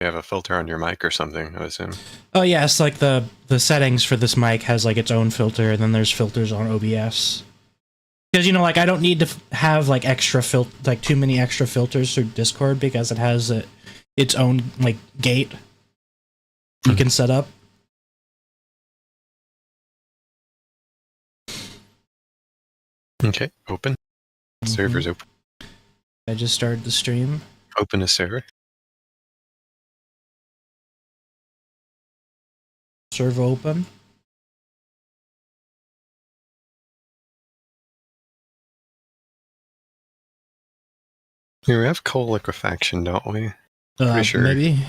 You have a filter on your mic or something, I assume. Oh yeah, it's like the settings for this mic has like its own filter, and then there's filters on OBS. Because, you know, like, I don't need to have, like, too many extra filters through Discord, because it has its own, like, gate you can set up. Okay, open. Server's open. I just started the stream. Open a server. Server open. We have coal liquefaction, don't we? Pretty sure. Maybe.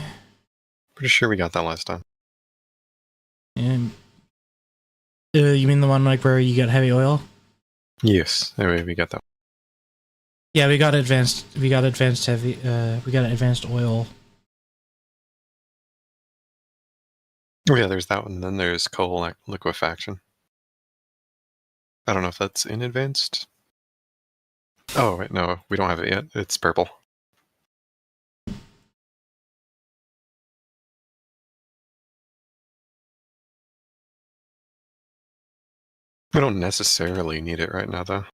Pretty sure we got that last time. And you mean the one like where you get heavy oil? Yes, anyway, we got that. Yeah, we got advanced heavy. We got advanced oil. Oh yeah, there's that one. Then there's coal liquefaction. I don't know if that's in advanced. Oh wait, no, we don't have it yet. It's purple. We don't necessarily need it right now, though.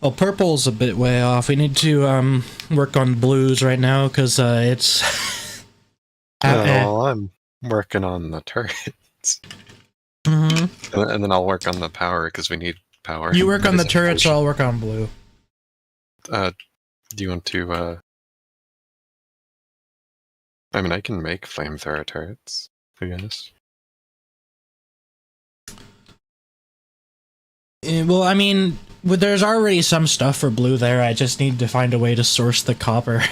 Well, purple's a bit way off. We need to work on blues right now, because it's... Well, I'm working on the turrets. Mm-hmm. And then I'll work on the power, because we need power. You work on the turrets, so I'll work on blue. Do you want to, I mean, I can make flamethrower turrets, I guess. Well, I mean, there's already some stuff for blue there. I just need to find a way to source the copper.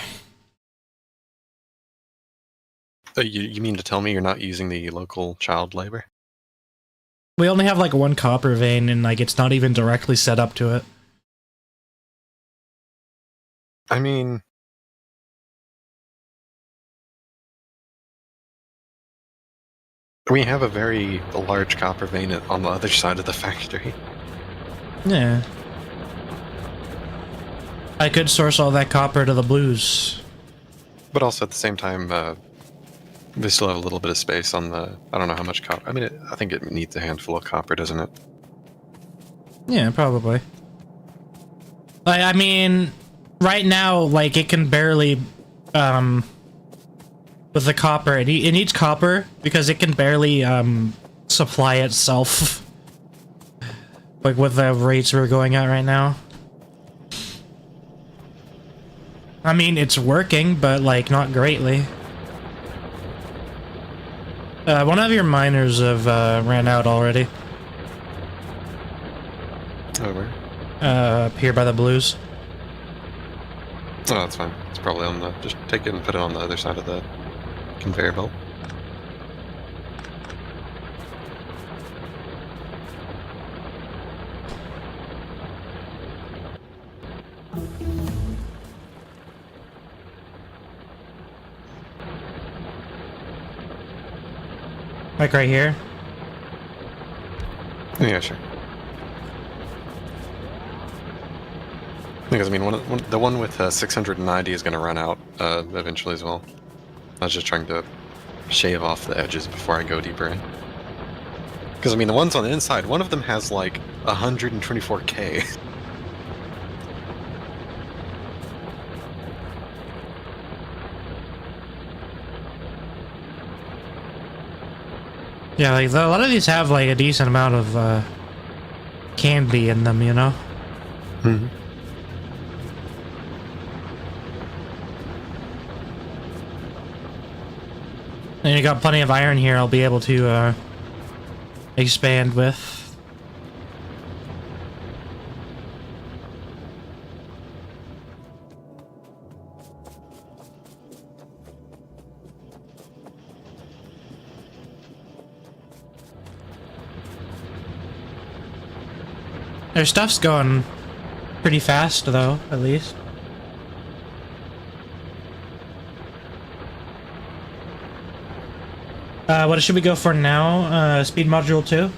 You mean to tell me you're not using the local child labor? We only have like one copper vein, and like it's not even directly set up to it. I mean... we have a very large copper vein on the other side of the factory. Yeah. I could source all that copper to the blues. But also at the same time, they still have a little bit of space on the... I don't know how much copper... I mean, I think it needs a handful of copper, doesn't it? Yeah, probably. Like, I mean, right now, like, it can barely, with the copper, it needs copper, because it can barely, supply itself. Like, with the rates we're going at right now. I mean, it's working, but, like, not greatly. One of your miners have, ran out already. Oh, where? Up here by the blues. Oh, that's fine. It's probably on the... just take it and put it on the other side of the conveyor belt. Like right here? Yeah, sure. Because, I mean, the one with 690 is going to run out eventually as well. I was just trying to shave off the edges before I go deeper in. Because, I mean, the ones on the inside, one of them has, like, 124k. Yeah, like, a lot of these have, like, a decent amount of, candy in them, you know? Mm-hmm. And you got plenty of iron here I'll be able to, expand with. Their stuff's going pretty fast, though, at least. What should we go for now? Speed module 2?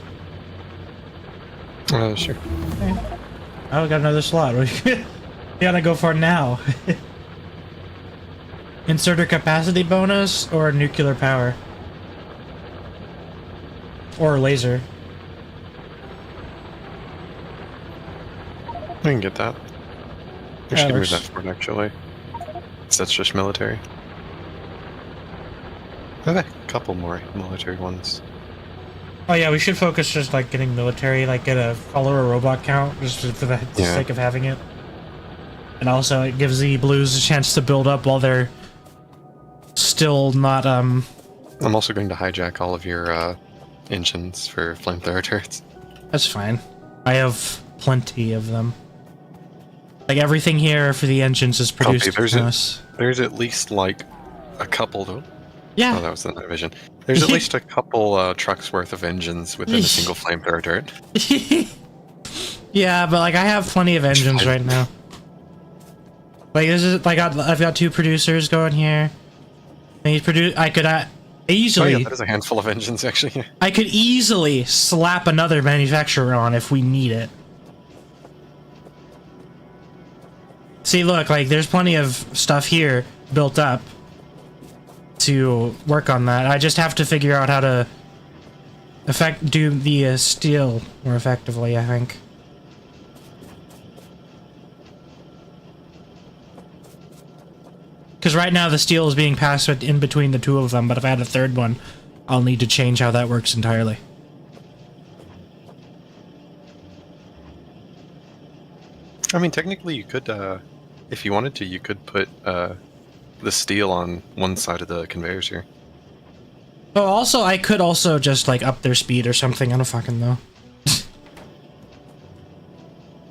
Sure. Okay. Oh, we got another slot. What are you gonna go for now? Inserter capacity bonus or nuclear power? Or laser? I can get that. We Yeah, should move works. that forward, actually. So that's just military. I have a couple more military ones. Oh yeah, we should focus just like getting military, like get a follower robot count, just for the Yeah. sake of having it. And also it gives the blues a chance to build up while they're still not, I'm also going to hijack all of your engines for flamethrower turrets. That's fine. I have plenty of them. Like everything here for the engines is produced in-house. There's at least like a couple though. Yeah. Oh, that was the night vision. There's at least a couple trucks worth of engines within a single flamethrower turret. Yeah, but like I have plenty of engines right now. Like this is like I've got 2 producers going here. And I could easily. Oh yeah, that is a handful of engines actually. I could easily slap another manufacturer on if we need it. See, look, like there's plenty of stuff here built up to work on that. I just have to figure out how to do the steel more effectively, I think. Because right now the steel is being passed in between the 2 of them, but if I had a 3rd one, I'll need to change how that works entirely. I mean, technically you could, if you wanted to, you could put the steel on one side of the conveyors here. Oh, also, I could also just, like, up their speed or something. I don't fucking know.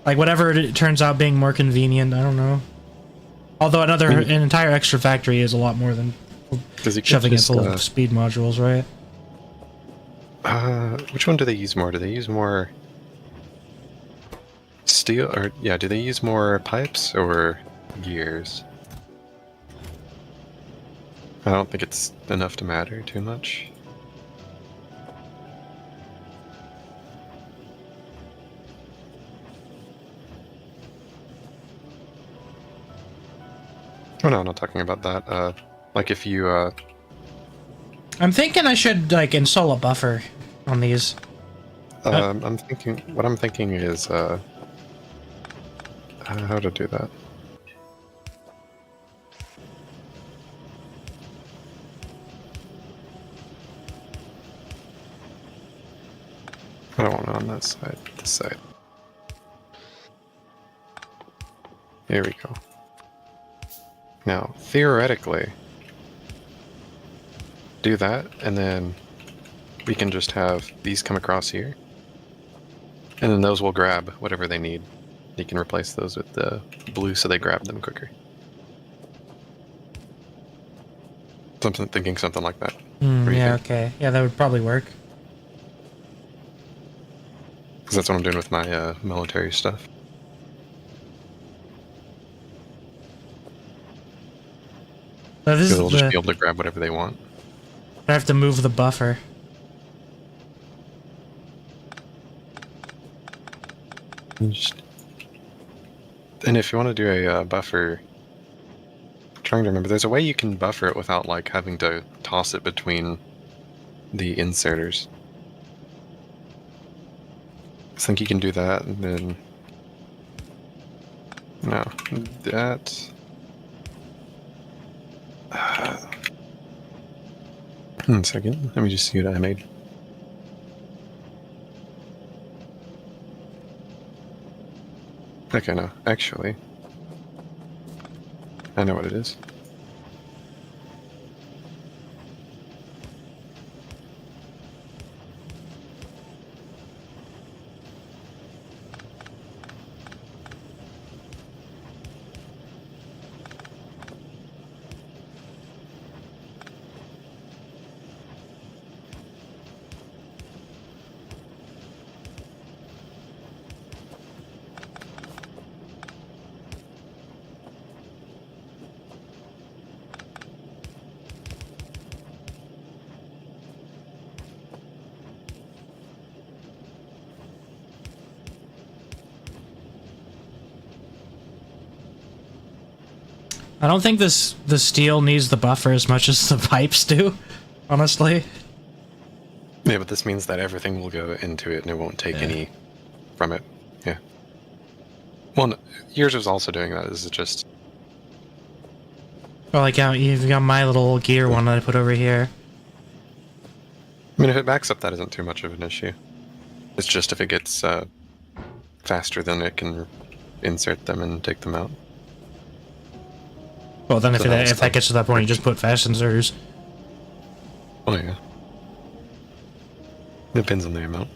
Like, whatever it turns out being more convenient, I don't know. Although an entire extra factory is a lot more than shoving it full of speed modules, right? Which one do they use more? Do they use more steel, or yeah, do they use more pipes or gears? I don't think it's enough to matter too much. Oh no, I'm not talking about that. Like if you, I'm thinking I should, like, install a buffer on these. what I'm thinking is, how to do that. I don't want it on that side, this side. Here we go. Now, theoretically, do that, and then we can just have these come across here. And then those will grab whatever they need. You can replace those with the blue so they grab them quicker. Thinking something like that. Yeah, okay. Yeah, that would probably work. Because that's what I'm doing with my military stuff. So this They'll just be able to grab whatever they want. I have to move the buffer. And if you want to do a buffer, I'm trying to remember, there's a way you can buffer it without like having to toss it between the inserters. I think you can do that, and then no, that. One second, let me just see what I made. Okay, no, actually, I know what it is. I don't think the steel needs the buffer as much as the pipes do, honestly. Yeah, but this means that everything will go into it and it won't take any from it. Yeah. Well, yours was also doing that. This is just... Well, like, you've got my little gear one that I put over here. I mean, if it backs up, that isn't too much of an issue. It's just if it gets faster, then it can insert them and take them out. Well, then if that gets to that point, you just put fast inserters. Oh, yeah. Depends on the amount.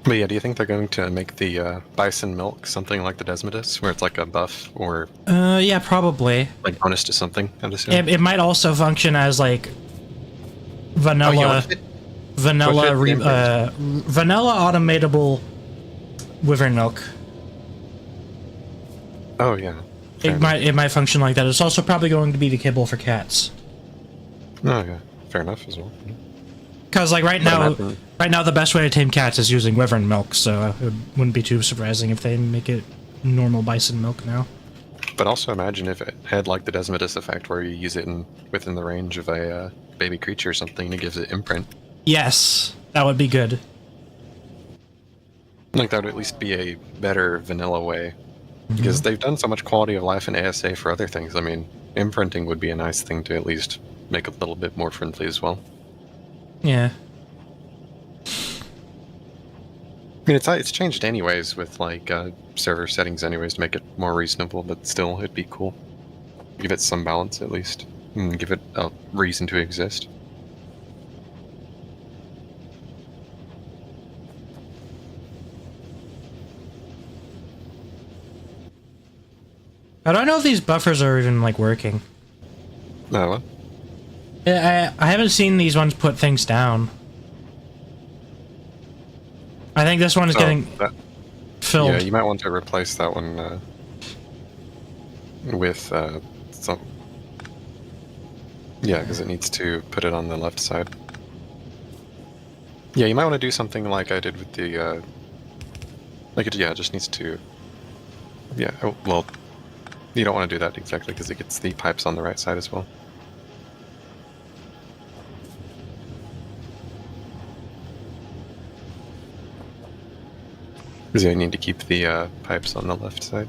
But yeah, do you think they're going to make the bison milk something like the Desmodus, where it's like a buff or Yeah, probably. like bonus to something? I'd assume. It might also function as like vanilla, vanilla automatable wyvern milk. Oh yeah. It might function like that. It's also probably going to be the kibble for cats. Oh yeah, fair enough as well. Because like right now the best way to tame cats is using wyvern milk, so it wouldn't be too surprising if they make it normal bison milk now. But also imagine if it had like the Desmodus effect, where you use it within the range of a baby creature or something, and it gives it imprint. Yes, that would be good. Like that would at least be a better vanilla way, because they've done so much quality of life in ASA for other things. I mean, imprinting would be a nice thing to at least make a little bit more friendly as well. Yeah. I mean, it's changed anyways with like server settings anyways to make it more reasonable, but still, it'd be cool. Give it some balance at least, and give it a reason to exist. I don't know if these buffers are even like working. No, what? I haven't seen these ones put things down. I think this one is getting filled. Yeah, you might want to replace that one with some... Yeah, because it needs to put it on the left side. Yeah, you might want to do something like I did with the... it just needs to... Yeah, oh, well, you don't want to do that exactly because it gets the pipes on the right side as well. Because you need to keep the pipes on the left side.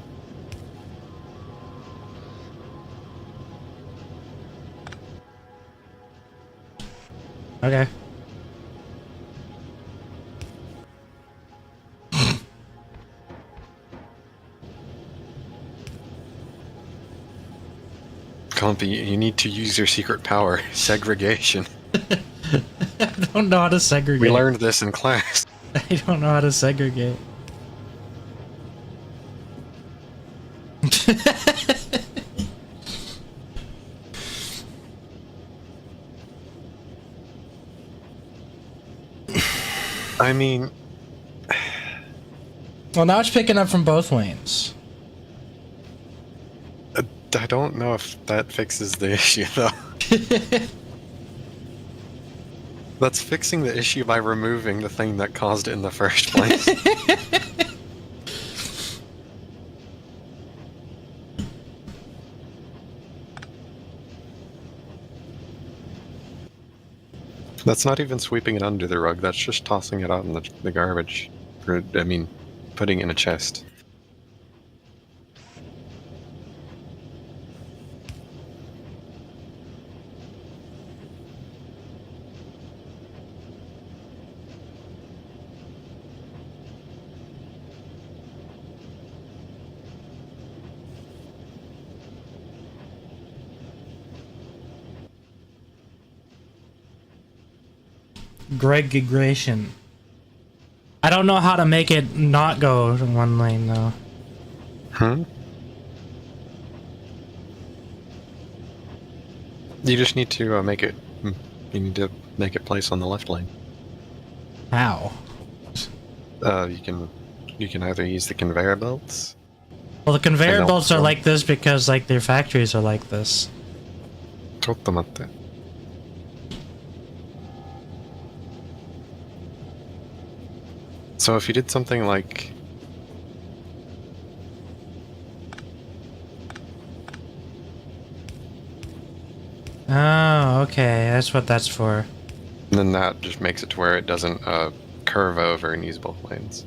Okay. Compy, you need to use your secret power, segregation. I don't know how to segregate. We learned this in class. I don't know how to segregate. I mean... Well, now it's picking up from both lanes. I don't know if that fixes the issue, though. That's fixing the issue by removing the thing that caused it in the first place. That's not even sweeping it under the rug, that's just tossing it out in the garbage. Or, I mean, putting it in a chest. Gregigration. I don't know how to make it not go in one lane though. Hmm? You just need to make it. You need to make it place on the left lane. How? You can either use the conveyor belts. Well, the conveyor And belts are also- like this because like their factories are like this. ちょっと待って。So if you did something like Oh, okay, that's what that's for. then that just makes it to where it doesn't curve over and use both lanes.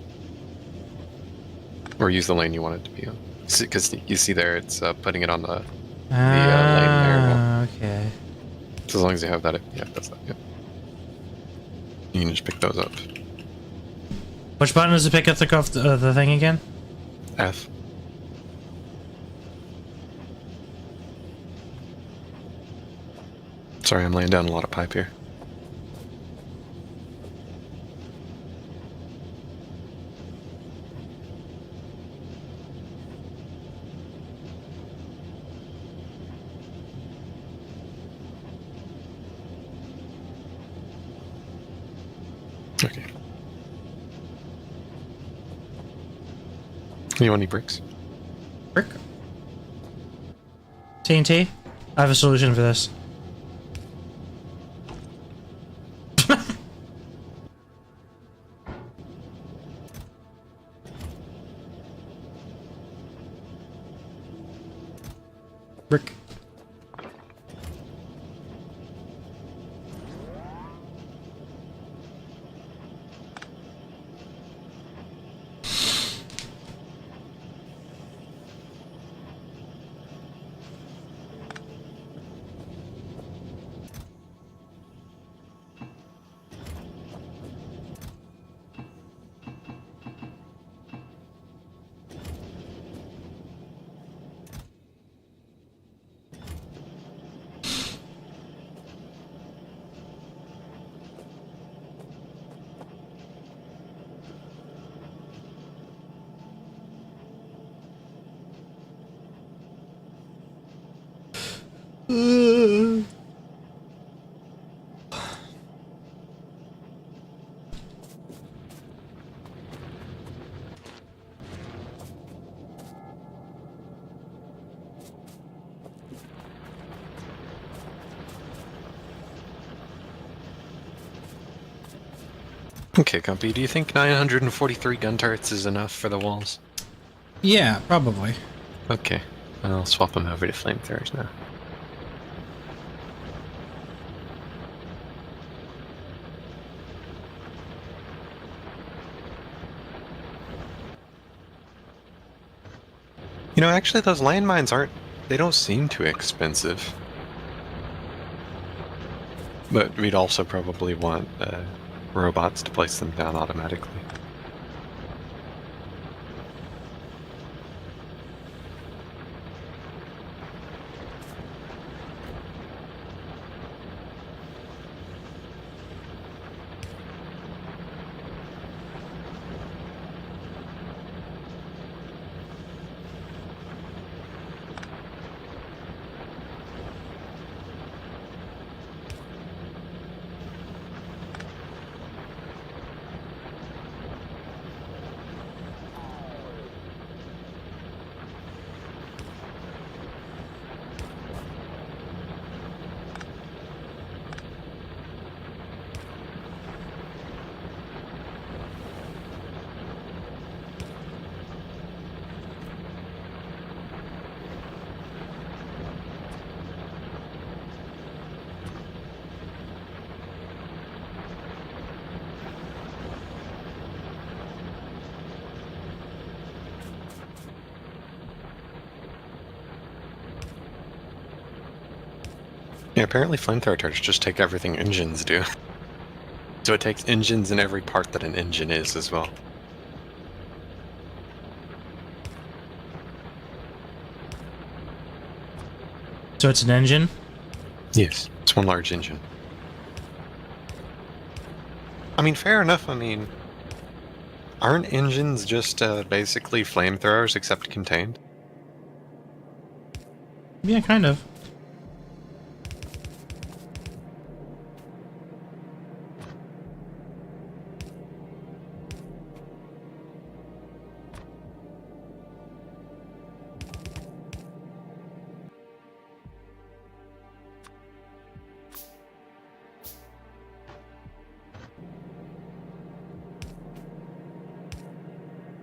Or use the lane you want it to be on. Because you see there, it's putting it on the lane variable. Okay. So as long as you have that, yeah, that's that, yeah. You can just pick those up. Which button does it pick up the thing again? F. Sorry, I'm laying down a lot of pipe here. Okay. You want any bricks? Brick. TNT? I have a solution for this. Brick. Okay, Compy, do you think 943 gun turrets is enough for the walls? Yeah, probably. Okay, I'll swap them over to flamethrowers now. You know, actually those landmines they don't seem too expensive. But we'd also probably want robots to place them down automatically. Yeah, apparently flamethrower turrets just take everything engines do. So it takes engines in every part that an engine is as well. So it's an engine? Yes, it's one large engine. I mean, fair enough. I mean, aren't engines just basically flamethrowers except contained? Yeah, kind of.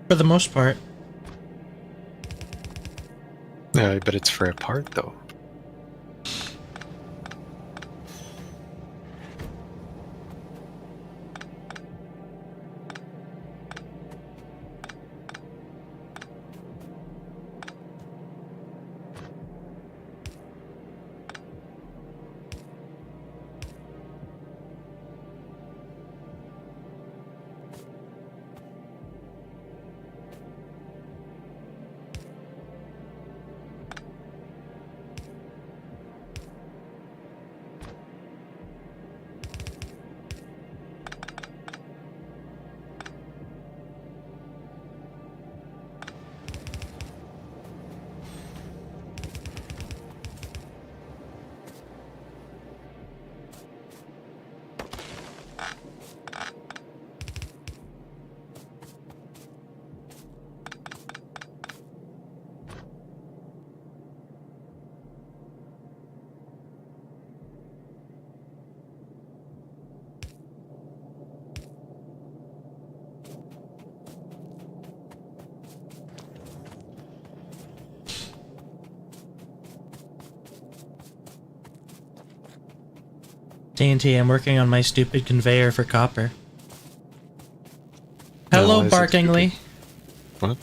For the most part. But it's for a part, though. TNT, I'm working on my stupid conveyor for copper. Hello, why is it Barkingly. What?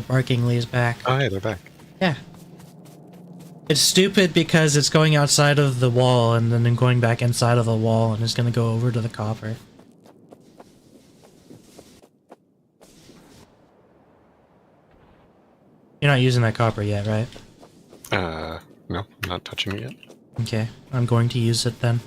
Barkingly is back. Oh, hey, they're back. Yeah. It's stupid because it's going outside of the wall and then going back inside of the wall and it's going to go over to the copper. You're not using that copper yet, right? No, I'm not touching it yet. Okay, I'm going to use it then.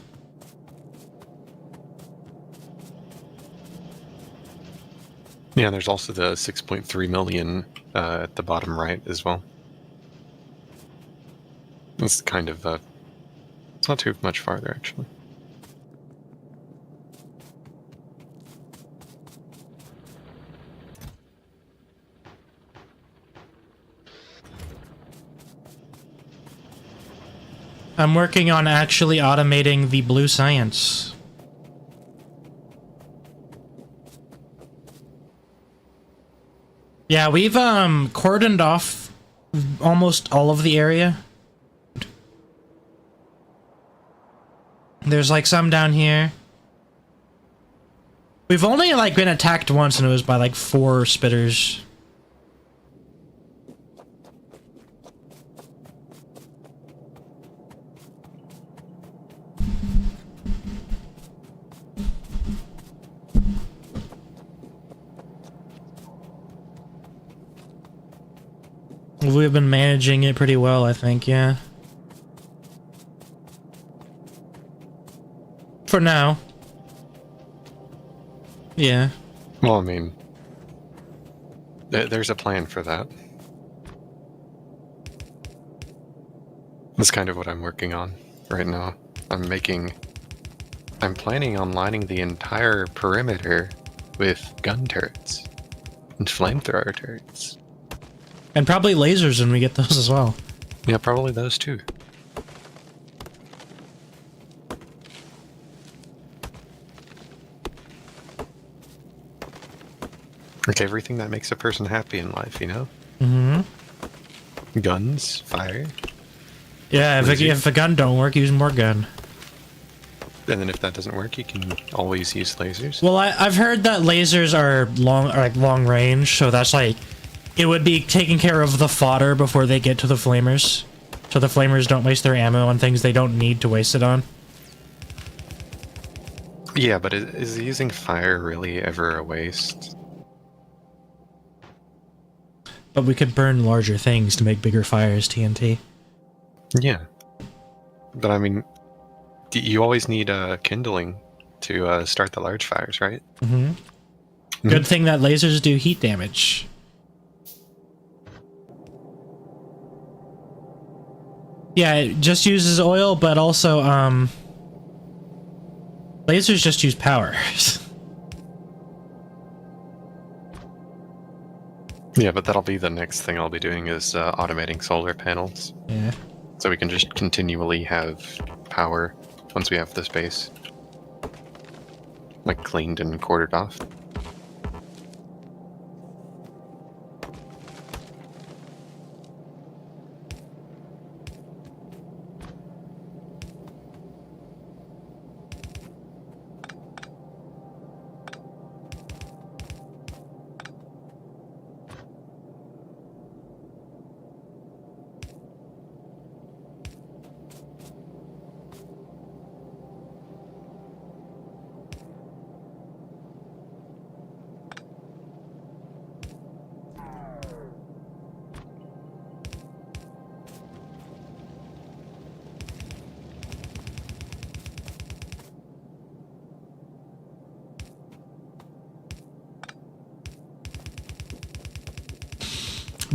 Yeah, there's also the 6.3 million at the bottom right as well. It's kind of, it's not too much farther, actually. I'm working on actually automating the blue science. Yeah, we've cordoned off almost all of the area. There's like some down here. We've only like been attacked once and it was by like 4 spitters. We've been managing it pretty well, I think, yeah. For now. Yeah. Well, I mean, there's a plan for that. That's kind of what I'm working on right now. I'm planning on lining the entire perimeter with gun turrets and flamethrower turrets. And probably lasers when we get those as well. Yeah, probably those too. Like everything that makes a person happy in life, you know? Mm-hmm. Guns, fire. Yeah, if a gun don't work, use more gun. And then if that doesn't work, you can always use lasers. Well, I've heard that lasers are long range, so that's like... It would be taking care of the fodder before they get to the flamers. So the flamers don't waste their ammo on things they don't need to waste it on. Yeah, but is using fire really ever a waste? But we could burn larger things to make bigger fires, TNT. Yeah. But I mean, you always need kindling to start the large fires, right? Mm-hmm. Good thing that lasers do heat damage. Yeah, it just uses oil, but also, lasers just use power. Yeah, but that'll be the next thing I'll be doing is automating solar panels. Yeah. So we can just continually have power once we have the space. Like cleaned and quartered off.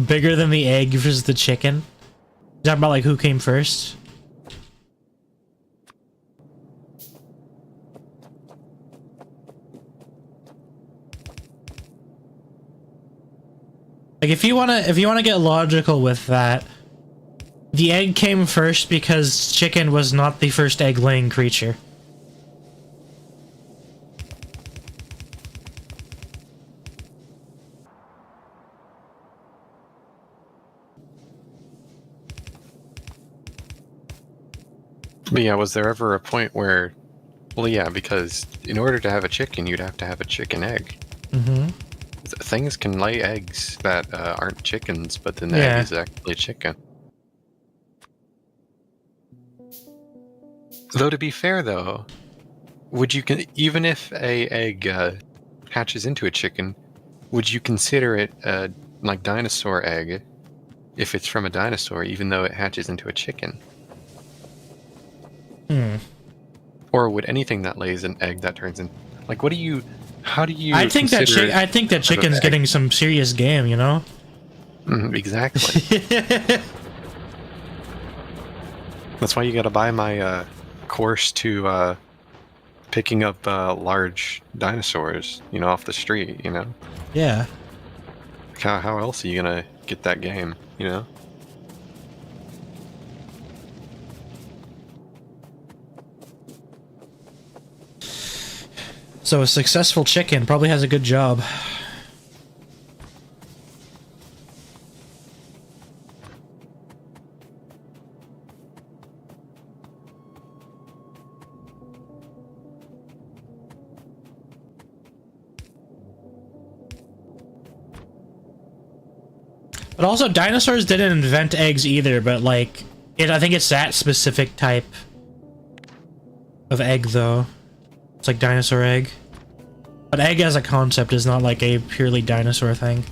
Bigger than the egg versus the chicken. You talking about like who came first? Like if you wanna get logical with that, the egg came first because chicken was not the first egg-laying creature. But yeah, was there ever a point where... Well, yeah, because in order to have a chicken, you'd have to have a chicken egg. Mm-hmm. Things can lay eggs that aren't chickens, but then the Yeah. egg is actually a chicken. Though to be fair, though, would you even if a egg hatches into a chicken, would you consider it like dinosaur egg if it's from a dinosaur, even though it hatches into a chicken? Hmm. Or would anything that lays an egg that turns in, like, what do you? How do you? I think that consider it I think that type of chicken's egg? getting some serious game, you know? Exactly. That's why you got to buy my course to picking up large dinosaurs, you know, off the street. You know, Yeah. how else are you gonna get that game? You know. So a successful chicken probably has a good job. But also, dinosaurs didn't invent eggs either, but like, I think it's that specific type of egg, though. It's like dinosaur egg. But egg as a concept is not like a purely dinosaur thing.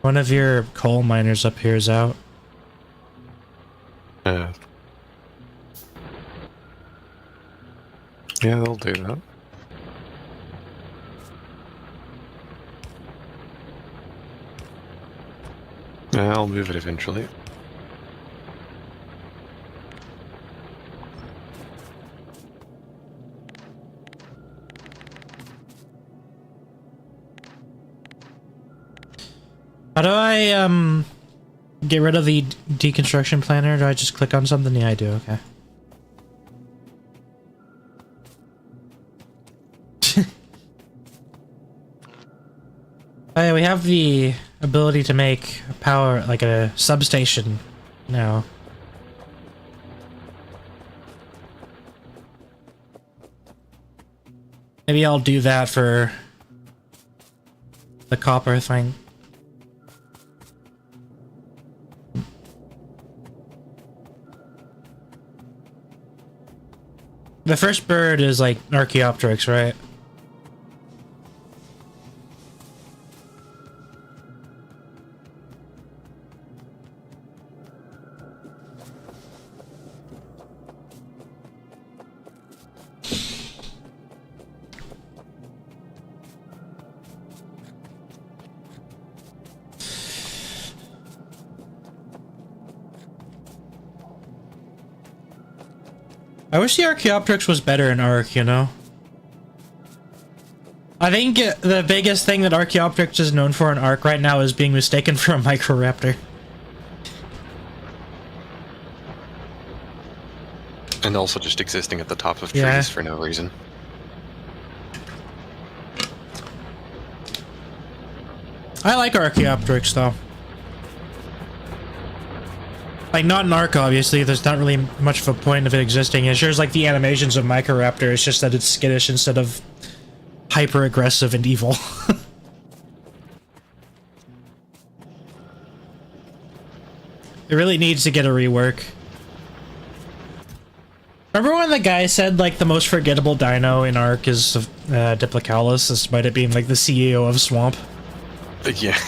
One of your coal miners up here is out. Yeah, they'll do that. Yeah, I'll move it eventually. I get rid of the deconstruction planner? Do I just click on something? Yeah, I do. Okay. Oh, yeah, we have the ability to make power, like a substation now. Maybe I'll do that for the copper thing. The first bird is like Archaeopteryx, right? I wish the Archaeopteryx was better in Ark, you know? I think the biggest thing that Archaeopteryx is known for in Ark right now is being mistaken for a Microraptor. And also just existing at the top of trees for no reason. I like Archaeopteryx, though. Like, not in Ark, obviously. There's not really much of a point of it existing. It shares, like, the animations of Microraptor. It's just that it's skittish instead of hyper-aggressive and evil. It really needs to get a rework. Remember when the guy said, like, the most forgettable dino in Ark is Diplocalus, despite it being, like, the CEO of Swamp? Yeah.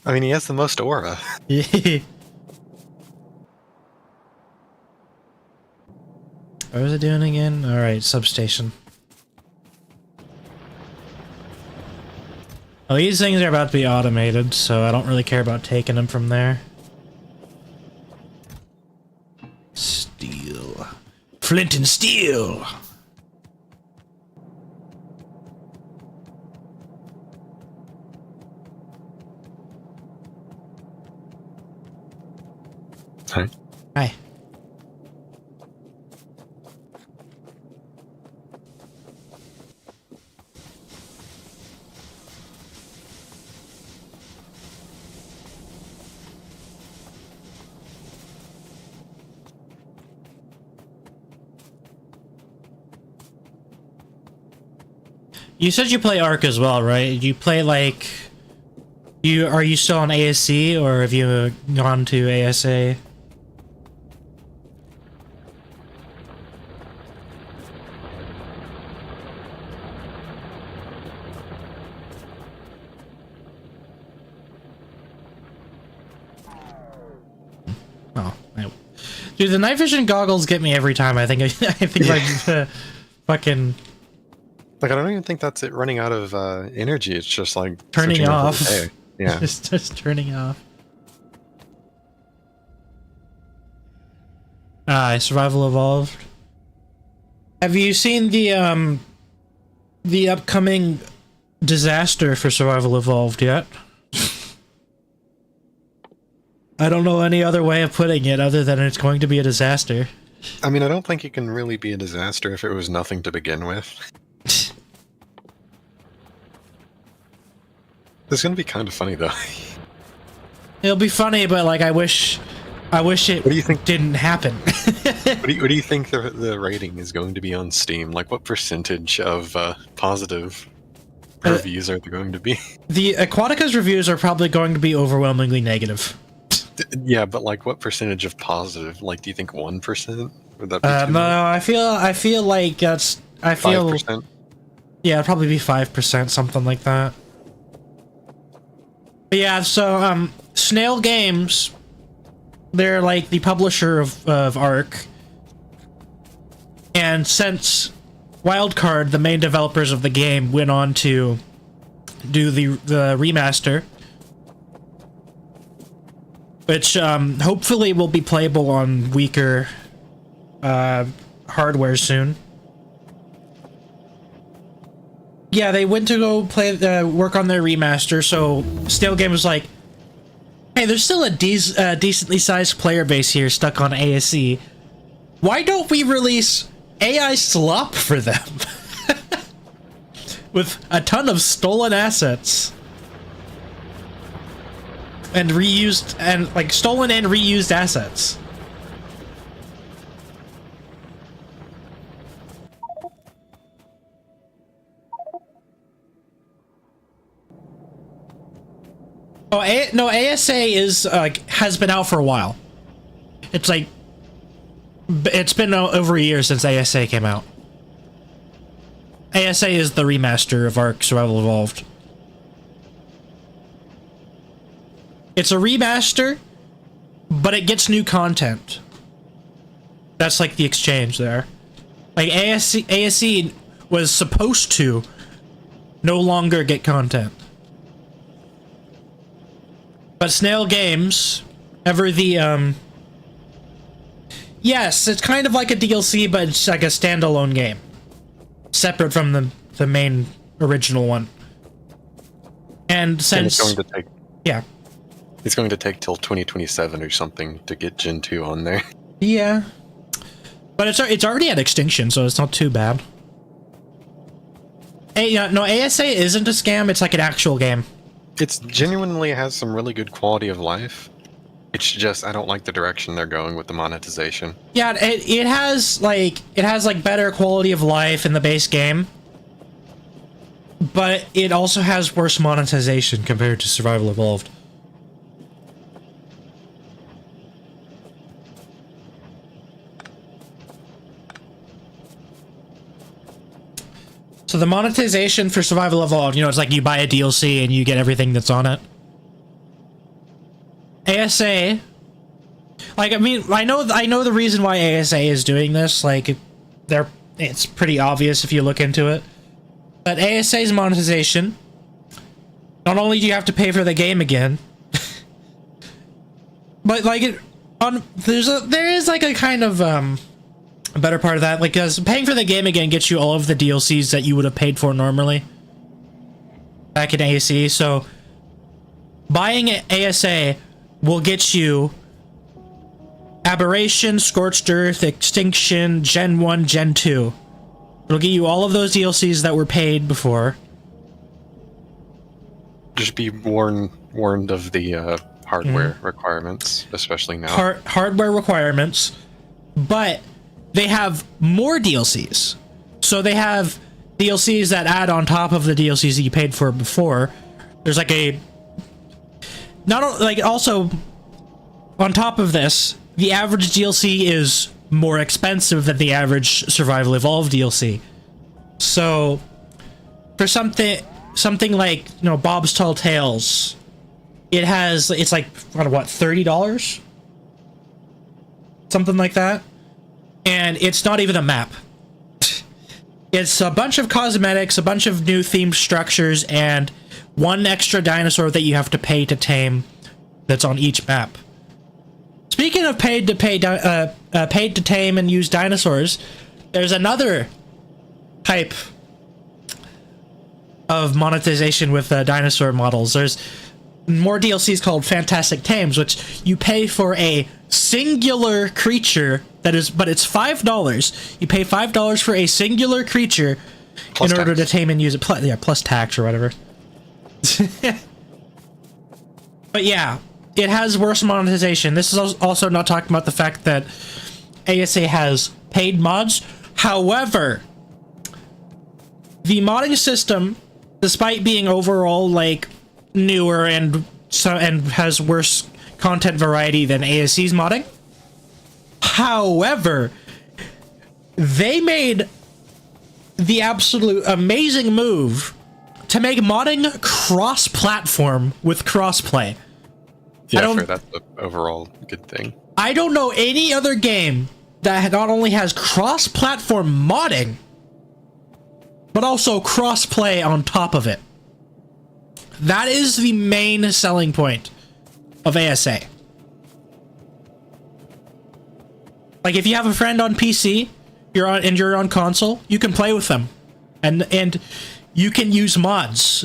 I mean, he has the most aura. Yeah. What was it doing again? Alright, substation. Well, these things are about to be automated, so I don't really care about taking them from there. Steel. Flint and steel! Hi. Hi. You said you play Ark as well, right? You play like... Are you still on ASC, or have you gone to ASA? Oh, dude, the night vision goggles get me every time. I think I think like fucking. Like, I don't even think that's it running out of energy. It's just like turning off. Yeah, just turning off. Survival Evolved. Have you seen the upcoming disaster for Survival Evolved yet? I don't know any other way of putting it other than it's going to be a disaster. I mean, I don't think it can really be a disaster if it was nothing to begin with. It's gonna be kind of funny though. It'll be funny, but like I wish it what do you think didn't happen. what do you think the rating is going to be on Steam? Like, what percentage of positive reviews are there going to be? The Aquatica's reviews are probably going to be overwhelmingly negative. Yeah, but like, what percentage of positive? Like, do you think 1%? Would that be too no, much? I feel like that's 5%? Yeah, it'd probably be 5%, something like that. But yeah, so Snail Games, they're like the publisher of Ark, and since Wildcard, the main developers of the game, went on to do the remaster, which hopefully will be playable on weaker hardware soon. Yeah, they went to go play work on their remaster. So Snail Game was like, "Hey, there's still a decently sized player base here stuck on ASE. Why don't we release AI slop for them with a ton of stolen assets and reused and like stolen and reused assets?" Oh, no, ASA is has been out for a while. It's like it's been over a year since ASA came out. ASA is the remaster of Ark Survival Evolved. It's a remaster, but it gets new content. That's like the exchange there. Like ASE was supposed to no longer get content. But Snail Games, ever the, yes, it's kind of like a DLC, but it's like a standalone game. Separate from the main original one. And since... And it's going to take... Yeah. It's going to take till 2027 or something to get Gen 2 on there. Yeah. But it's already at extinction, so it's not too bad. No, ASA isn't a scam, it's like an actual game. It genuinely has some really good quality of life. It's just I don't like the direction they're going with the monetization. Yeah, it has like better quality of life in the base game, but it also has worse monetization compared to Survival Evolved. So the monetization for Survival Evolved, you know, it's like you buy a DLC and you get everything that's on it. ASA, like, I mean, I know the reason why ASA is doing this. Like, it's pretty obvious if you look into it. But ASA's monetization, not only do you have to pay for the game again, but like there is like a kind of a better part of that, like, because paying for the game again gets you all of the DLCs that you would have paid for normally back in ASE. So buying ASA will get you Aberration, Scorched Earth, Extinction, Gen 1, Gen 2. It'll get you all of those DLCs that were paid before. Just be warned of the hardware requirements, especially now. Hardware requirements, but they have more DLCs. So they have DLCs that add on top of the DLCs that you paid for before. There's like also on top of this, the average DLC is more expensive than the average Survival Evolved DLC. So for something like, you know, Bob's Tall Tales, it's like what, $30? Something like that. And it's not even a map. It's a bunch of cosmetics, a bunch of new themed structures, and one extra dinosaur that you have to pay to tame that's on each map. Speaking of paid to tame and use dinosaurs, there's another type of monetization with dinosaur models. There's more DLCs called Fantastic Tames, which you pay for a singular creature but it's $5. You pay $5 for a singular creature plus in order to tame and use it. Plus tax or whatever. But yeah, it has worse monetization. This is also not talking about the fact that ASA has paid mods. However, the modding system, despite being overall like newer and has worse content variety than ASE's modding, however, they made the absolute amazing move to make modding cross-platform with crossplay. Yeah, sure, that's the overall good thing. I don't know any other game that not only has cross-platform modding, but also crossplay on top of it. That is the main selling point of ASA. Like, if you have a friend on PC, you're on console, you can play with them, and you can use mods.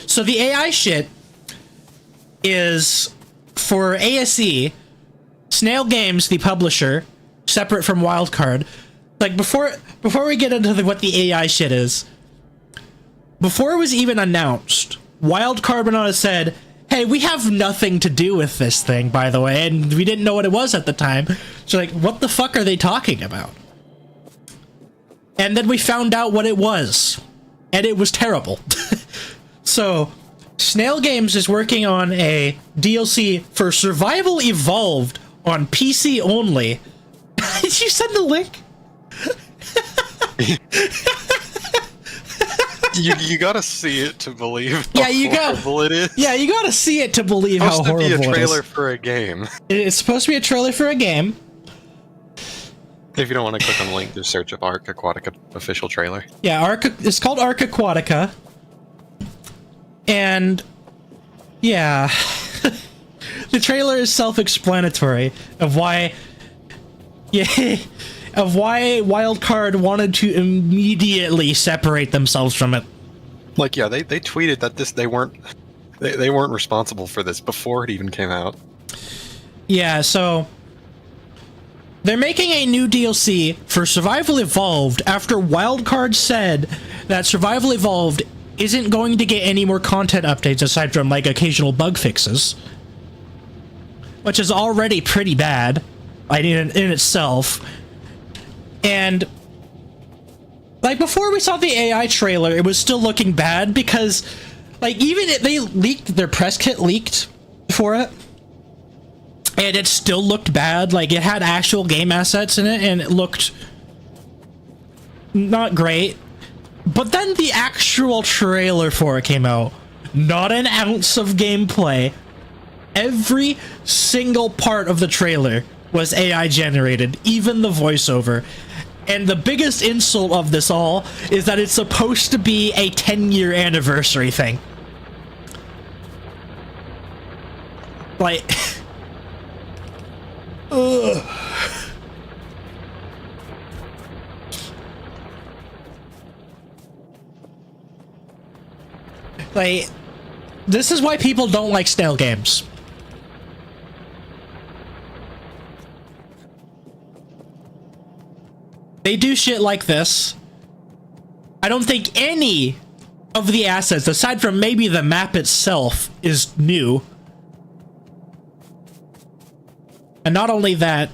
So the AI shit is for ASE, Snail Games, the publisher, separate from Wildcard. Like, before we get into what the AI shit is, before it was even announced, Wildcard went on and said, hey, we have nothing to do with this thing, by the way, and we didn't know what it was at the time. So, like, what the fuck are they talking about? And then we found out what it was, and it was terrible. So, Snail Games is working on a DLC for Survival Evolved on PC only. Did you send the link? You gotta see it to believe Yeah, how horrible it is. Yeah, you gotta see it to believe how horrible it is. It's supposed to be a trailer for a game. It's supposed to be a trailer for a game. If you don't want to click on the link, just search up Arc Aquatica official trailer. Yeah, it's called Arc Aquatica. And, yeah. The trailer is self-explanatory of why... Yeah, of why Wildcard wanted to immediately separate themselves from it. Like, yeah, they tweeted that they weren't responsible for this before it even came out. Yeah, so they're making a new DLC for Survival Evolved after Wildcard said that Survival Evolved isn't going to get any more content updates aside from, like, occasional bug fixes, which is already pretty bad in itself. And, like, before we saw the AI trailer, it was still looking bad because, like, even if they leaked, their press kit leaked for it, and it still looked bad. Like, it had actual game assets in it, and it looked not great. But then the actual trailer for it came out. Not an ounce of gameplay. Every single part of the trailer was AI generated, even the voiceover. And the biggest insult of this all is that it's supposed to be a 10-year anniversary thing. Like... Ugh. Like, this is why people don't like Snail Games. They do shit like this. I don't think any of the assets, aside from maybe the map itself, is new. And not only that...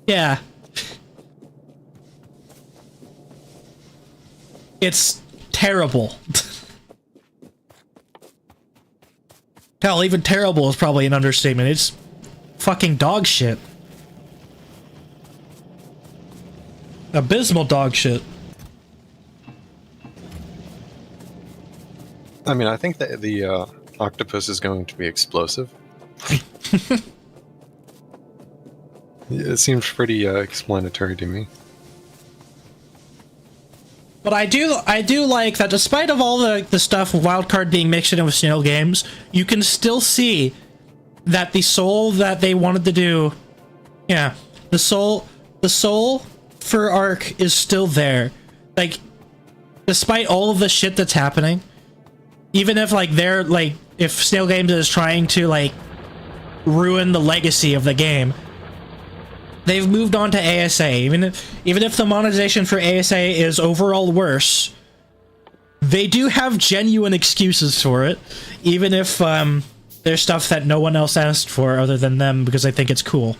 yeah. It's terrible. Hell, even terrible is probably an understatement. It's fucking dog shit. Abysmal dog shit. I mean, I think that the octopus is going to be explosive. It seems pretty explanatory to me. But I do like that despite of all the stuff with Wildcard being mixed in with Snail Games, you can still see that the soul that they wanted to do, yeah, the soul for Arc is still there. Like, despite all of the shit that's happening, even if, like, they're, like, if Snail Games is trying to, like, ruin the legacy of the game, they've moved on to ASA. Even if the monetization for ASA is overall worse, they do have genuine excuses for it, even if there's stuff that no one else asked for other than them because they think it's cool.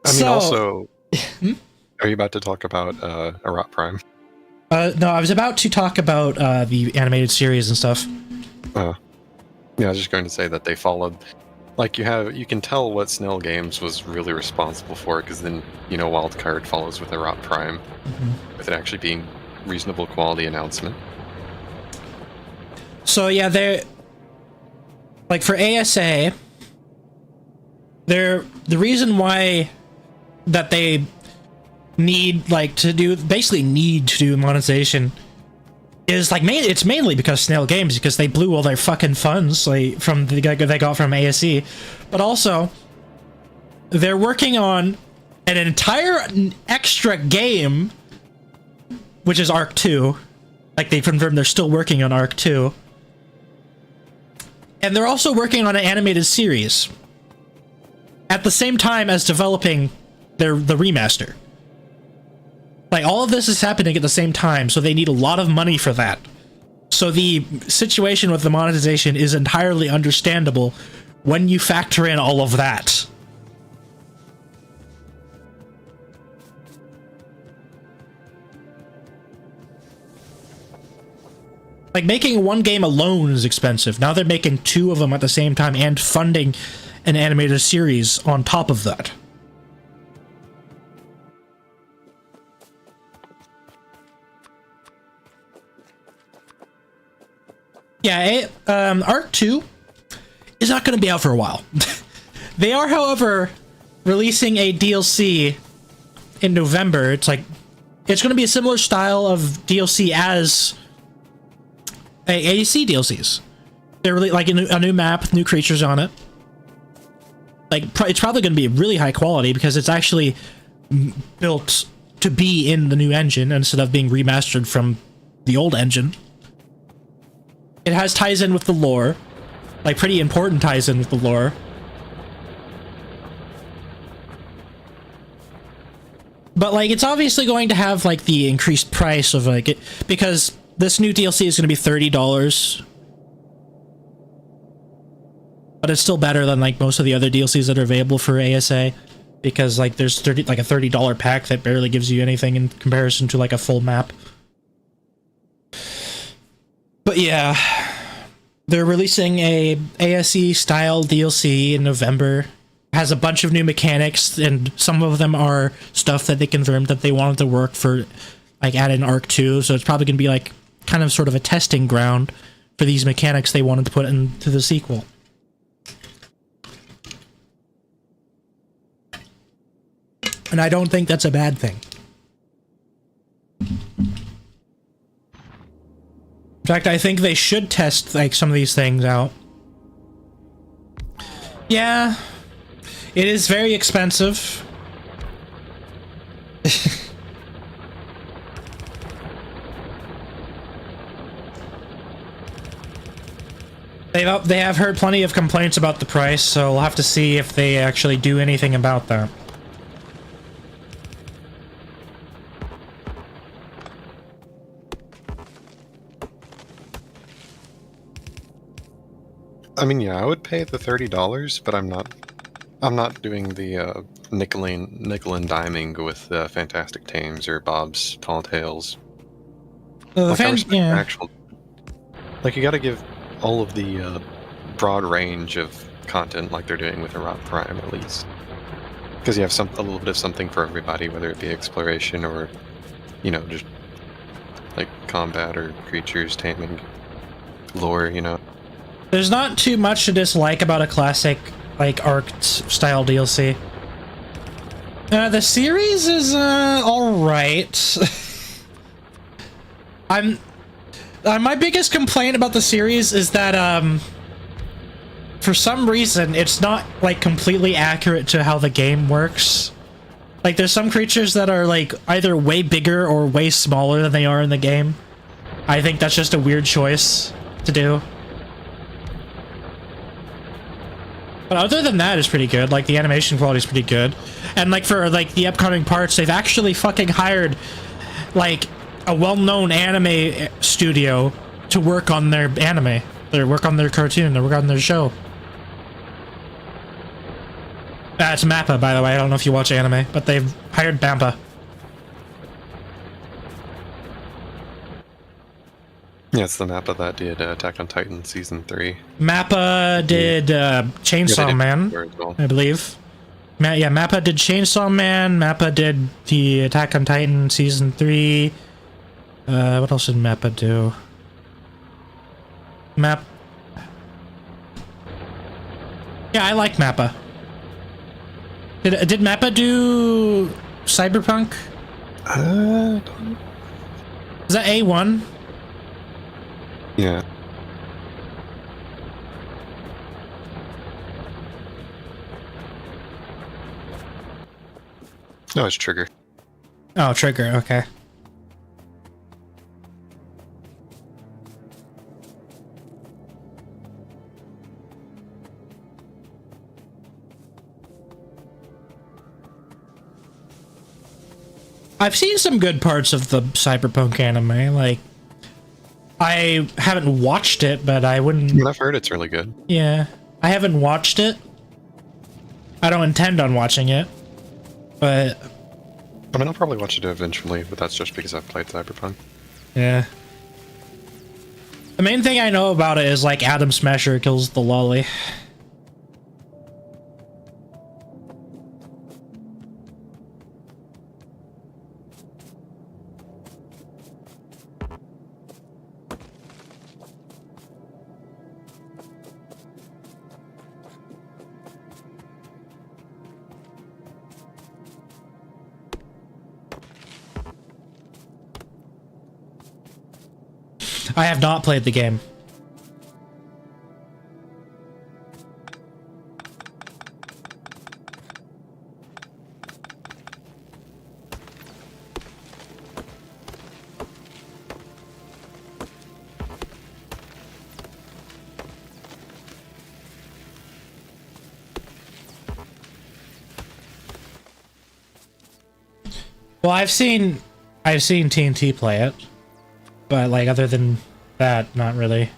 I mean, also... Are you about to talk about Arat Prime? No, I was about to talk about the animated series and stuff. Yeah, I was just going to say that they followed... Like, you can tell what Snail Games was really responsible for, because then, you know, Wildcard follows with Arat Prime, with it actually being reasonable quality announcement. So, yeah, they're... Like, for ASA, the reason why that they need, like, basically need to do monetization is, like, it's mainly because Snail Games, because they blew all their fucking funds, like, from they got from ASE, but also they're working on an entire extra game which is Arc 2. Like, they confirmed they're still working on Arc 2. And they're also working on an animated series at the same time as developing the remaster. Like, all of this is happening at the same time, so they need a lot of money for that. So the situation with the monetization is entirely understandable when you factor in all of that. Like, making one game alone is expensive. Now they're making 2 of them at the same time and funding an animated series on top of that. Yeah, Arc 2 is not going to be out for a while. They are, however, releasing a DLC in November. It's going to be a similar style of DLC as AAC DLCs. They're really like a new map with new creatures on it. Like, it's probably going to be really high quality because it's actually built to be in the new engine instead of being remastered from the old engine. It has ties in with the lore, like pretty important ties in with the lore. But like, it's obviously going to have like the increased price of like it, because this new DLC is going to be $30. But it's still better than like most of the other DLCs that are available for ASA, because like there's a $30 pack that barely gives you anything in comparison to like a full map. But yeah, they're releasing a ASE style DLC in November. It has a bunch of new mechanics, and some of them are stuff that they confirmed that they wanted to work for, like add in Arc 2. So it's probably going to be like kind of sort of a testing ground for these mechanics they wanted to put into the sequel. And I don't think that's a bad thing. In fact, I think they should test like some of these things out. Yeah, it is very expensive. They have heard plenty of complaints about the price, so we'll have to see if they actually do anything about that. I mean, yeah, I would pay the $30, but I'm not doing the nickel and diming with Fantastic Tames or Bob's Tall Tales. Like, actual, like, you got to give all of the broad range of content like they're doing with Iraq Prime, at least, because you have a little bit of something for everybody, whether it be exploration or, you know, just like combat or creatures, taming, lore, you know. There's not too much to dislike about a classic, like, Arc style DLC. The series is, alright. My biggest complaint about the series is that, for some reason, it's not, like, completely accurate to how the game works. Like, there's some creatures that are, like, either way bigger or way smaller than they are in the game. I think that's just a weird choice to do. But other than that, it's pretty good. Like, the animation quality is pretty good. And, like, for, like, the upcoming parts, they've actually fucking hired, like, a well-known anime studio to work on their anime. They work on their cartoon. They work on their show. It's Mappa, by the way. I don't know if you watch anime, but they've hired Mappa. Yeah, it's the Mappa that did Attack on Titan Season 3. Mappa did Chainsaw Man, well, I believe. Yeah, Mappa did Chainsaw Man. Mappa did the Attack on Titan Season 3. What else did Mappa do? Yeah, I like Mappa. Did Mappa do Cyberpunk? Is that A1? Yeah. No, it's Trigger. Oh, Trigger, okay. I've seen some good parts of the cyberpunk anime. Like, I haven't watched it, but I wouldn't. I've heard it's really good. Yeah, I haven't watched it. I don't intend on watching it, but I mean, I'll probably watch it eventually, but that's just because I've played Cyberpunk. yeah. The main thing I know about it is like Adam Smasher kills the lolly. I have not played the game. Well, I've seen TNT play it, but like other than that, not really.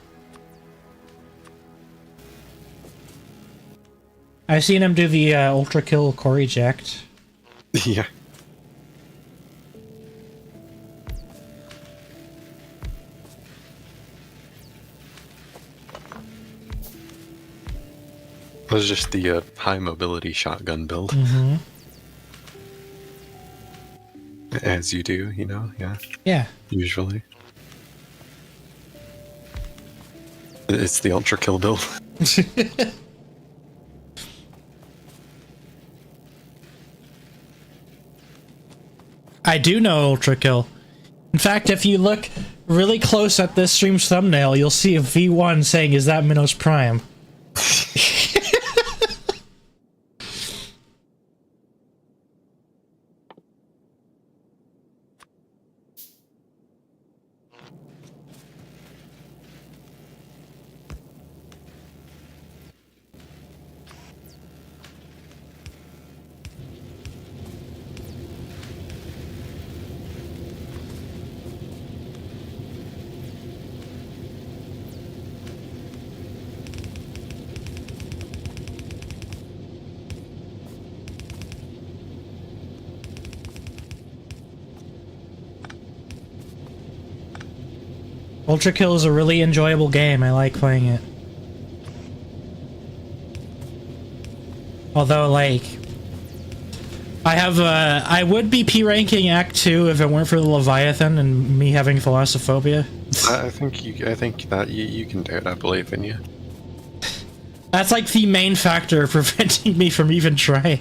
I've seen him do the ultra kill core eject. Yeah. It was just the high mobility shotgun build. Mm-hmm. As you do, you know, yeah. Yeah. Usually. It's the ultra kill build. I do know ultra kill. In fact, if you look really close at this stream's thumbnail, you'll see a V1 saying, "Is that Minos Prime?" Ultra Kill is a really enjoyable game. I like playing it. Although, like, I would be P-ranking Act 2 if it weren't for the Leviathan and me having Thalassophobia. I think that you can do it. I believe in you. That's like the main factor preventing me from even trying.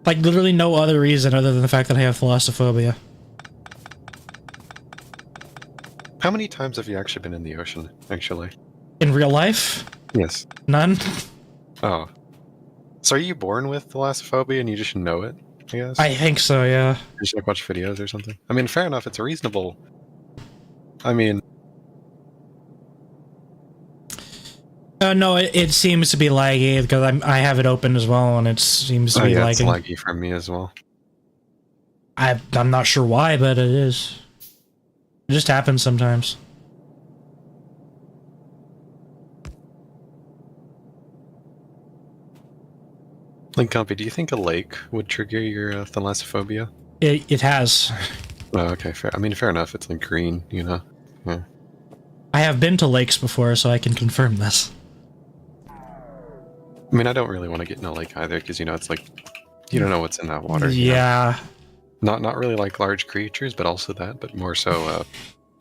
Like, literally no other reason other than the fact that I have Thalassophobia. How many times have you actually been in the ocean, actually? In real life? Yes. None. Oh. So are you born with thalassophobia and you just know it, I guess? I think so, yeah. You just like watch videos or something? I mean, fair enough, it's a reasonable... I mean... No, it seems to be laggy because I have it open as well, and it seems to be yeah, lagging. it's laggy for me as well. I'm not sure why, but it is. It just happens sometimes. Link Compy, do you think a lake would trigger your thalassophobia? It has. Oh, okay, fair. I mean, fair enough. It's like green, you know? Yeah. I have been to lakes before, so I can confirm this. I mean, I don't really want to get in a lake either, because, you know, it's like, you don't know what's in that water. Yeah. You know? Not really like large creatures, but also that, but more so,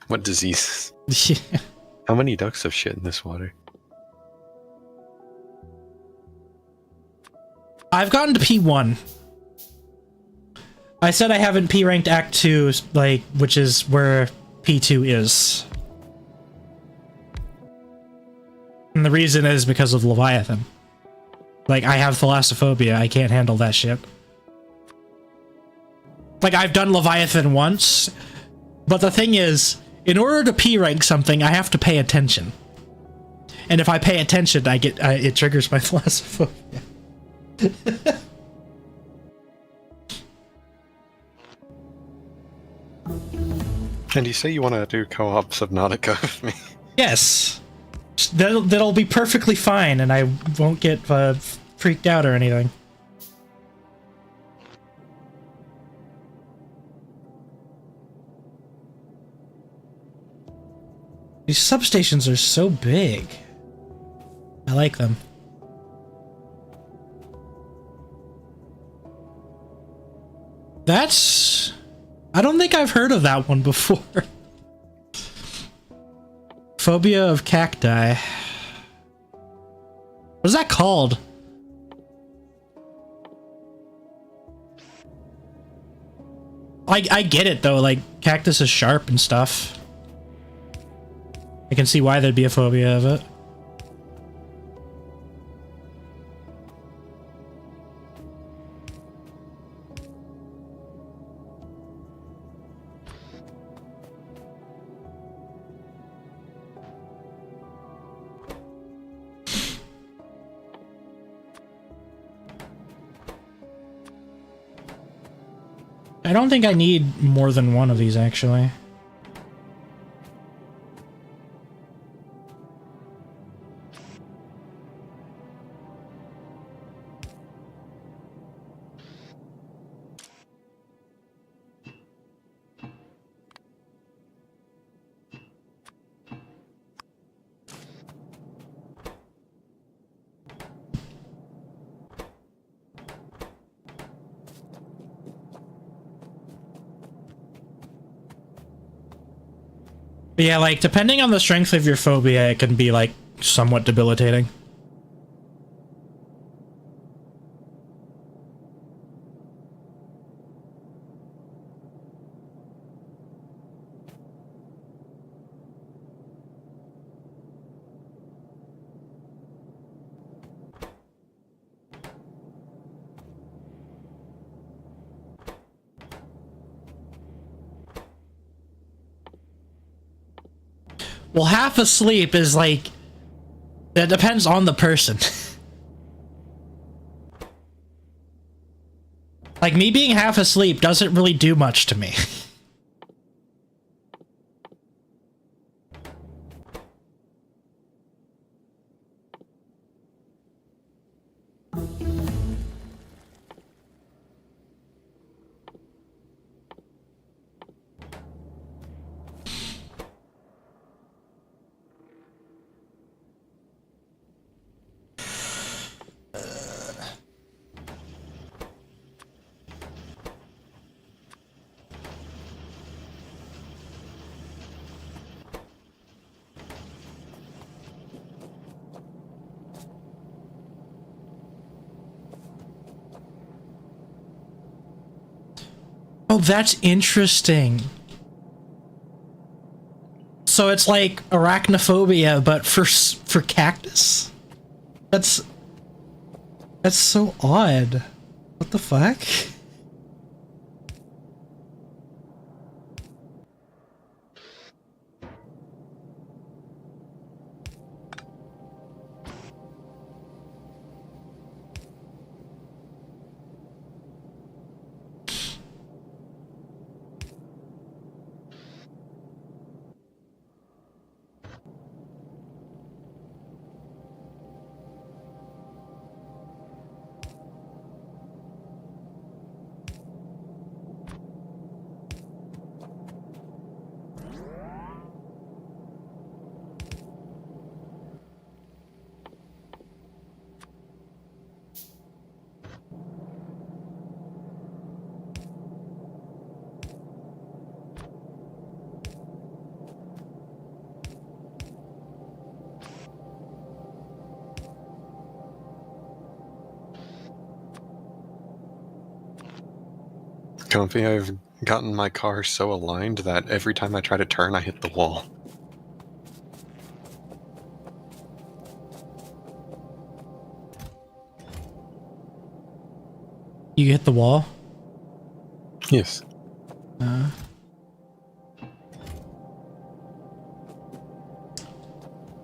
what diseases? Yeah. How many ducks have shit in this water? I've gotten to P1. I said I haven't P-ranked Act 2, like, which is where P2 is. And the reason is because of Leviathan. Like, I have thalassophobia, I can't handle that shit. Like, I've done Leviathan once, but the thing is, in order to P-rank something, I have to pay attention. And if I pay attention, I get it triggers my thalassophobia. And you say you want to do co-op Subnautica with me? Yes. That'll be perfectly fine, and I won't get freaked out or anything. These substations are so big. I like them. That's... I don't think I've heard of that one before. Phobia of cacti. What's that called? I get it though, like cactus is sharp and stuff. I can see why there'd be a phobia of it. I don't think I need more than one of these, actually. But yeah, like, depending on the strength of your phobia, it can be, like, somewhat debilitating. Well, half asleep is like... That depends on the person. Like, me being half asleep doesn't really do much to me. Oh, that's interesting. So it's like arachnophobia, but for cactus? That's so odd. What the fuck? Comfy, I've gotten my car so aligned that every time I try to turn, I hit the wall. You hit the wall? Yes.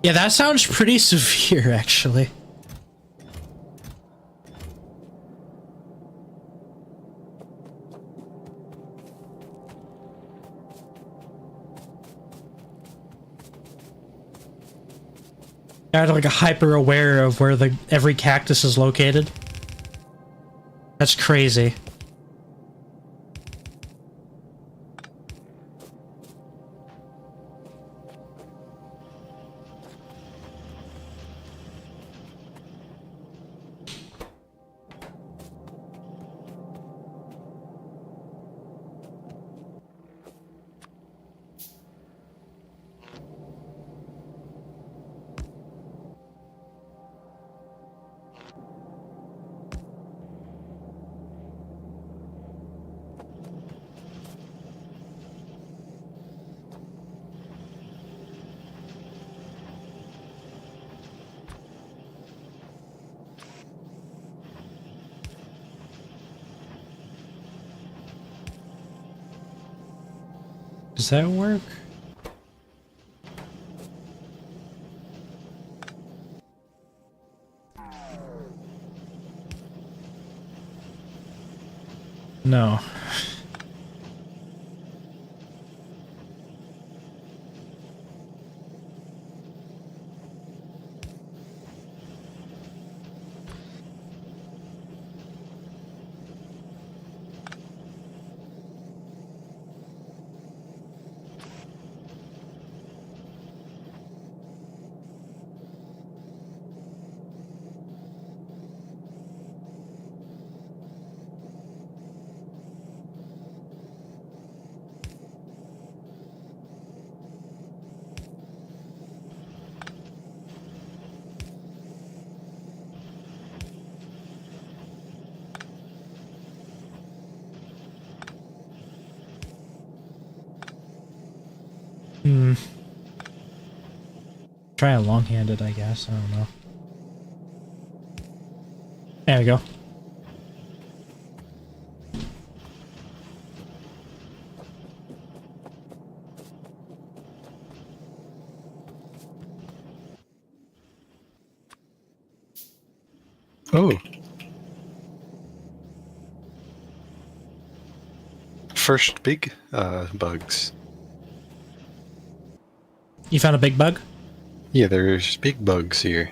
Yeah, that sounds pretty severe, actually. Got like a hyper aware of where every cactus is located. That's crazy. Does that work? No. Try a long-handed, I guess. I don't know. There we go. Oh. First big bugs. You found a big bug? Yeah, there's big bugs here.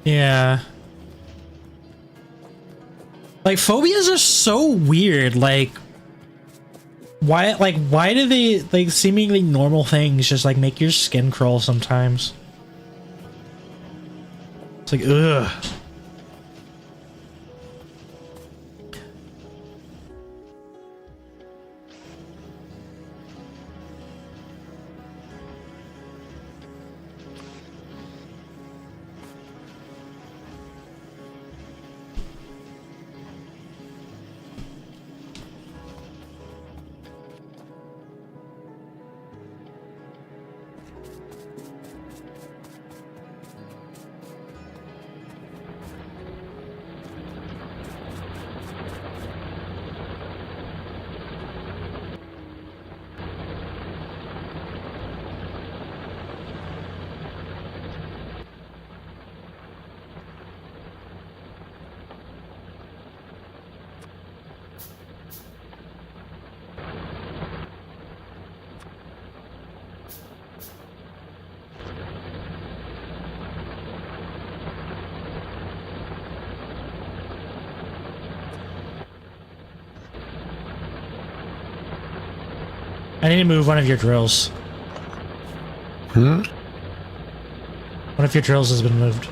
Yeah. Like, phobias are so weird. Like, why do they, like, seemingly normal things just, like, make your skin crawl sometimes? It's like, ugh. I need to move one of your drills. Hmm? One of your drills has been moved.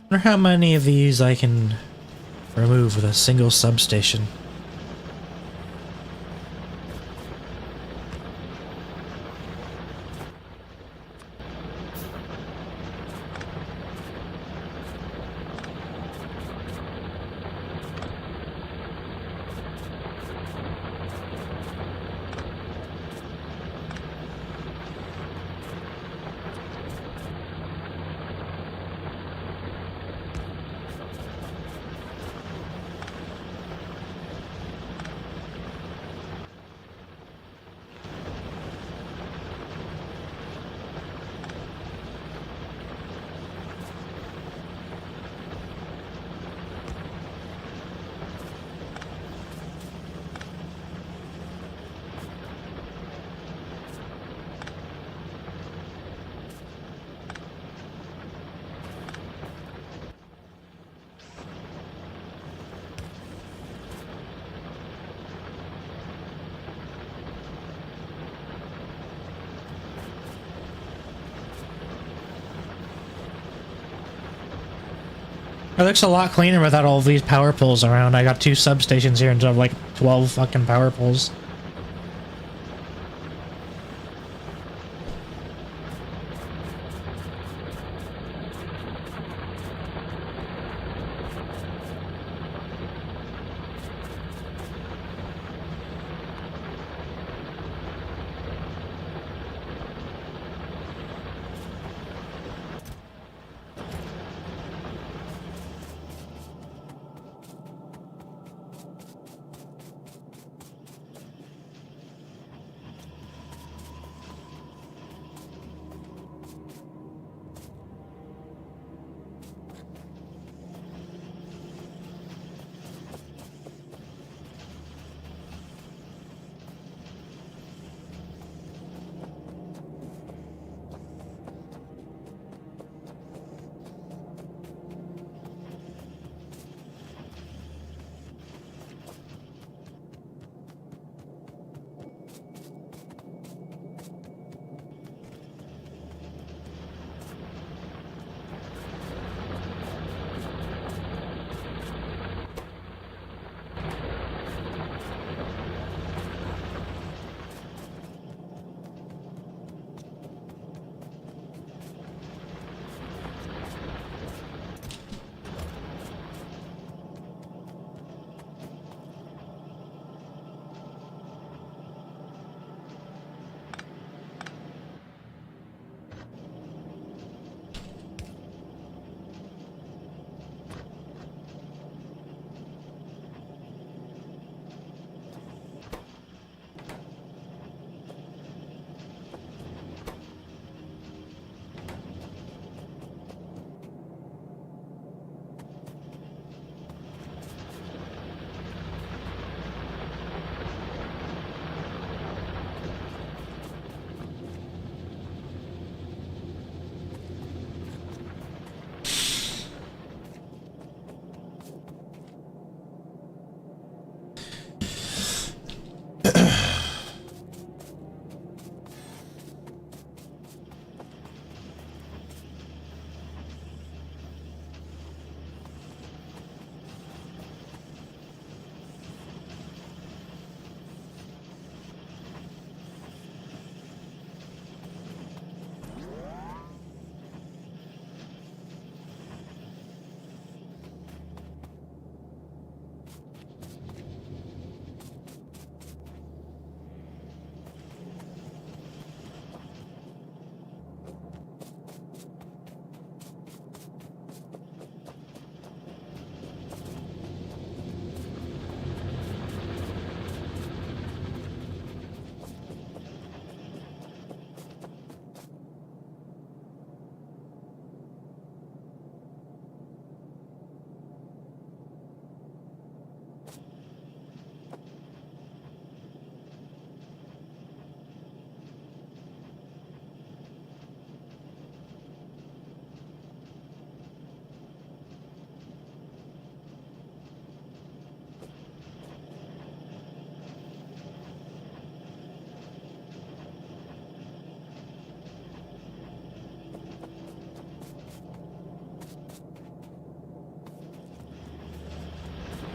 I wonder how many of these I can remove with a single substation. It looks a lot cleaner without all of these power poles around. I got 2 substations here instead of like 12 fucking power poles.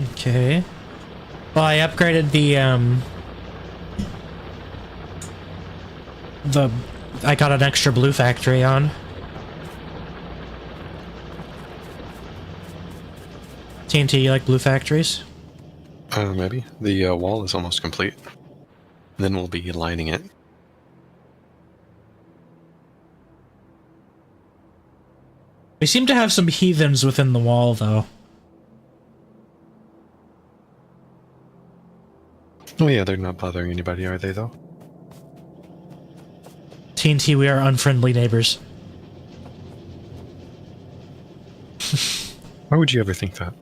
Okay. Well, I upgraded I got an extra blue factory on. TNT, you like blue factories? Maybe. The wall is almost complete. Then we'll be lining it. We seem to have some heathens within the wall, though. Oh yeah, they're not bothering anybody, are they, though? TNT, we are unfriendly neighbors. Why would you ever think that?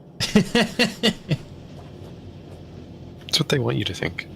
It's what they want you to think.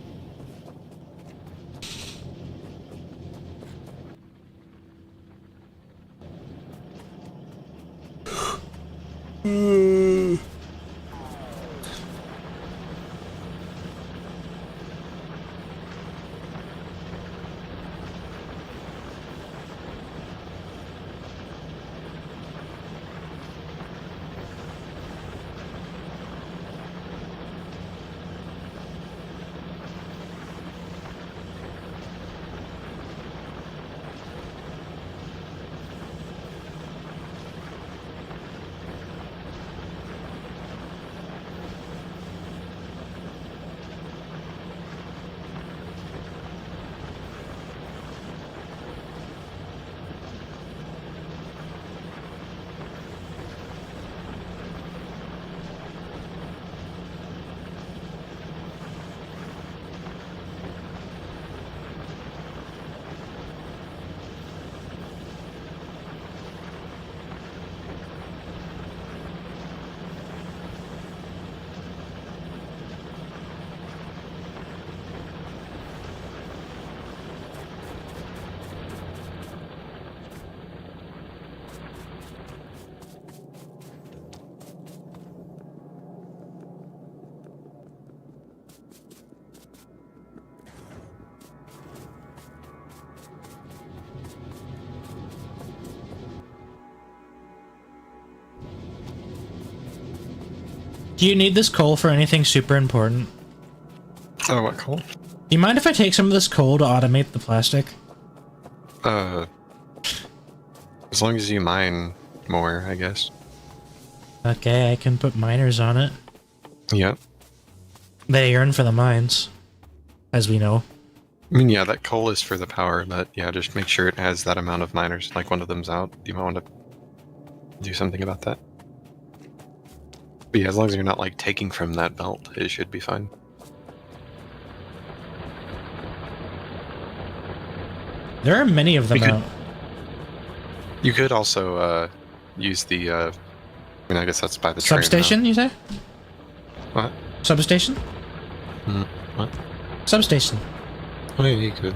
Do you need this coal for anything super important? Oh, what coal? Do you mind if I take some of this coal to automate the plastic? As long as you mine more, I guess. Okay, I can put miners on it. Yep. They earn for the mines, as we know. I mean, yeah, that coal is for the power, but yeah, just make sure it has that amount of miners. Like one of them's out. You might want to do something about that. But yeah, as long as you're not like taking from that belt, it should be fine. There are many of them out. You could also use the. I mean, I guess that's by the train Substation, now. you say? What? Substation? What? Substation. Oh yeah, you could.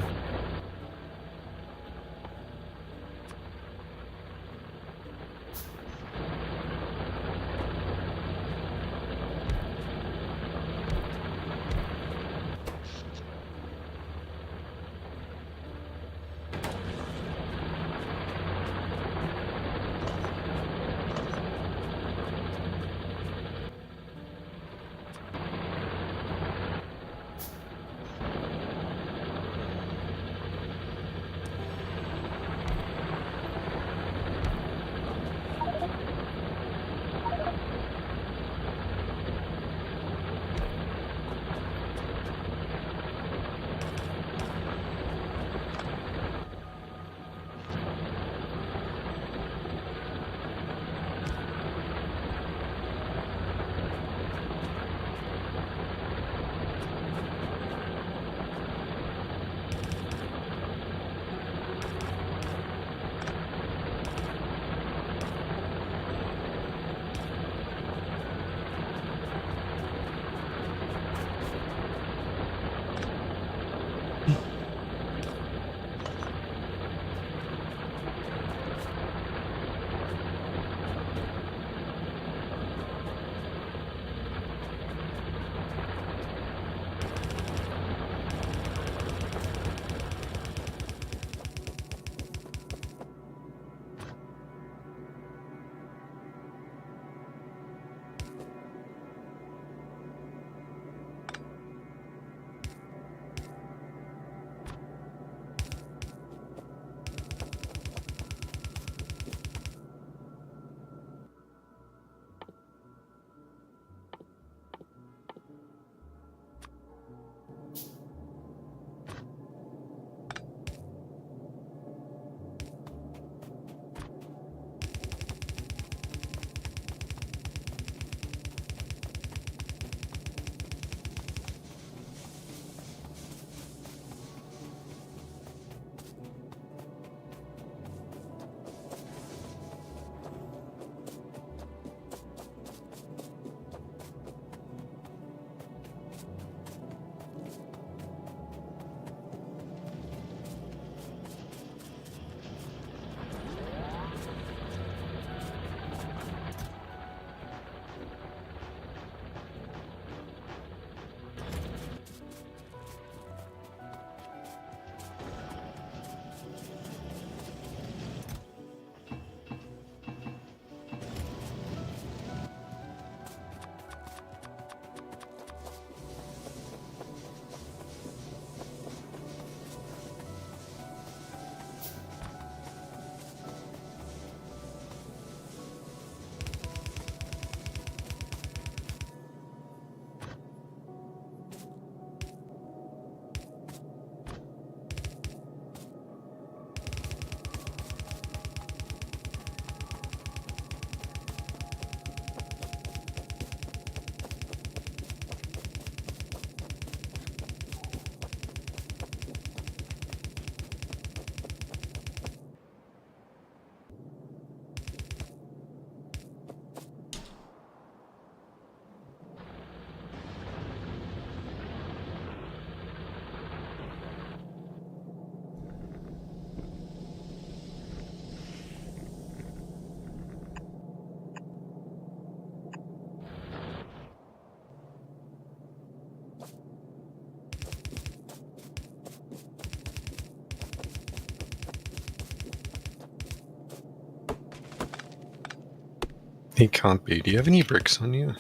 He can't be. Do you have any bricks on you?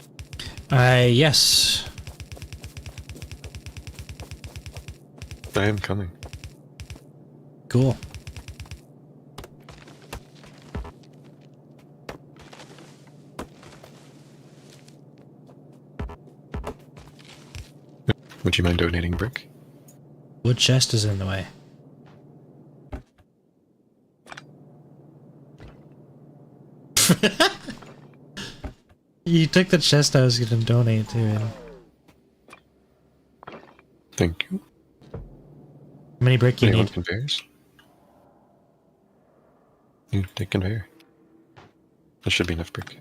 Yes. I am coming. Cool. Would you mind donating brick? Wood chest is in the way. You took the chest I was going to donate to him. Thank you. How many brick you Anyone need? conveyors? You take conveyor. That should be enough brick.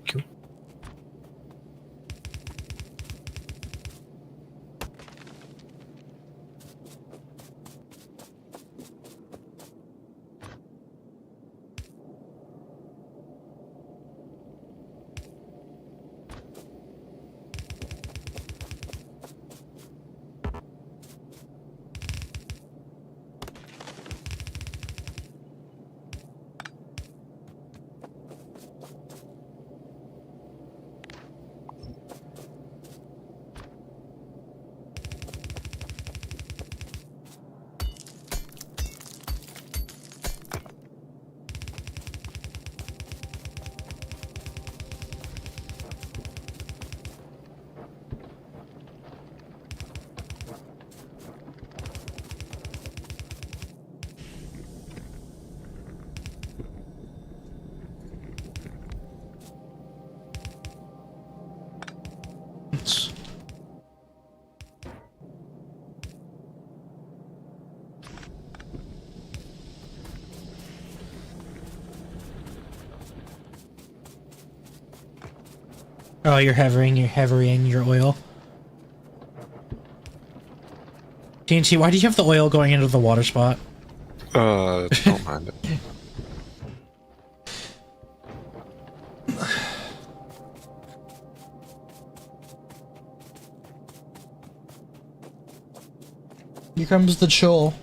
Cool. Oh, you're heavying your oil. TNT, why do you have the oil going into the water spot? Don't mind it. Here comes the chill.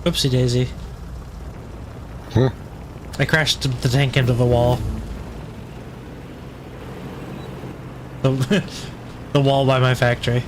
Oopsie daisy. Hmm. I crashed the tank into the wall. The, the wall by my factory.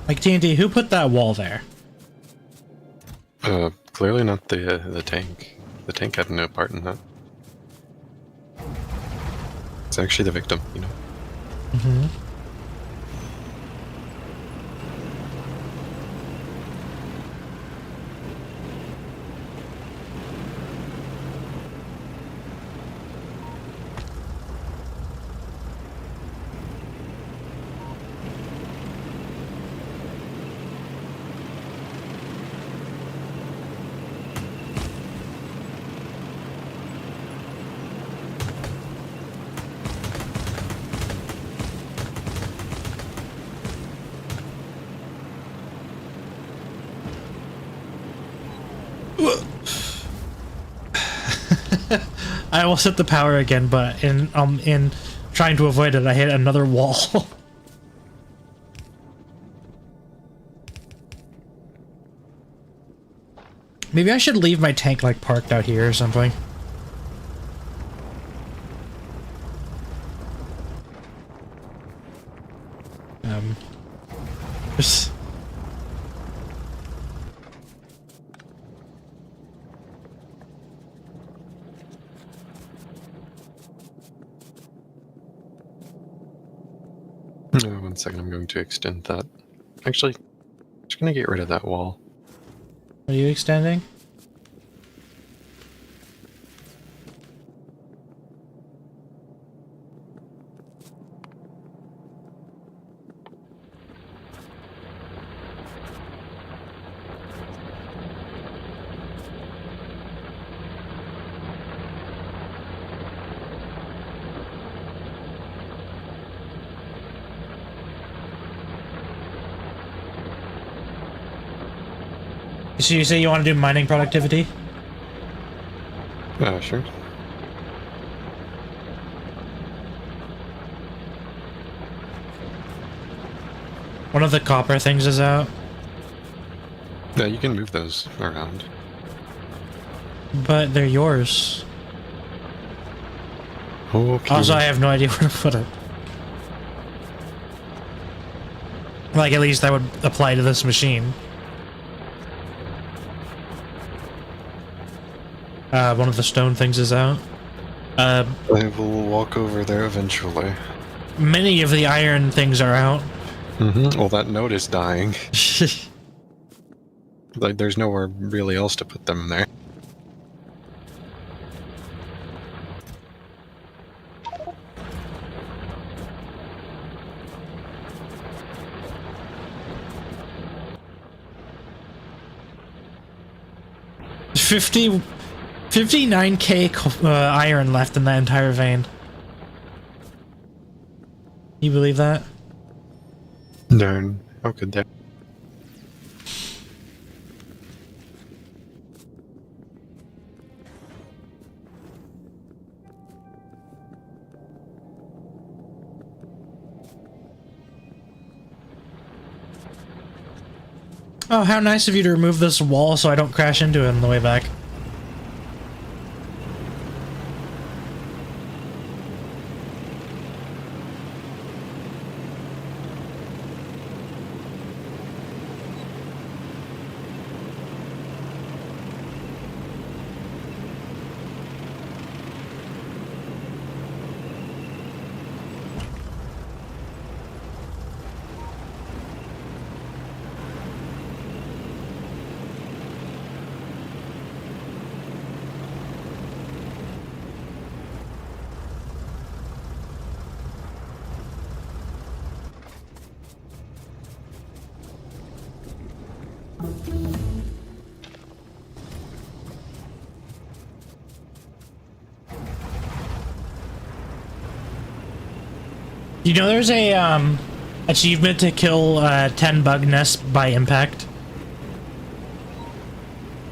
Like TNT, who put that wall there? Clearly not the tank. The tank had no part in that. It's actually the victim, you know. Mm-hmm. I almost hit the power again, but in trying to avoid it, I hit another wall. Maybe I should leave my tank like parked out here or something. Just One second, I'm going to extend that. Actually, just gonna get rid of that wall. What are you extending? So you say you want to do mining productivity? Sure. One of the copper things is out, Yeah, you can move those around. but they're yours. Okay. Also, I have no idea where to put it. Like, at least that would apply to this machine. One of the stone things is out. I will walk over there eventually. Many of the iron things are out. Mm-hmm. Well, that note is dying. Like, there's nowhere really else to put them there. $59K iron left in that entire vein. You believe that? Darn. How could that? Oh, how nice of you to remove this wall so I don't crash into it on the way back. You know, there's a achievement to kill 10 bug nests by impact.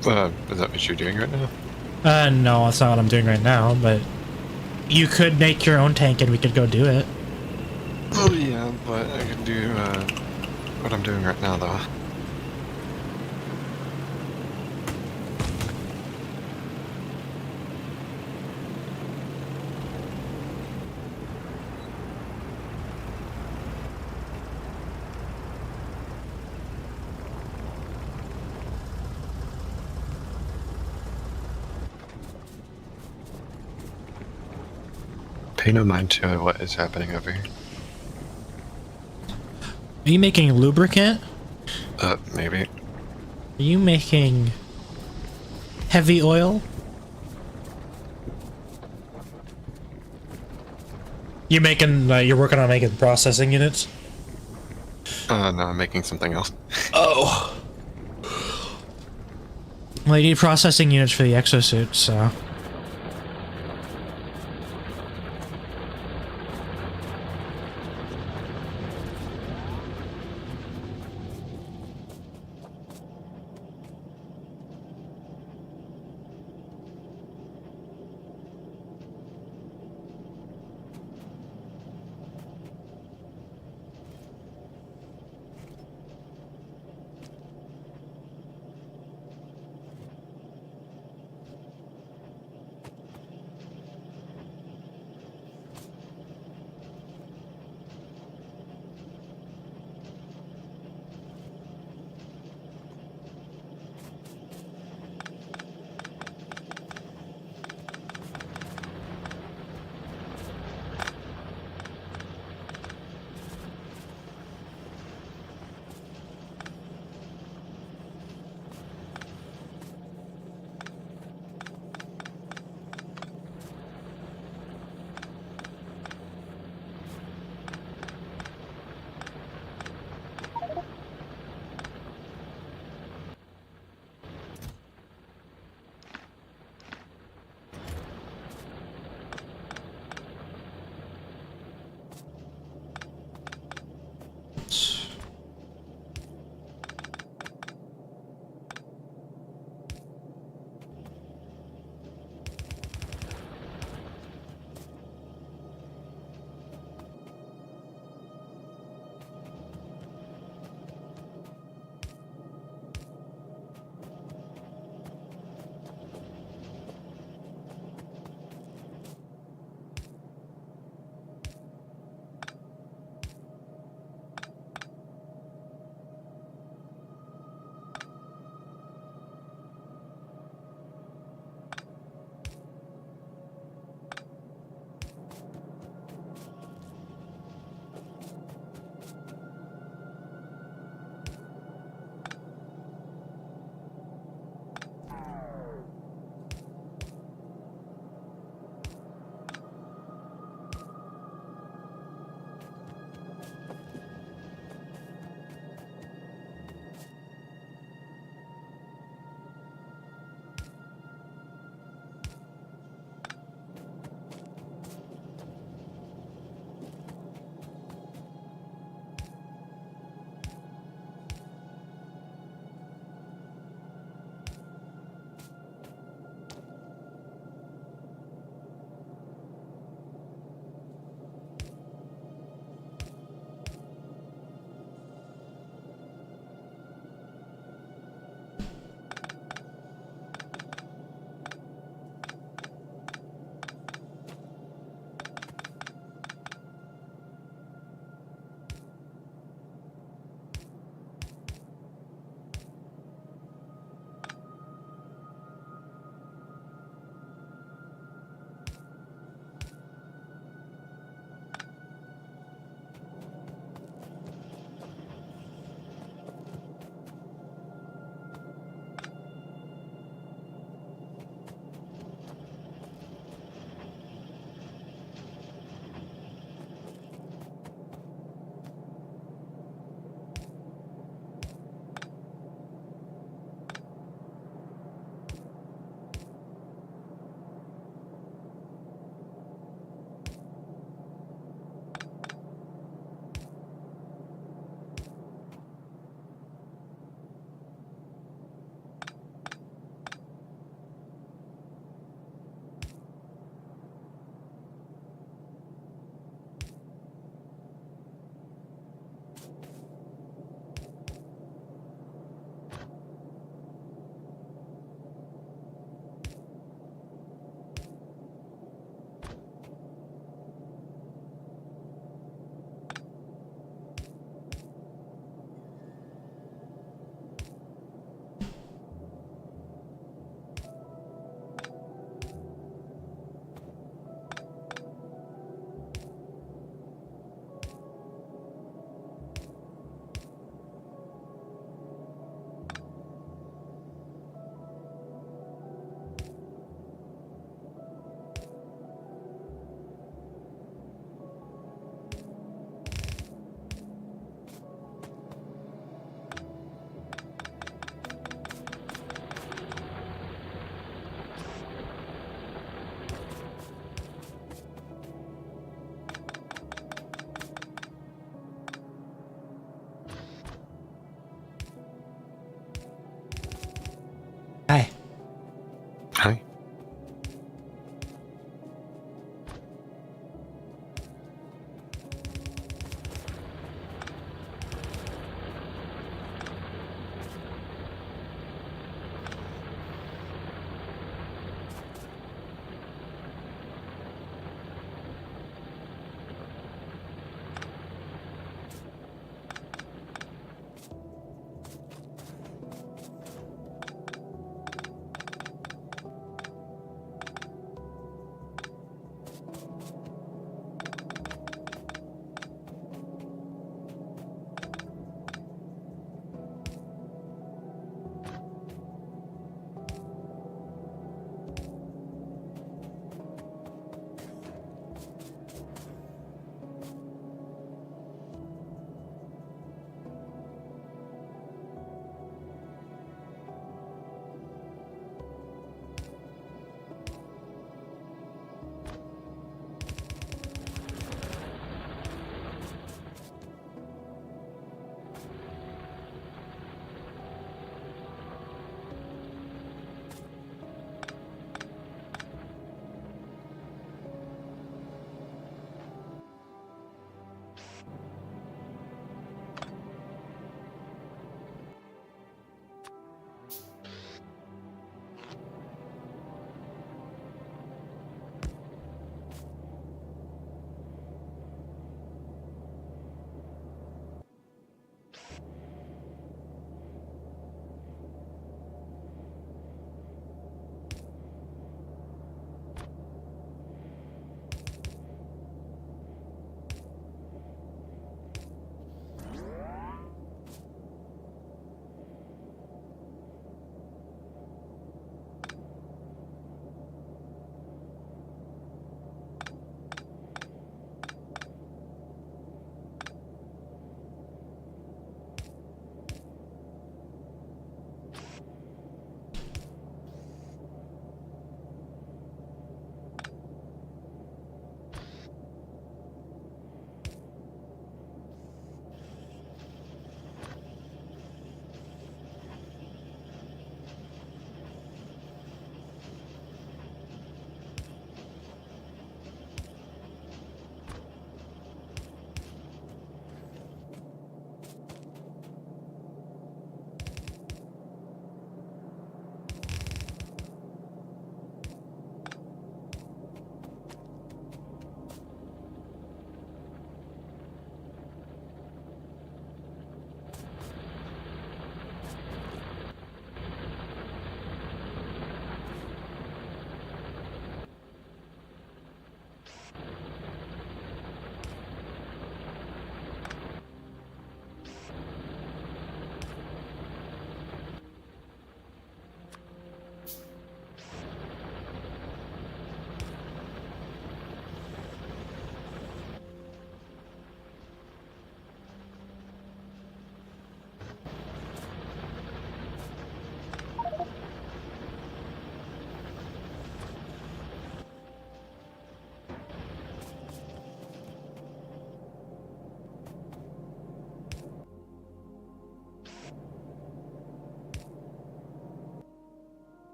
Is that what you're doing right now? No, that's not what I'm doing right now, but you could make your own tank and we could go do it. Oh yeah, but I can do what I'm doing right now though. Pay no mind to what is happening over here. Are you making lubricant? Maybe. Are you making heavy oil? You making? You're working on making processing units? No, I'm making something else. Oh. Well, you need processing units for the exosuit, so.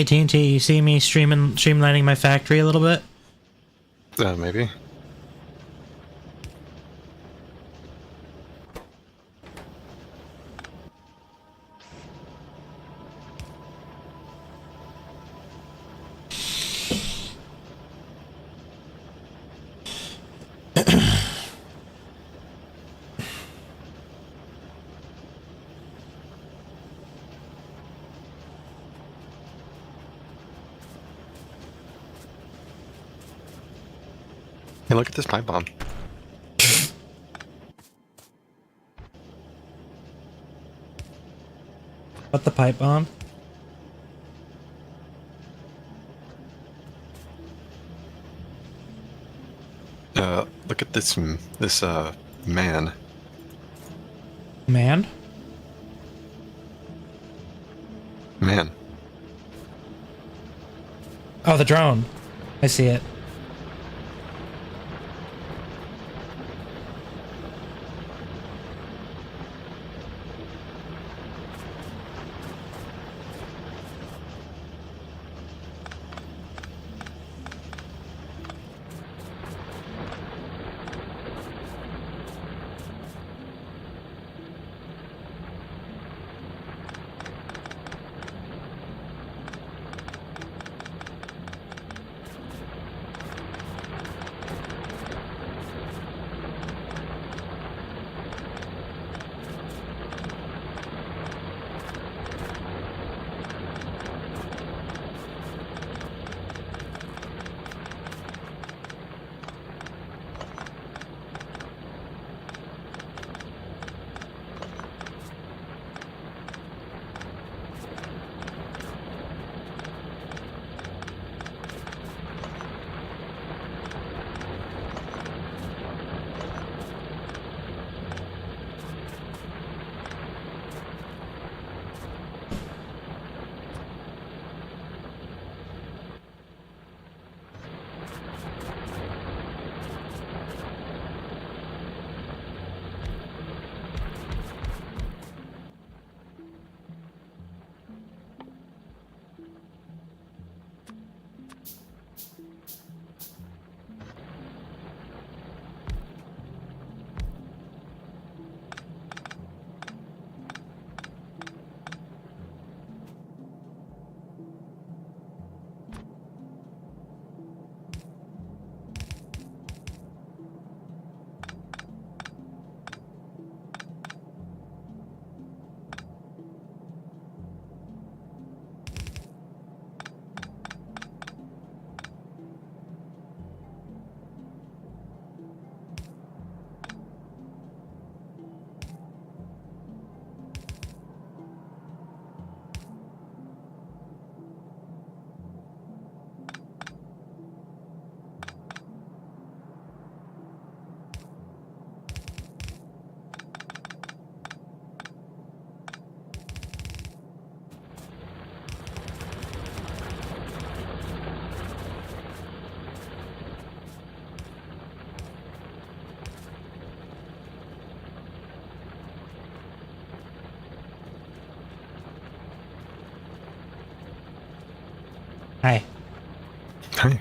Hey TNT, you see me streamlining my factory a little bit? Maybe. Hey, look at this pipe bomb. What, the pipe bomb? Look at this man. Man? Man. Oh, the drone. I see it. Hi. Hey.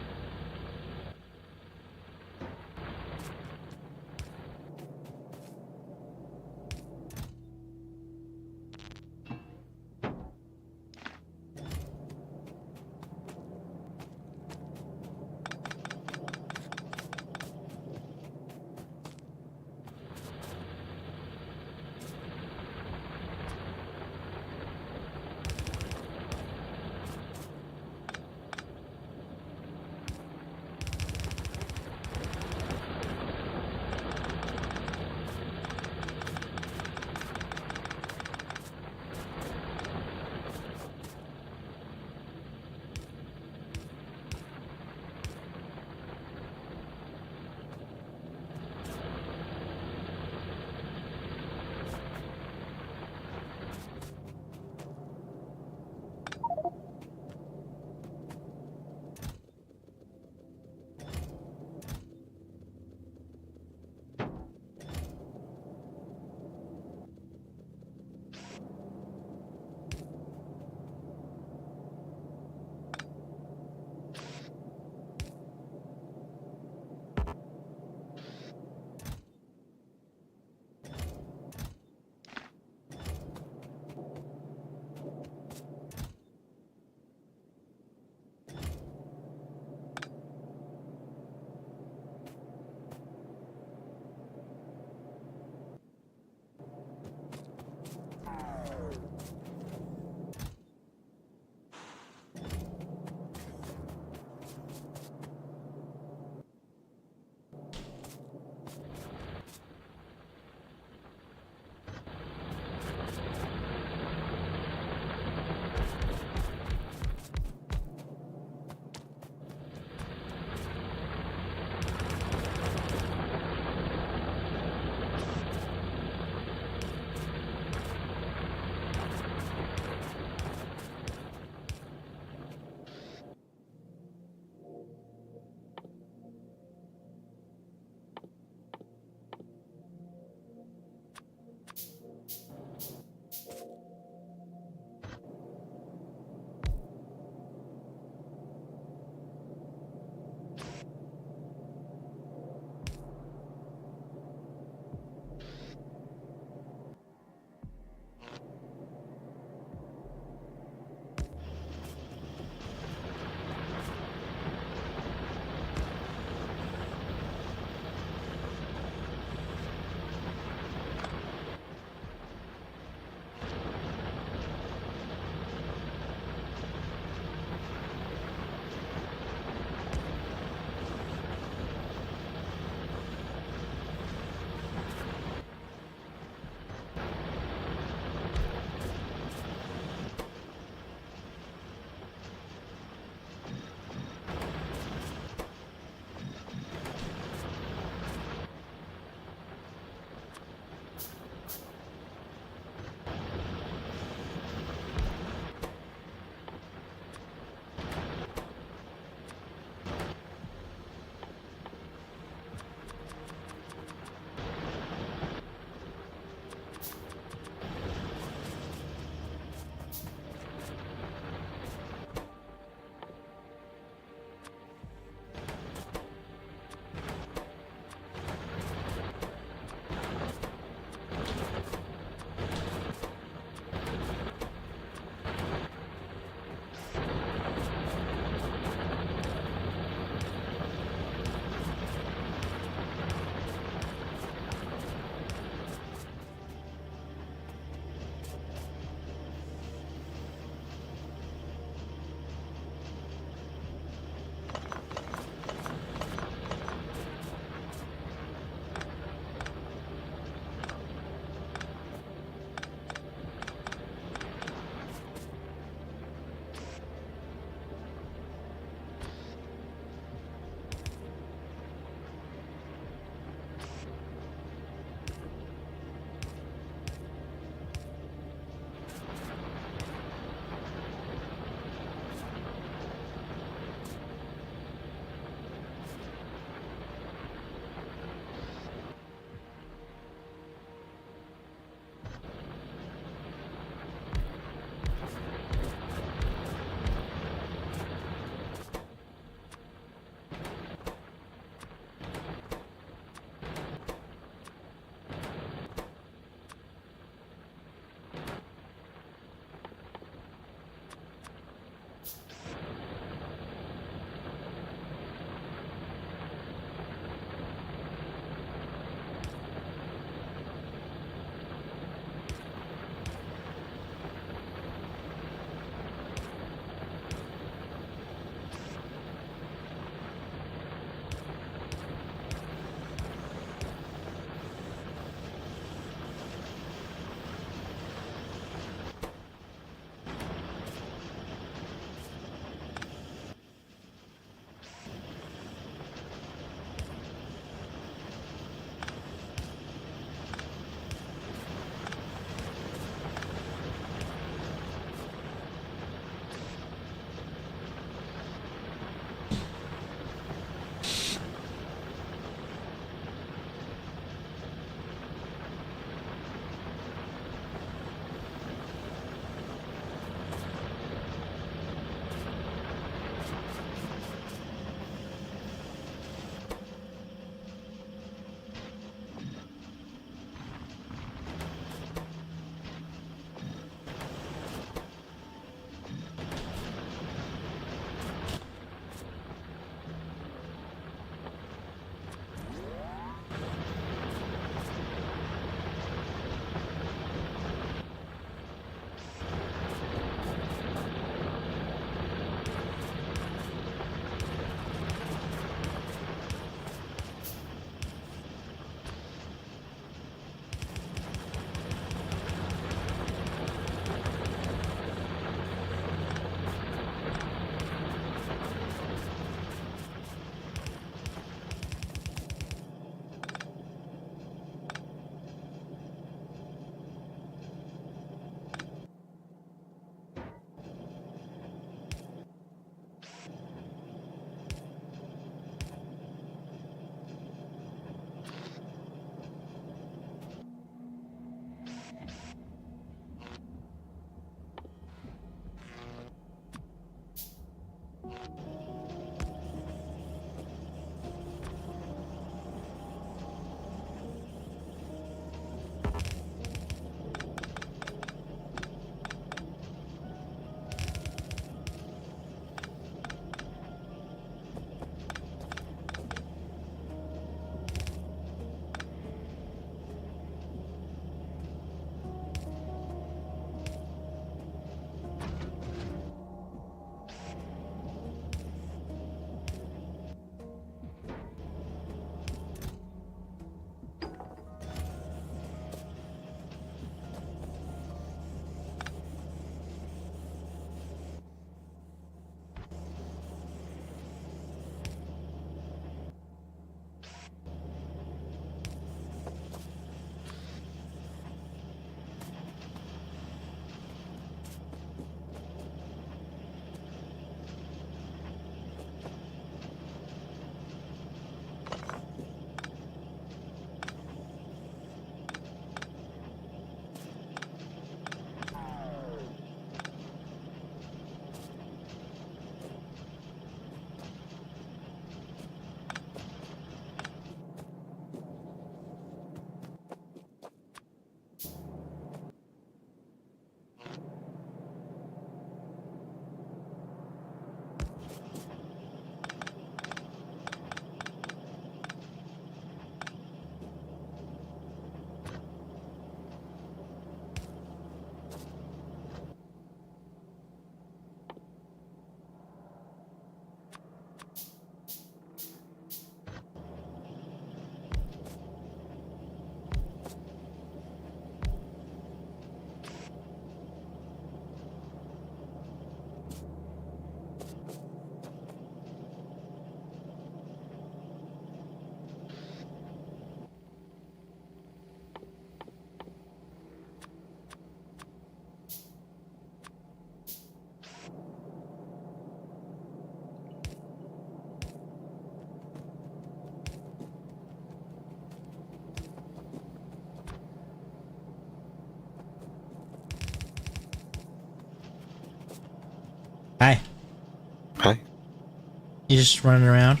You just running around?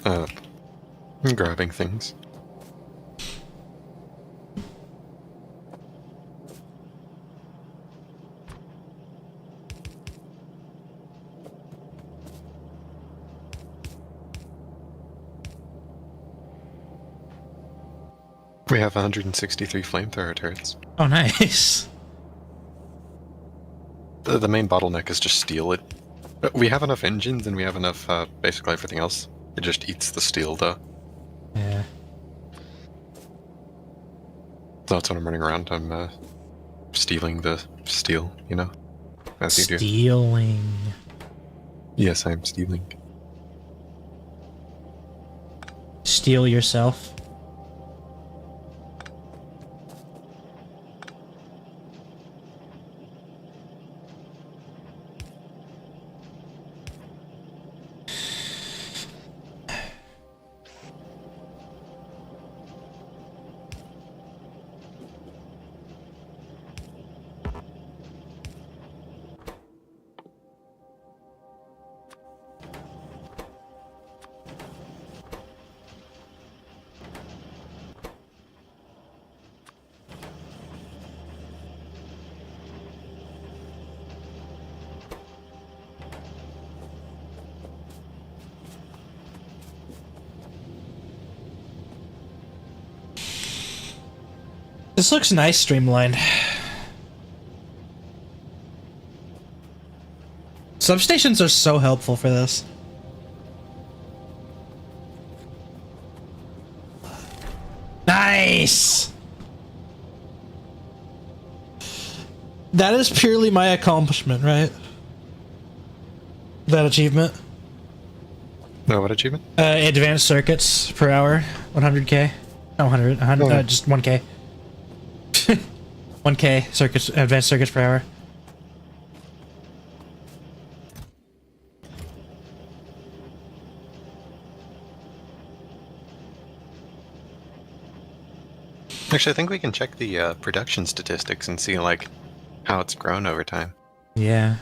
I'm grabbing things. We have 163 flamethrower turrets. Oh, nice. The main bottleneck is just steel. We have enough engines and we have enough basically everything else. It just eats the steel though. Yeah. So that's when I'm running around. I'm stealing the steel, you know, as you do. Stealing. Yes, I'm stealing. Steal yourself. This looks nice, streamlined. Substations are so helpful for this. Nice! That is purely my accomplishment, right? That achievement. No, what achievement? Advanced circuits per hour, 100k. No, 100, Oh. just 1k. 1k circuits, advanced circuits per hour. Actually, I think we can check the production statistics and see like how it's grown over time. Yeah.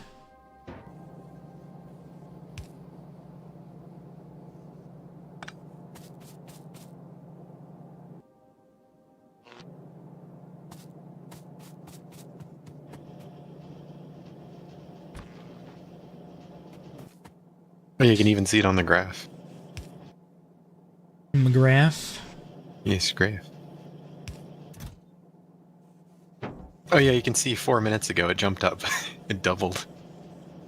Oh, you can even see it on the graph. McGrath. Yes, graph. Oh yeah, you can see 4 minutes ago it jumped up. It doubled.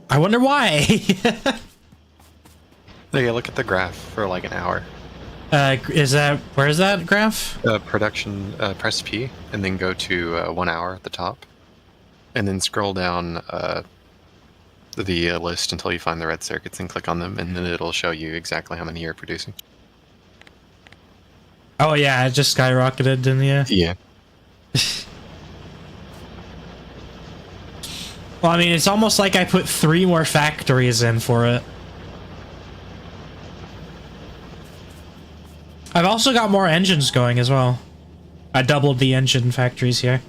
I wonder why. Oh yeah, look at the graph for like an hour. Where is that graph? Production, press P, and then go to 1 hour at the top. And then scroll down the list until you find the red circuits and click on them, and then it'll show you exactly how many you're producing. Oh yeah, it just skyrocketed, didn't you? Yeah. Well, I mean, it's almost like I put 3 more factories in for it. I've also got more engines going as well. I doubled the engine factories here.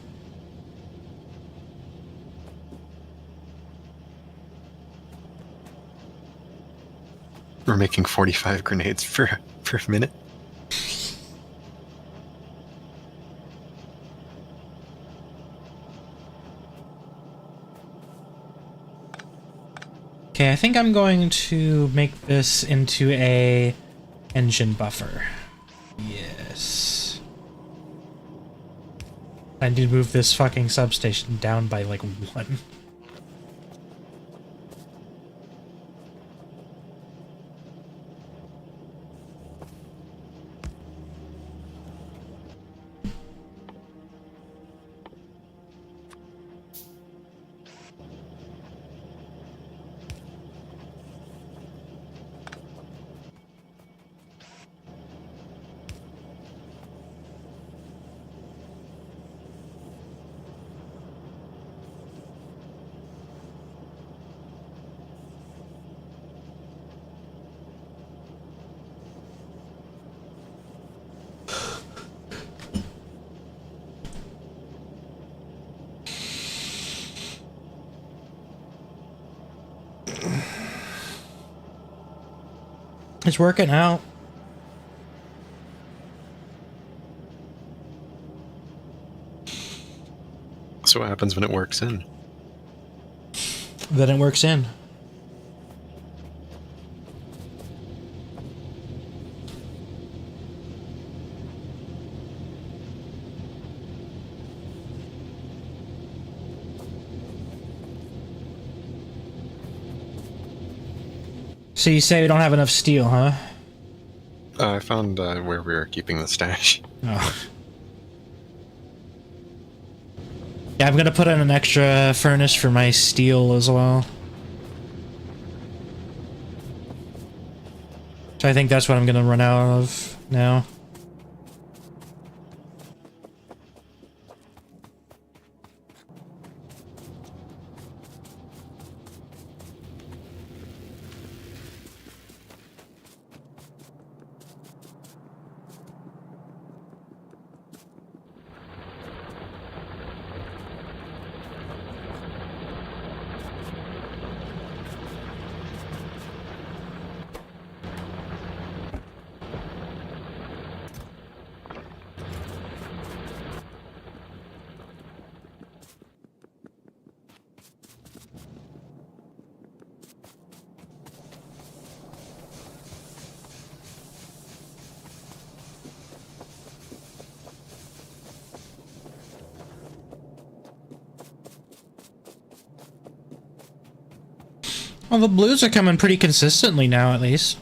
We're making 45 grenades per minute. Okay, I think I'm going to make this into a engine buffer. Yes. I need to move this fucking substation down by like 1. It's working out. So what happens when it works in? Then it works in. So you say we don't have enough steel, huh? I found where we were keeping the stash. Oh. Yeah, I'm gonna put in an extra furnace for my steel as well. So I think that's what I'm gonna run out of now. Well, the blues are coming pretty consistently now, at least.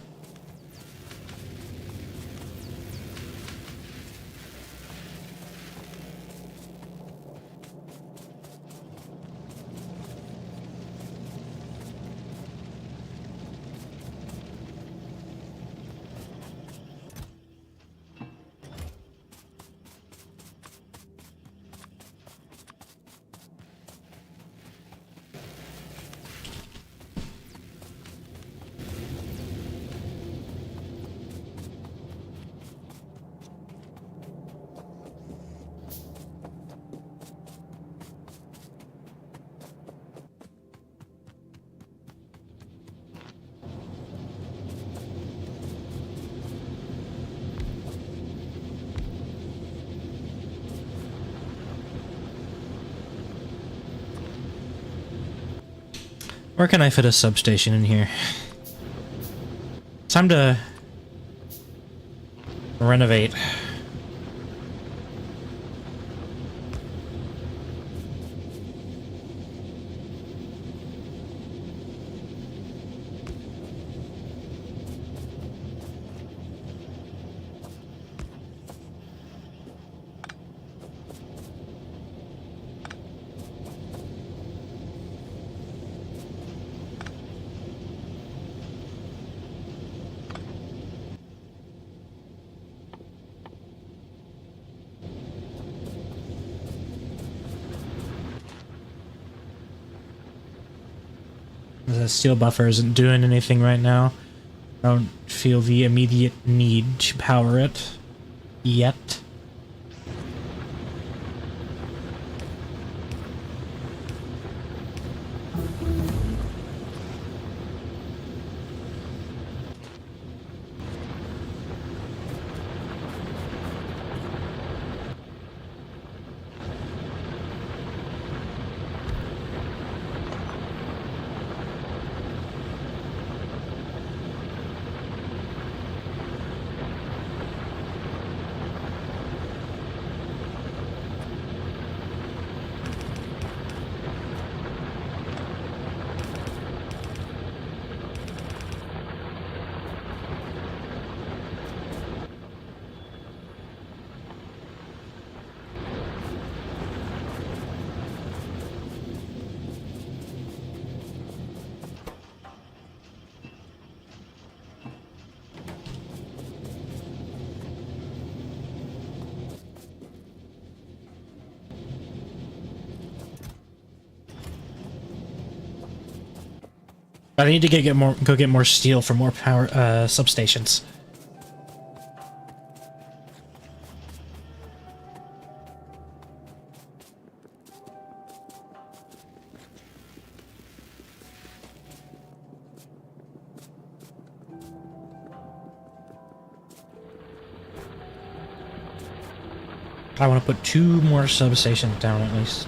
Where can I fit a substation in here? Time to renovate. The steel buffer isn't doing anything right now. I don't feel the immediate need to power it yet. I need to go get more steel for more power substations. I want to put 2 more substations down at least.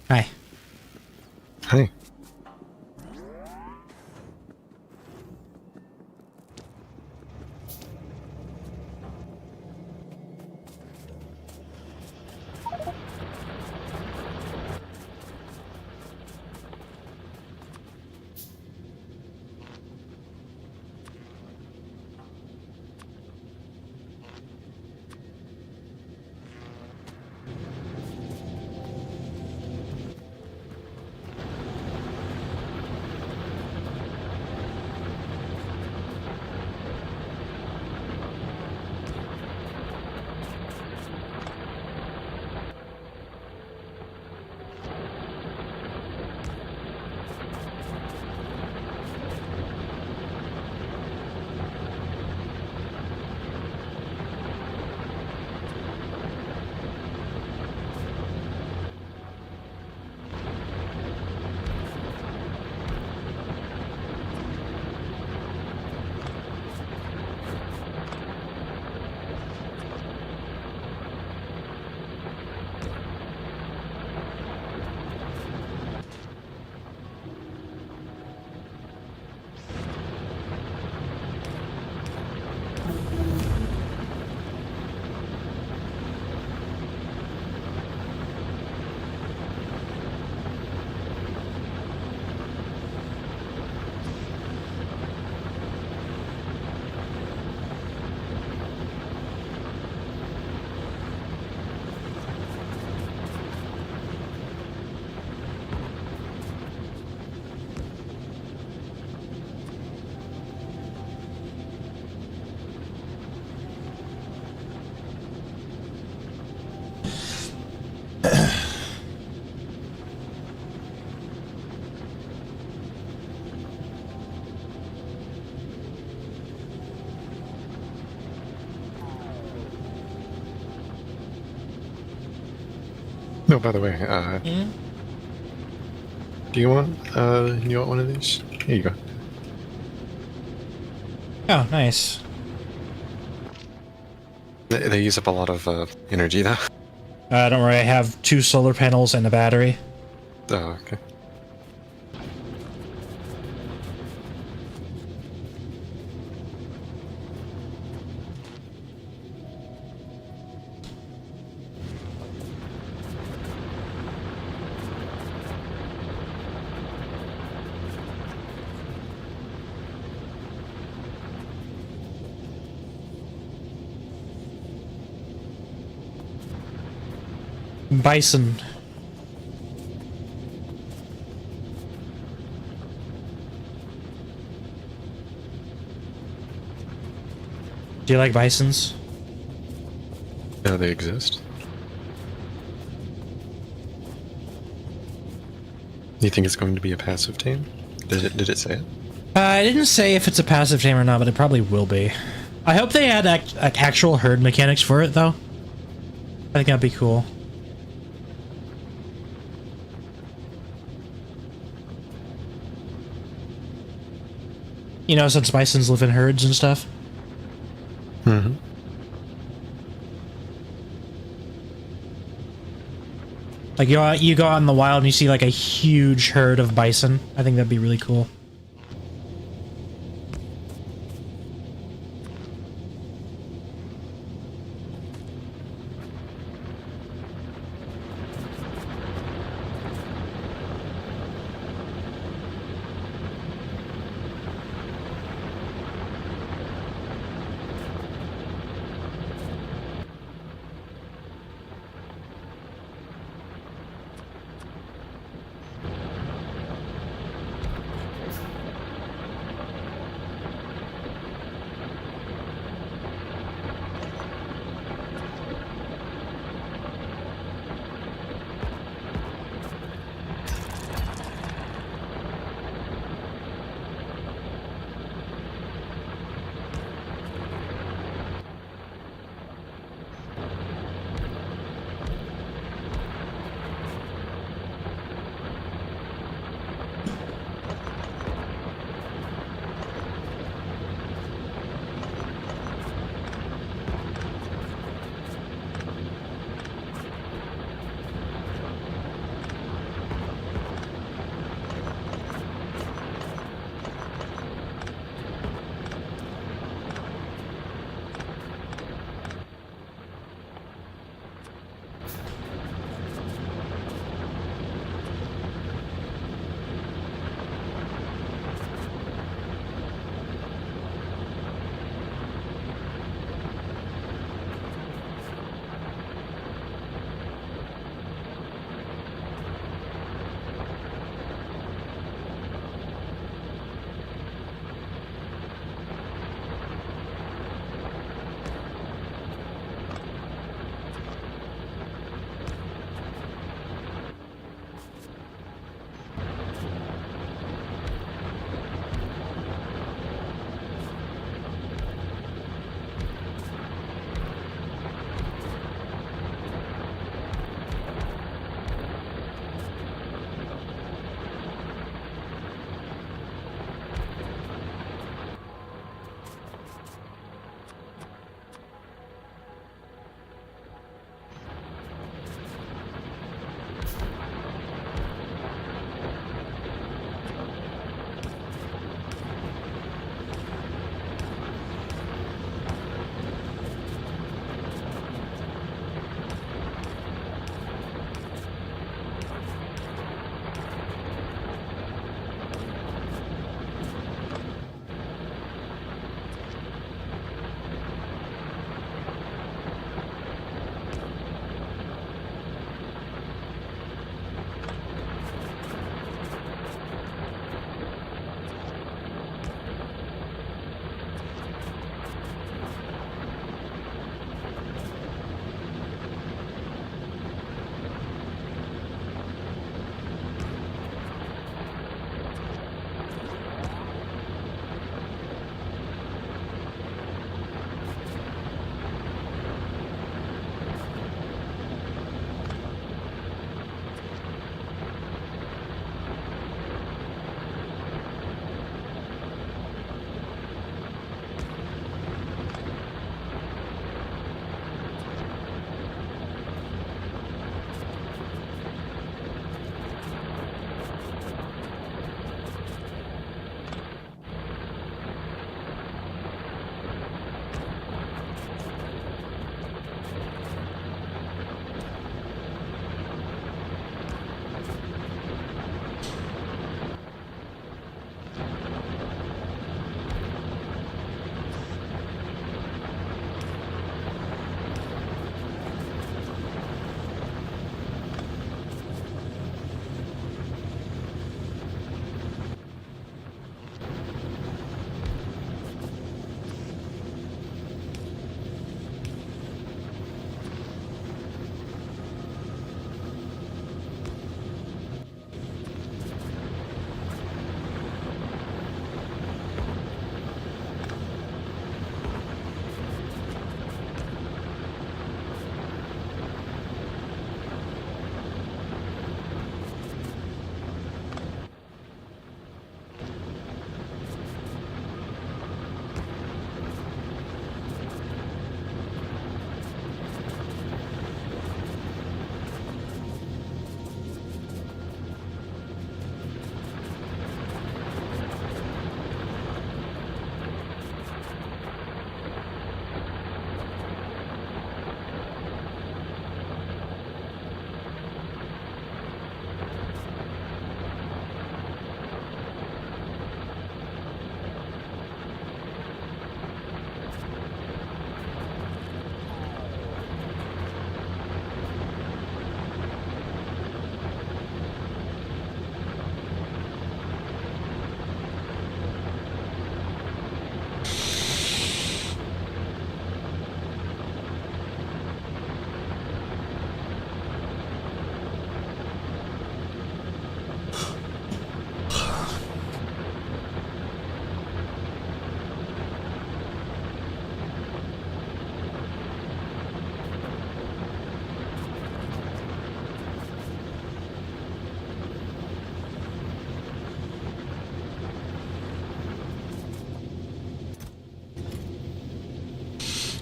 Hi. Hey. No, by the way, Yeah. do you want one of these? Here you go. Oh, nice. They use up a lot of energy, though. Don't worry, I have 2 solar panels and a battery. Oh, okay. Bison. Do you like bisons? Yeah, they exist. You think it's going to be a passive tame? Did it say it? I didn't say if it's a passive tame or not, but it probably will be. I hope they add actual herd mechanics for it, though. I think that'd be cool. You know, since bisons live in herds and stuff. Mm-hmm. Like, you go out in the wild and you see, like, a huge herd of bison. I think that'd be really cool.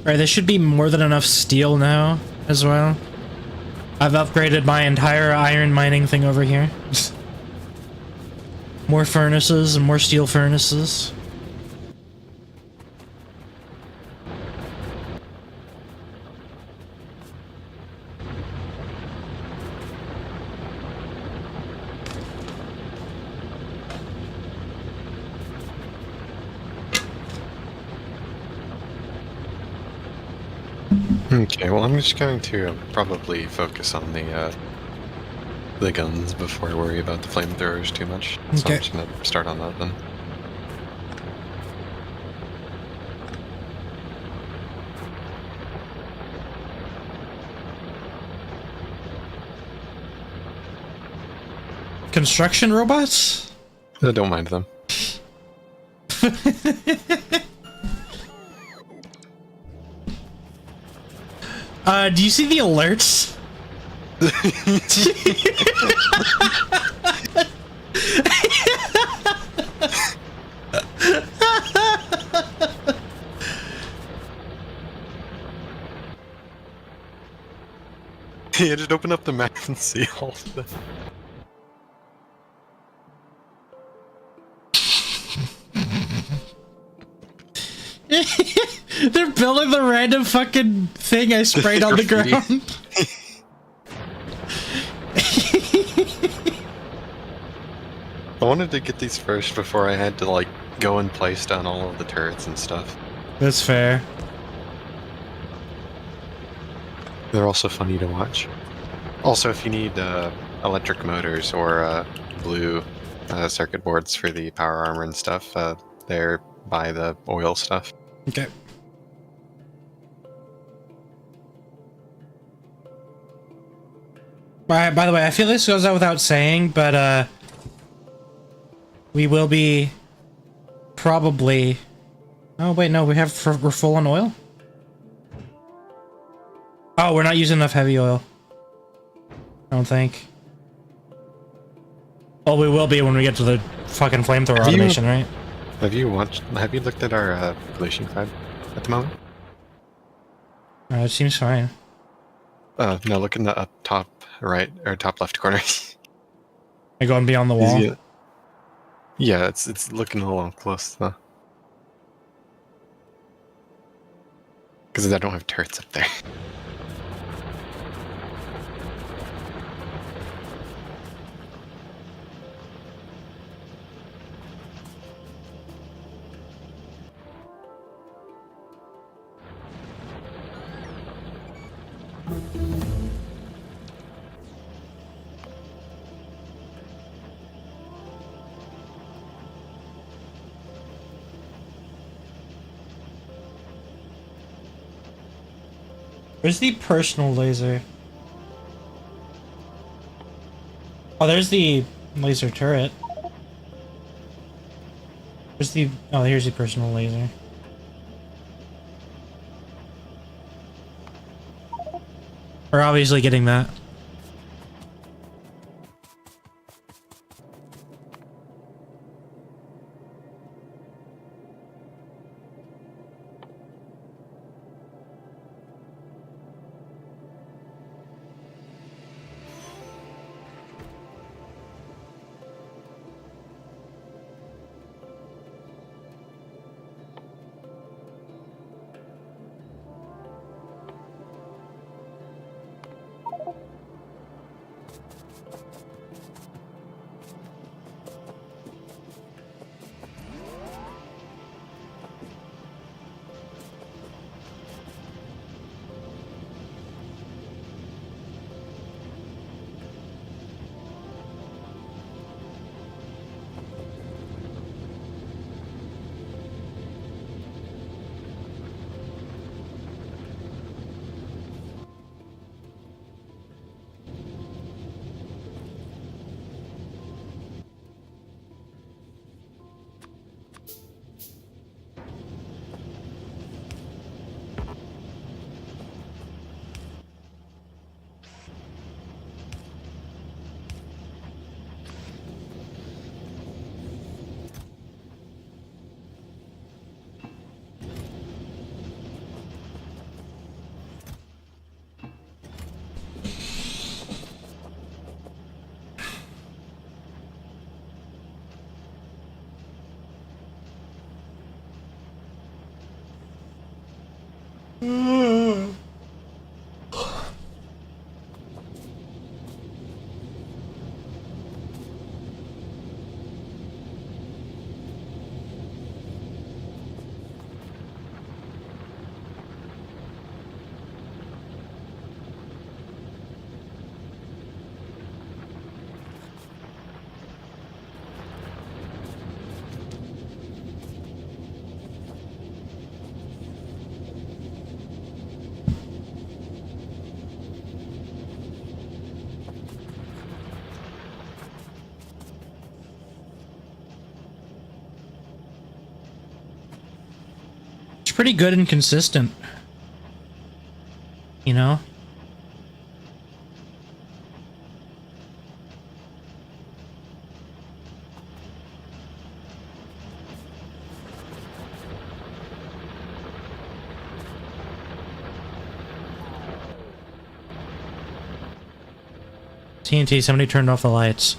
Alright, there should be more than enough steel now, as well. I've upgraded my entire iron mining thing over here. More furnaces and more steel furnaces. Okay, well I'm just going to probably focus on the guns before I worry about the flamethrowers too much. So Okay. I'm just gonna start on that then. Construction robots? I don't mind them. Do you see the alerts? Yeah, just open up the map and see all of the... They're building the random fucking thing I sprayed on the Graffiti. ground. I wanted to get these first before I had to, like, go and place down all of the turrets and stuff. That's fair. They're also funny to watch. Also, if you need electric motors or blue circuit boards for the power armor and stuff, they're by the oil stuff. Okay. By the way, I feel this goes out without saying, but we will be probably. Oh wait, no, we're full on oil. Oh, we're not using enough heavy oil. I don't think. Oh, we will be when we get to the fucking flamethrower automation, right? Have you looked at our pollution cloud at the moment? It seems fine. No, look in the up top right or top left corner. I going beyond the wall. Yeah, it's looking a little close though. Because I don't have turrets up there. Where's the personal laser? Oh, there's the laser turret. Where's the... Oh, here's the personal laser. We're obviously getting that. It's pretty good and consistent. You know? TNT, somebody turned off the lights.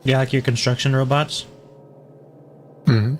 Yeah, like your construction robots. Mm-hmm.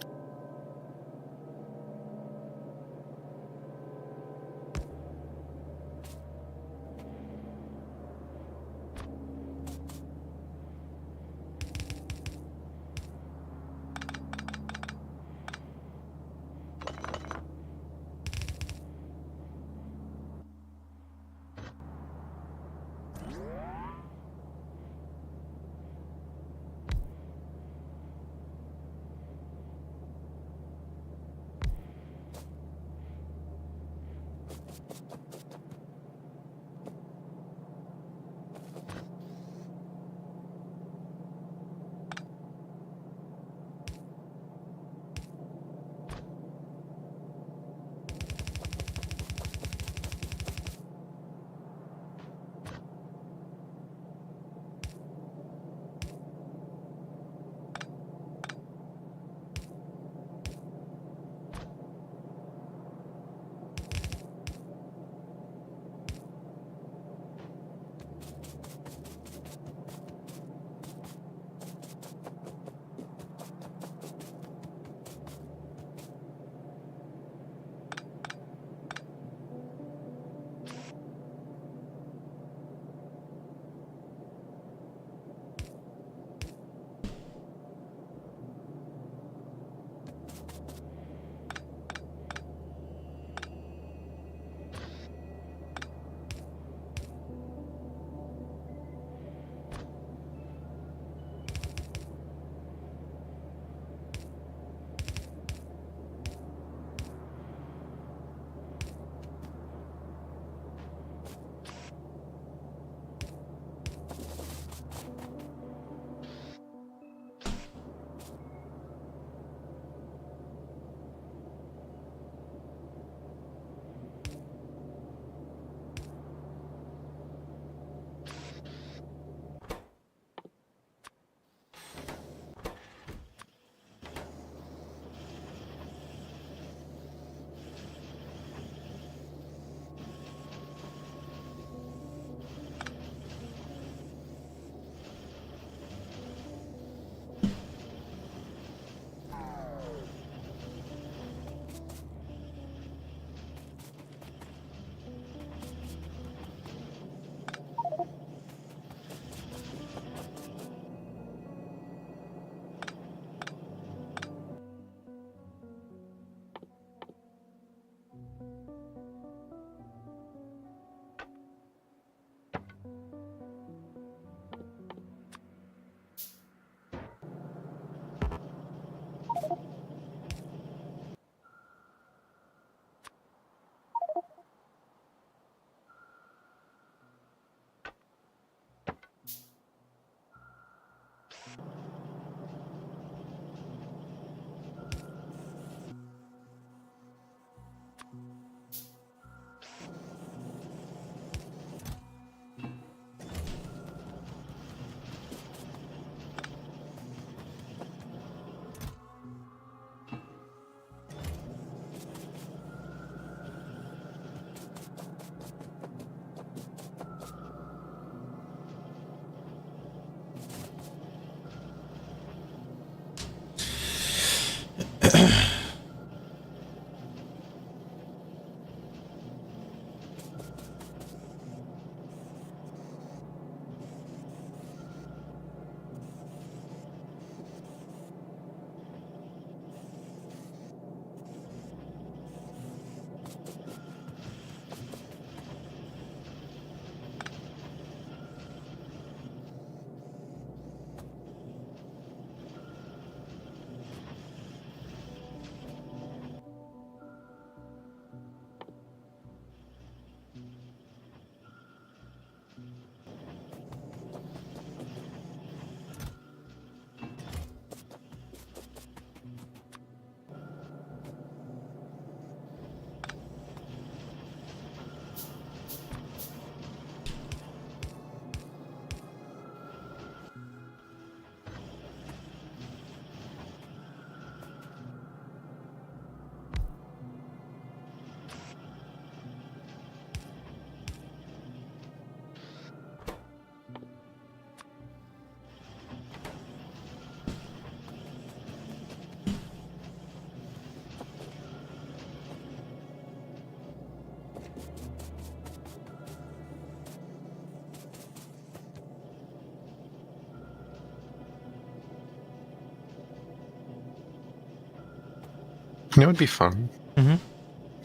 You know, it would be fun Mm-hmm.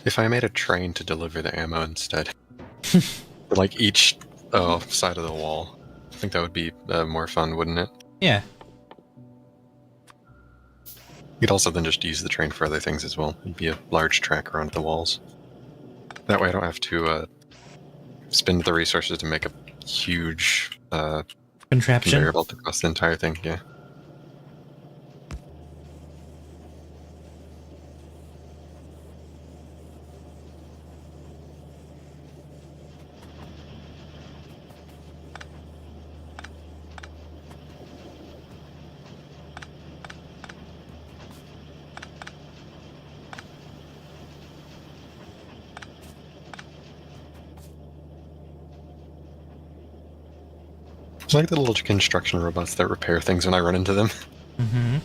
if I made a train to deliver the ammo instead. Like each side of the wall. I think that would be more fun, wouldn't it? Yeah. You could also then just use the train for other things as well. It'd be a large track around the walls. That way I don't have to spend the resources to make a huge Contraption. conveyor belt across the entire thing, yeah. It's like the little construction robots that repair things when I run into them. Mm-hmm.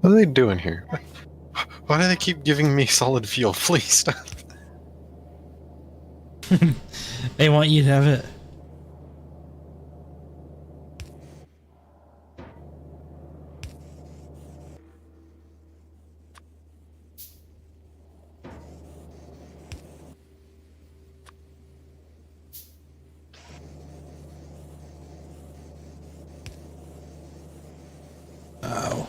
What are they doing here? Why do they keep giving me solid fuel? Please stop. They want you to have it. Oh.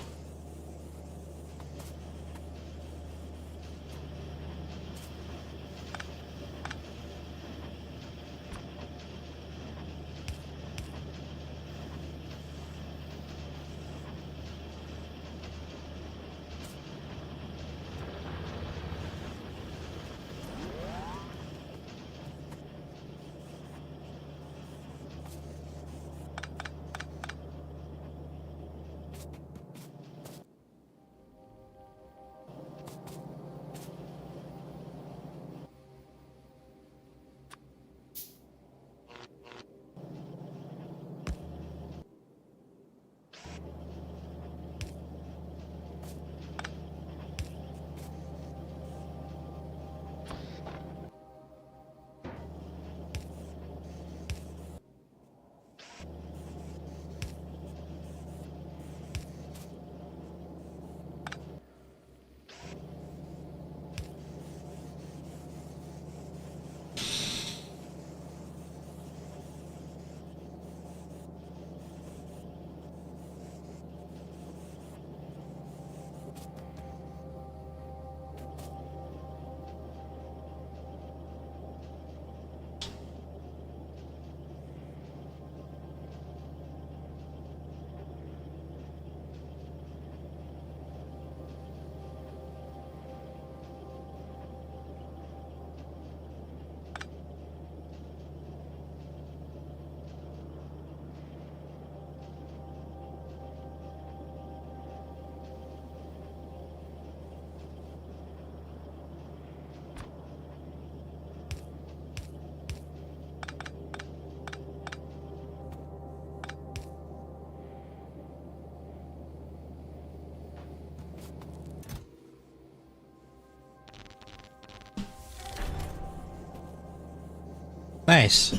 Nice.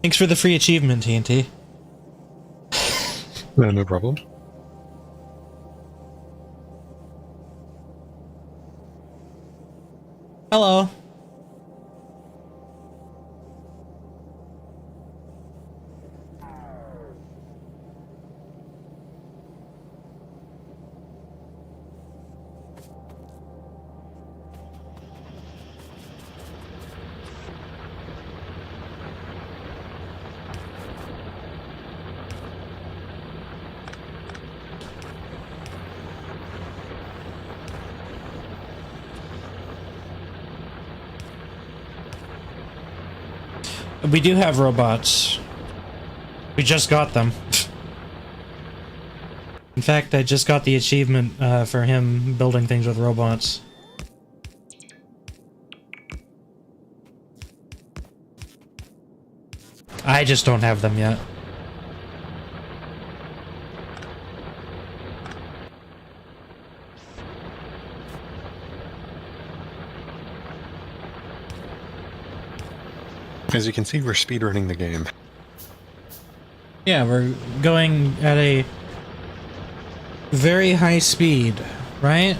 Thanks for the free achievement, TNT. No problem. Hello. We do have robots. We just got them. In fact, I just got the achievement for him building things with robots. I just don't have them yet. As you can see, we're speedrunning the game. Yeah, we're going at a very high speed, right?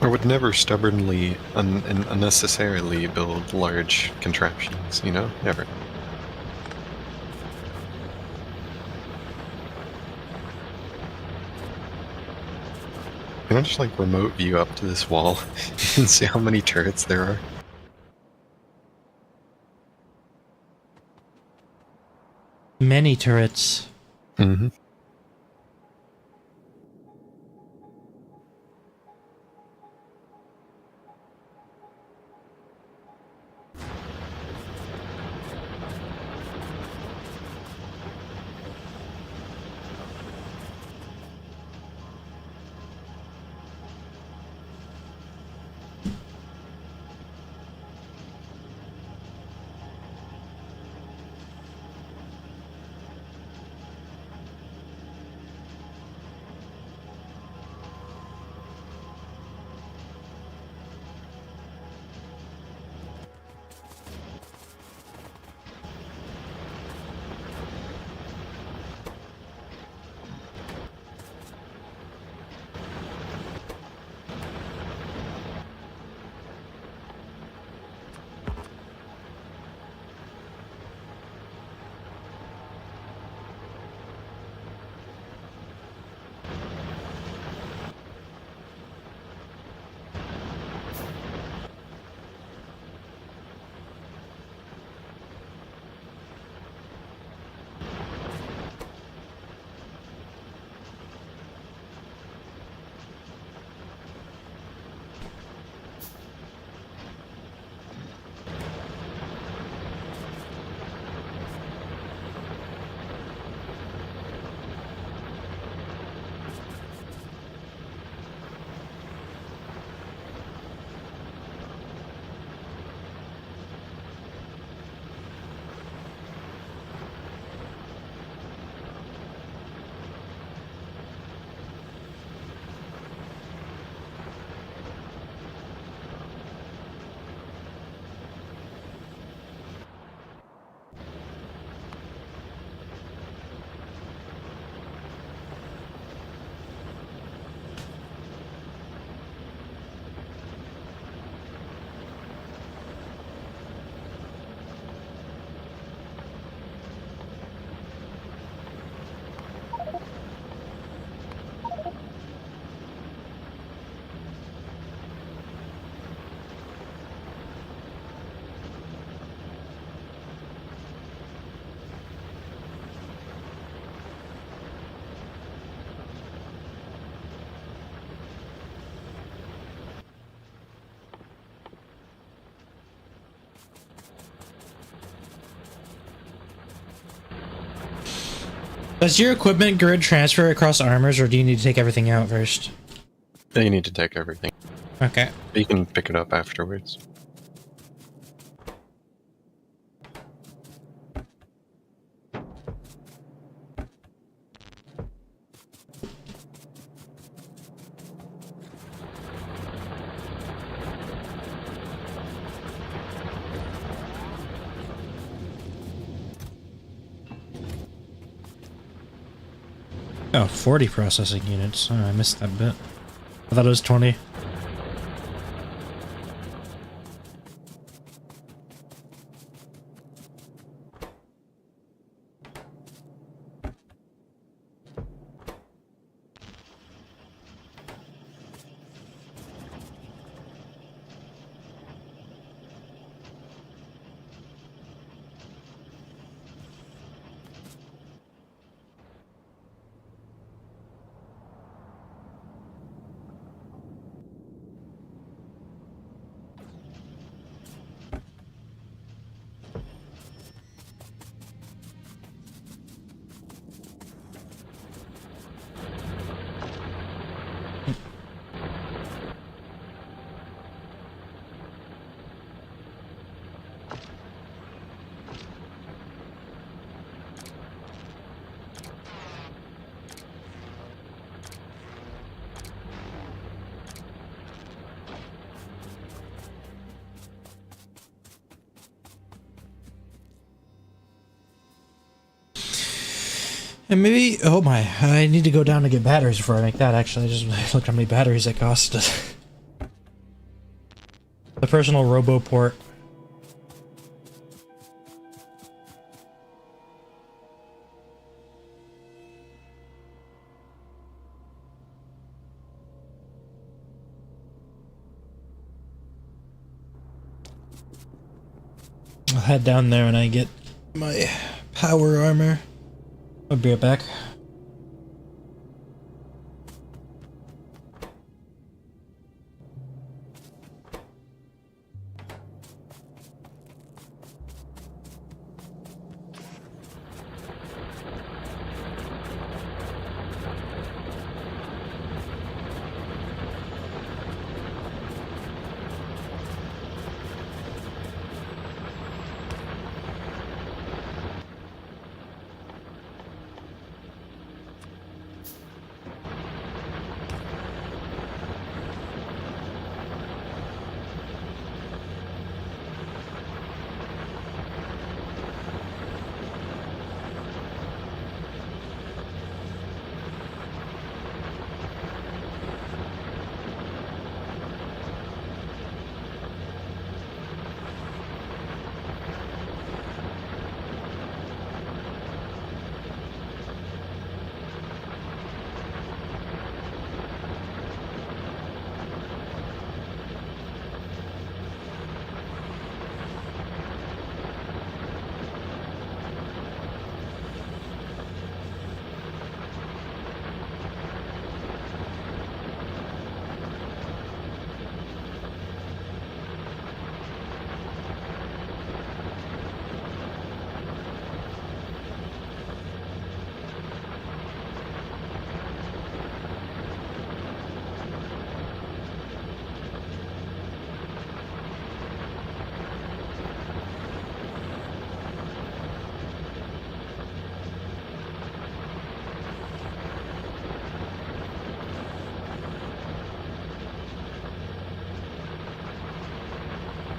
I would never stubbornly and unnecessarily build large contraptions, you know? Never. Can I just like remote view up to this wall and see how many turrets there are? Many turrets. Mm-hmm. Does your equipment grid transfer across armors, or do you need to take everything out first? You need to take everything. Okay. But you can pick it up afterwards. Oh, 40 processing units. Oh, I missed that bit. I thought it was 20. And maybe, oh my, I need to go down to get batteries before I make that, actually. I just looked how many batteries it cost. The personal robo-port. I'll head down there when I get my power armor. I'll be right back.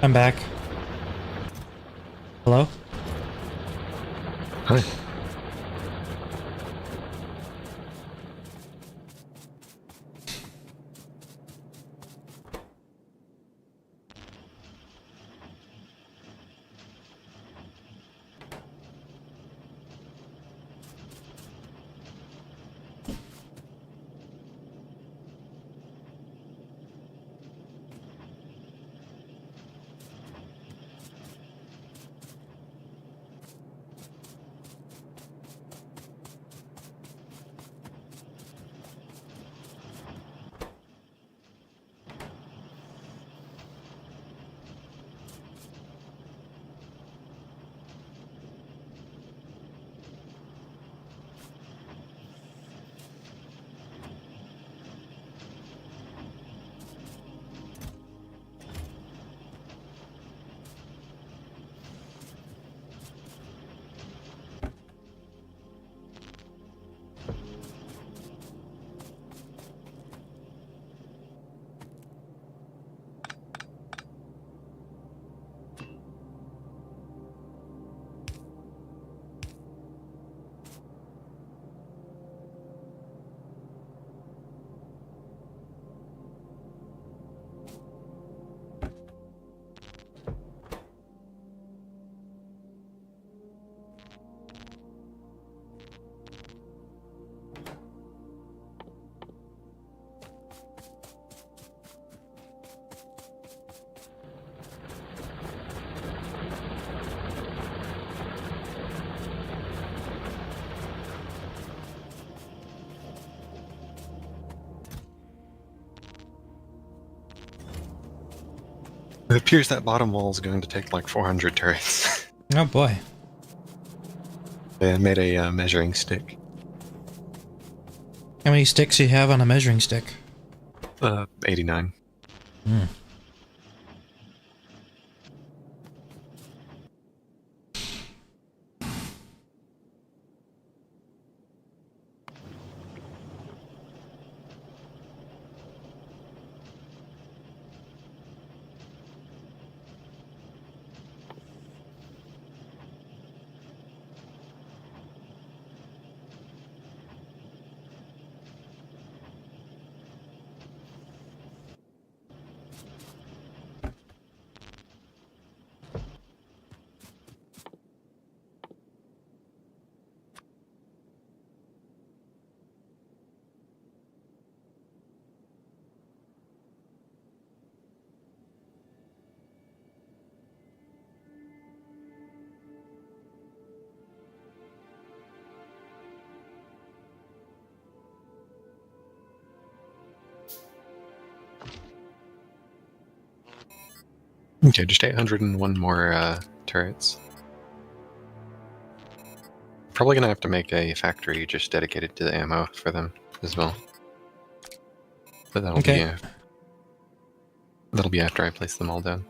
I'm back. Hello? Hi. It appears that bottom wall is going to take like 400 turrets. Oh boy. They made a measuring stick. How many sticks do you have on a measuring stick? 89. Hmm. Okay, just 801 more turrets. Probably gonna have to make a factory just dedicated to the ammo for them as well. But that'll be after I place them all down.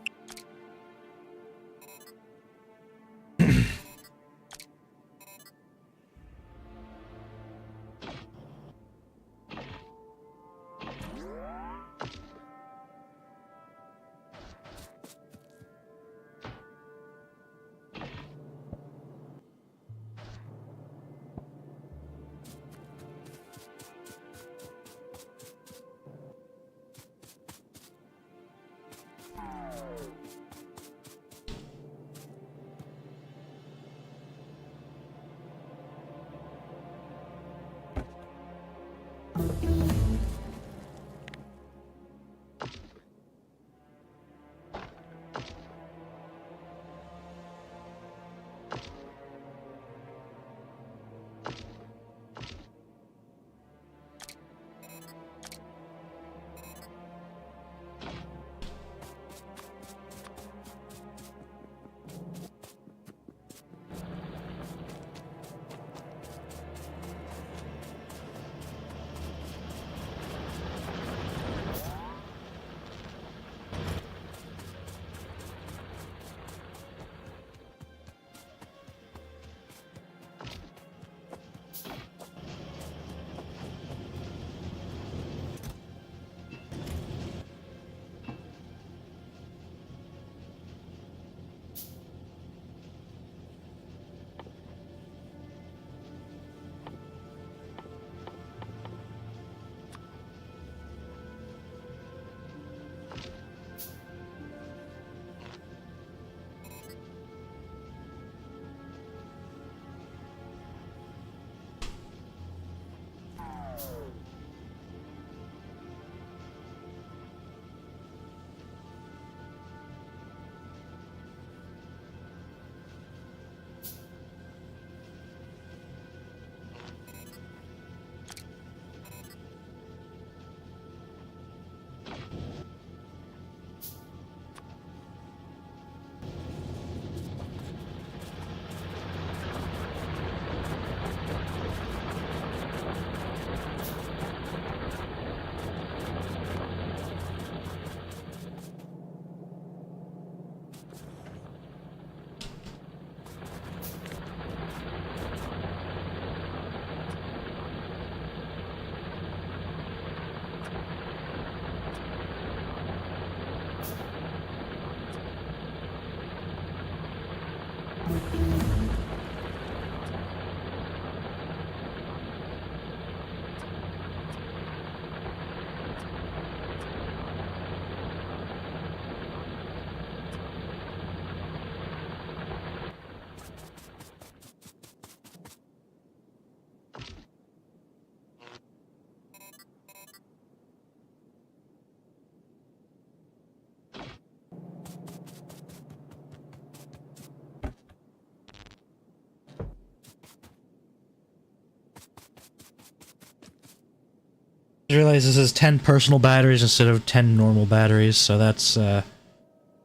I realize this is 10 personal batteries instead of 10 normal batteries, so that's a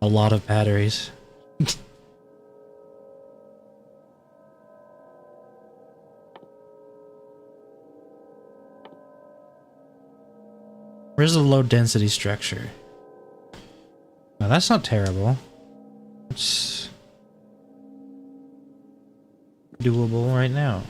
lot of batteries. Where's the low density structure? No, that's not terrible. It's doable right now.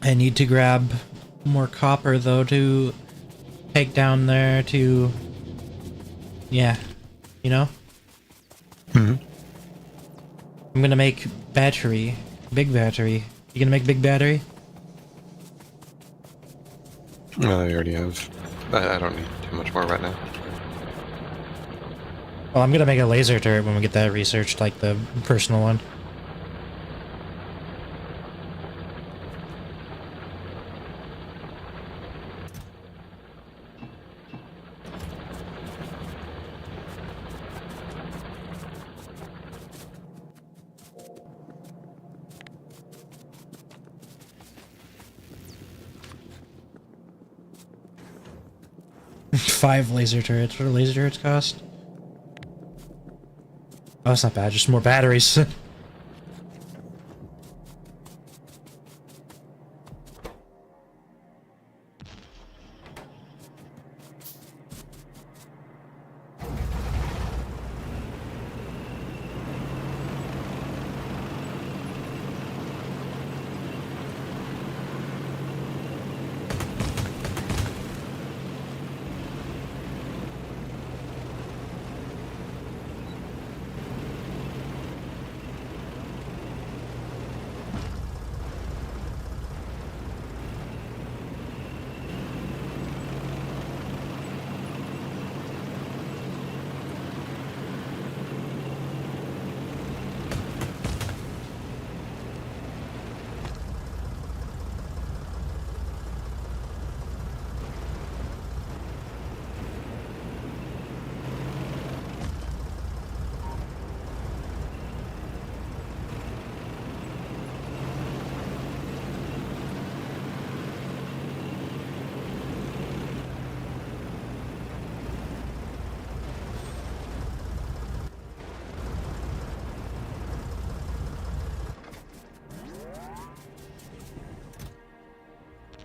I need to grab more copper though to take down there to, yeah, you know? Mm-hmm. I'm gonna make battery. Big battery. You gonna make big battery? Well, I already have. I don't need too much more right now. Well, I'm gonna make a laser turret when we get that researched, like the personal one. Five laser turrets. What do laser turrets cost? Oh, it's not bad. Just more batteries.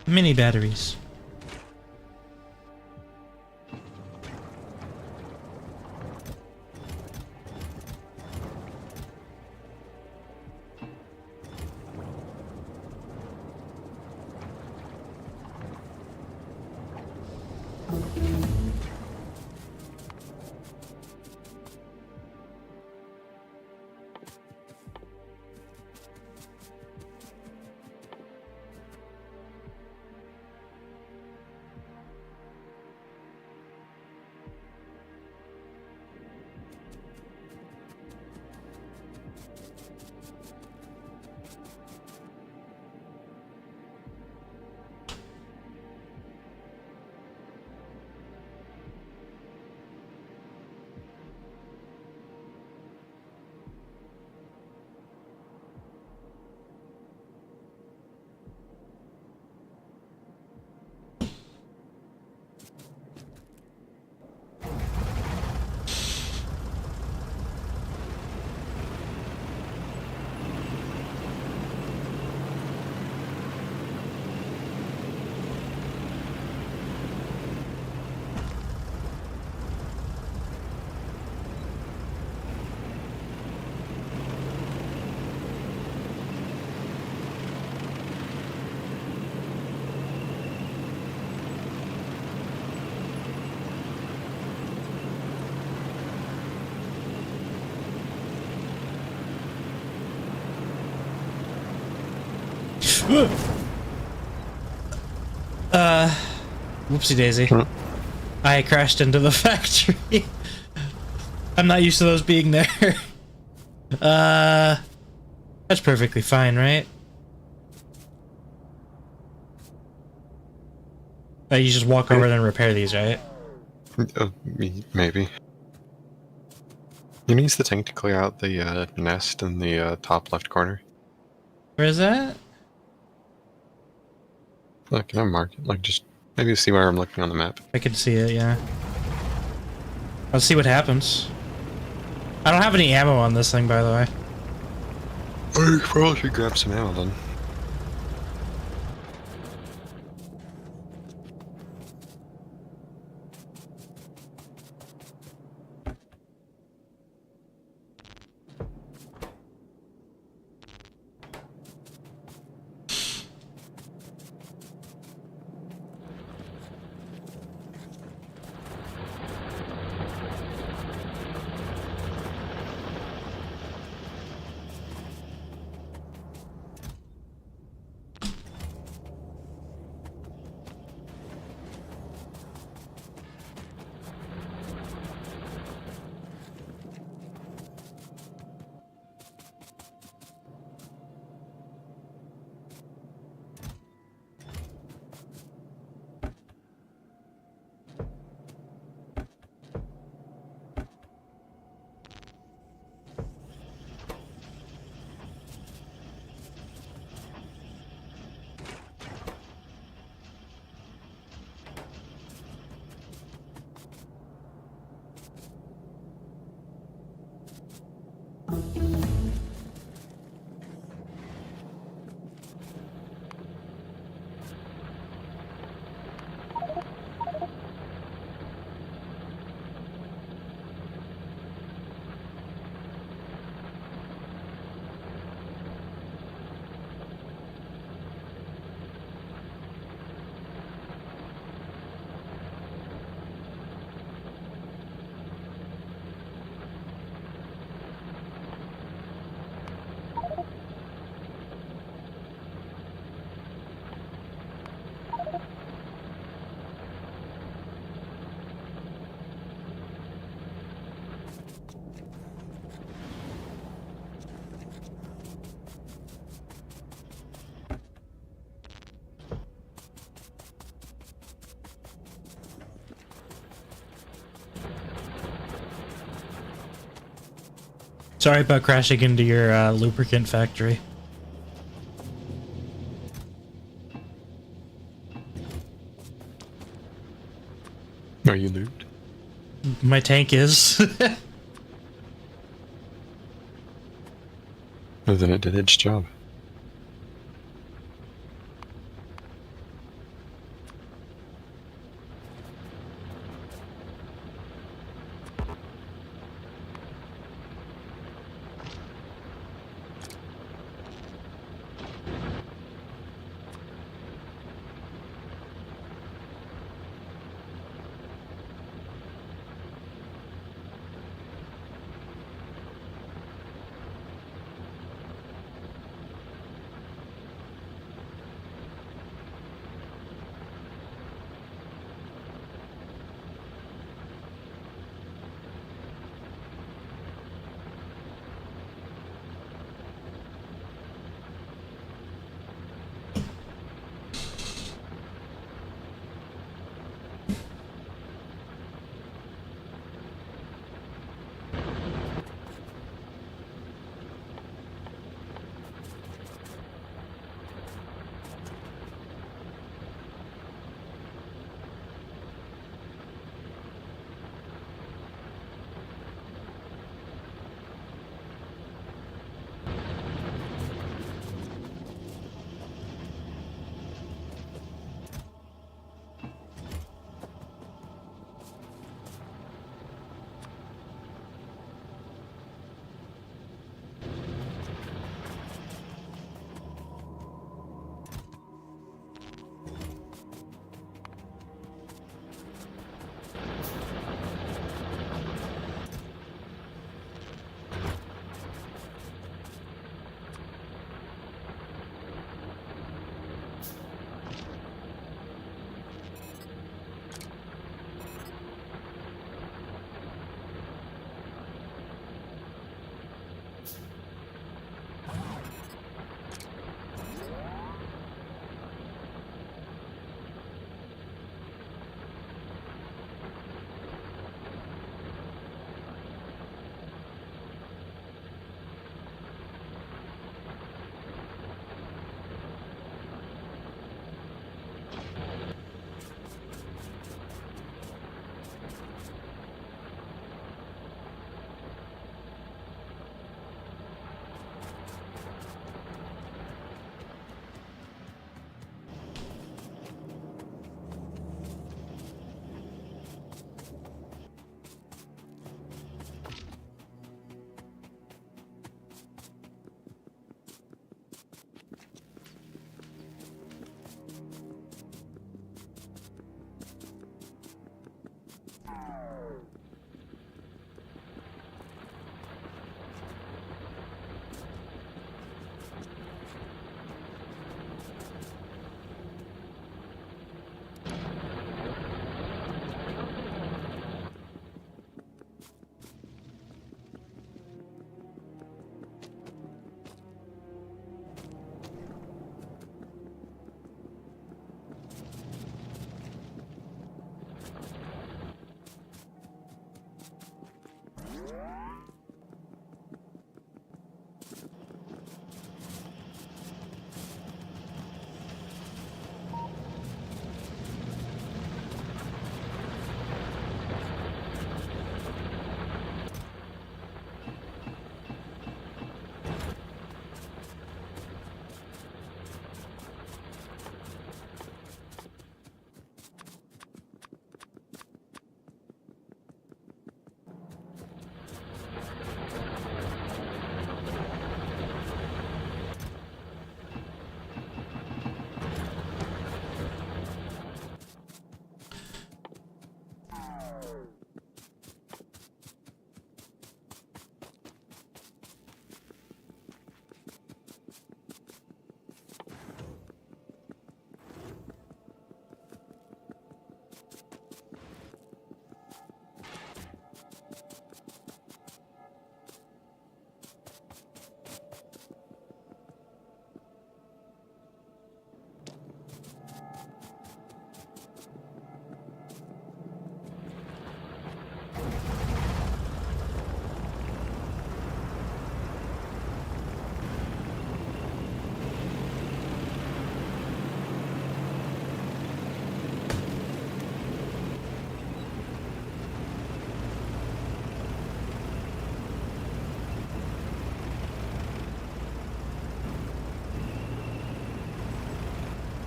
Mini batteries. Whoopsie daisy. I crashed into the factory. I'm not used to those being there. That's perfectly fine, right? You just walk over and repair these, right? Maybe. You can use the tank to clear out the nest in the top left corner. Where is that? Look, can I mark it? Like, just maybe see where I'm looking on the map. I can see it, yeah. Let's see what happens. I don't have any ammo on this thing, by the way. I probably should grab some ammo then. Sorry about crashing into your lubricant factory. Are you lubed? My tank is. Well, then it did its job.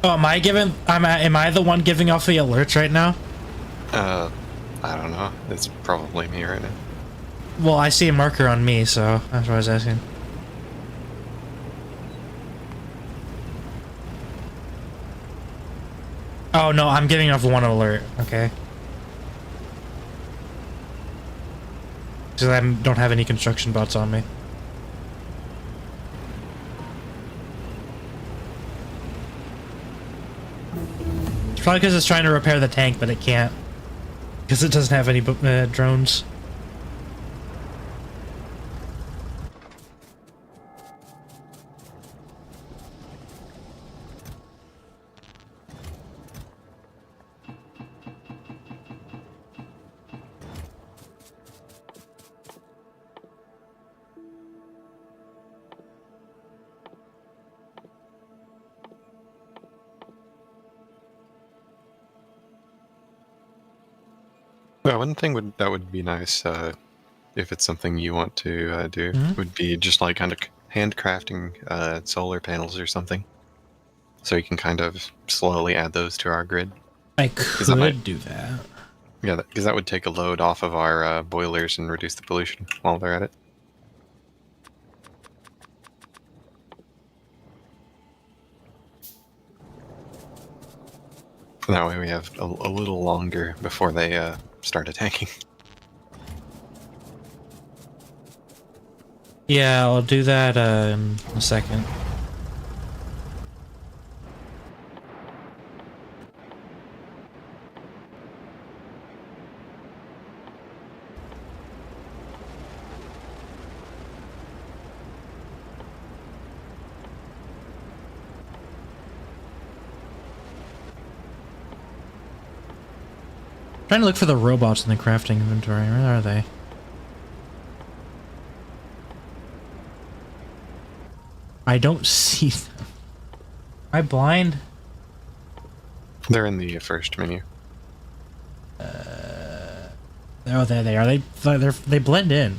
Oh, am I the one giving off the alerts right now? I don't know. It's probably me right now. Well, I see a marker on me, so that's what I was asking. Oh no, I'm giving off one alert. Okay. Because I don't have any construction bots on me. It's probably because it's trying to repair the tank, but it can't. Because it doesn't have any drones. Well, one thing that would be nice, if it's something you want to do, would be just like kind of handcrafting solar panels or something, so you can kind of slowly add those to our grid. I could do that. Yeah, because that would take a load off of our boilers and reduce the pollution while they're at it. That way we have a little longer before they start attacking. Yeah, I'll do that in a second. Trying to look for the robots in the crafting inventory. Where are they? I don't see them. Am I blind? They're in the first menu. Oh, there they are. They blend in.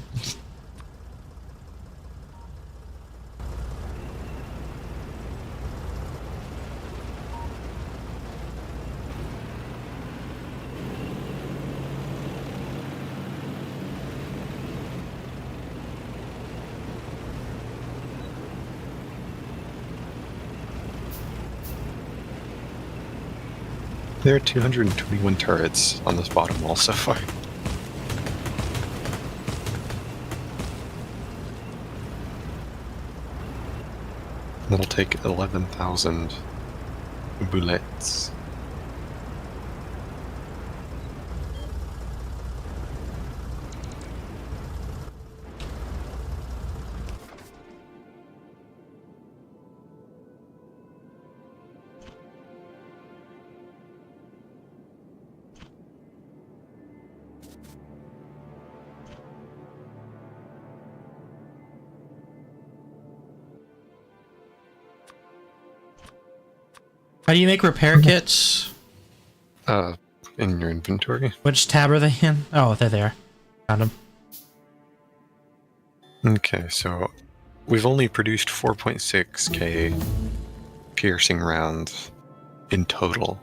There are 221 turrets on this bottom wall so far. That'll take 11,000 bullets. How do you make repair kits? In your inventory. Which tab are they in? Oh, they're there. Found them. Okay, so we've only produced 4.6k piercing rounds in total.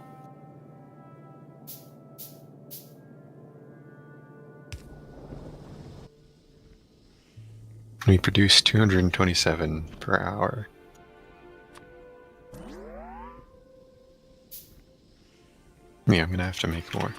We produce 227 per hour. Yeah, I'm gonna have to make more.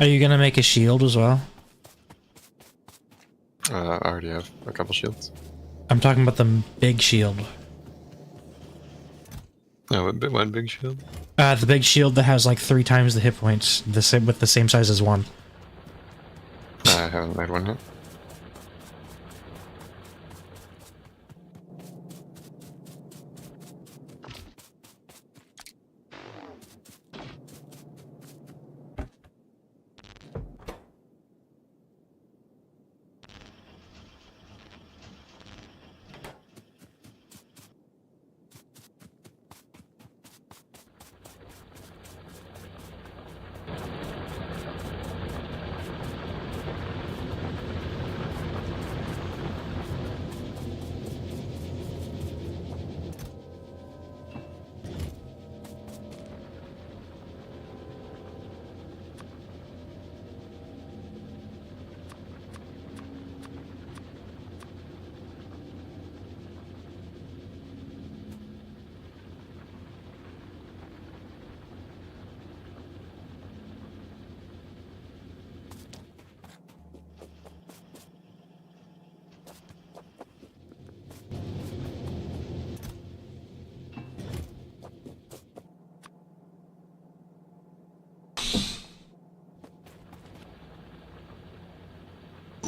Are you gonna make a shield as well? I already have a couple shields. I'm talking about the big shield. Oh, one big shield? The big shield that has like 3 times the hit points, the same with the same size as one. I haven't made one yet.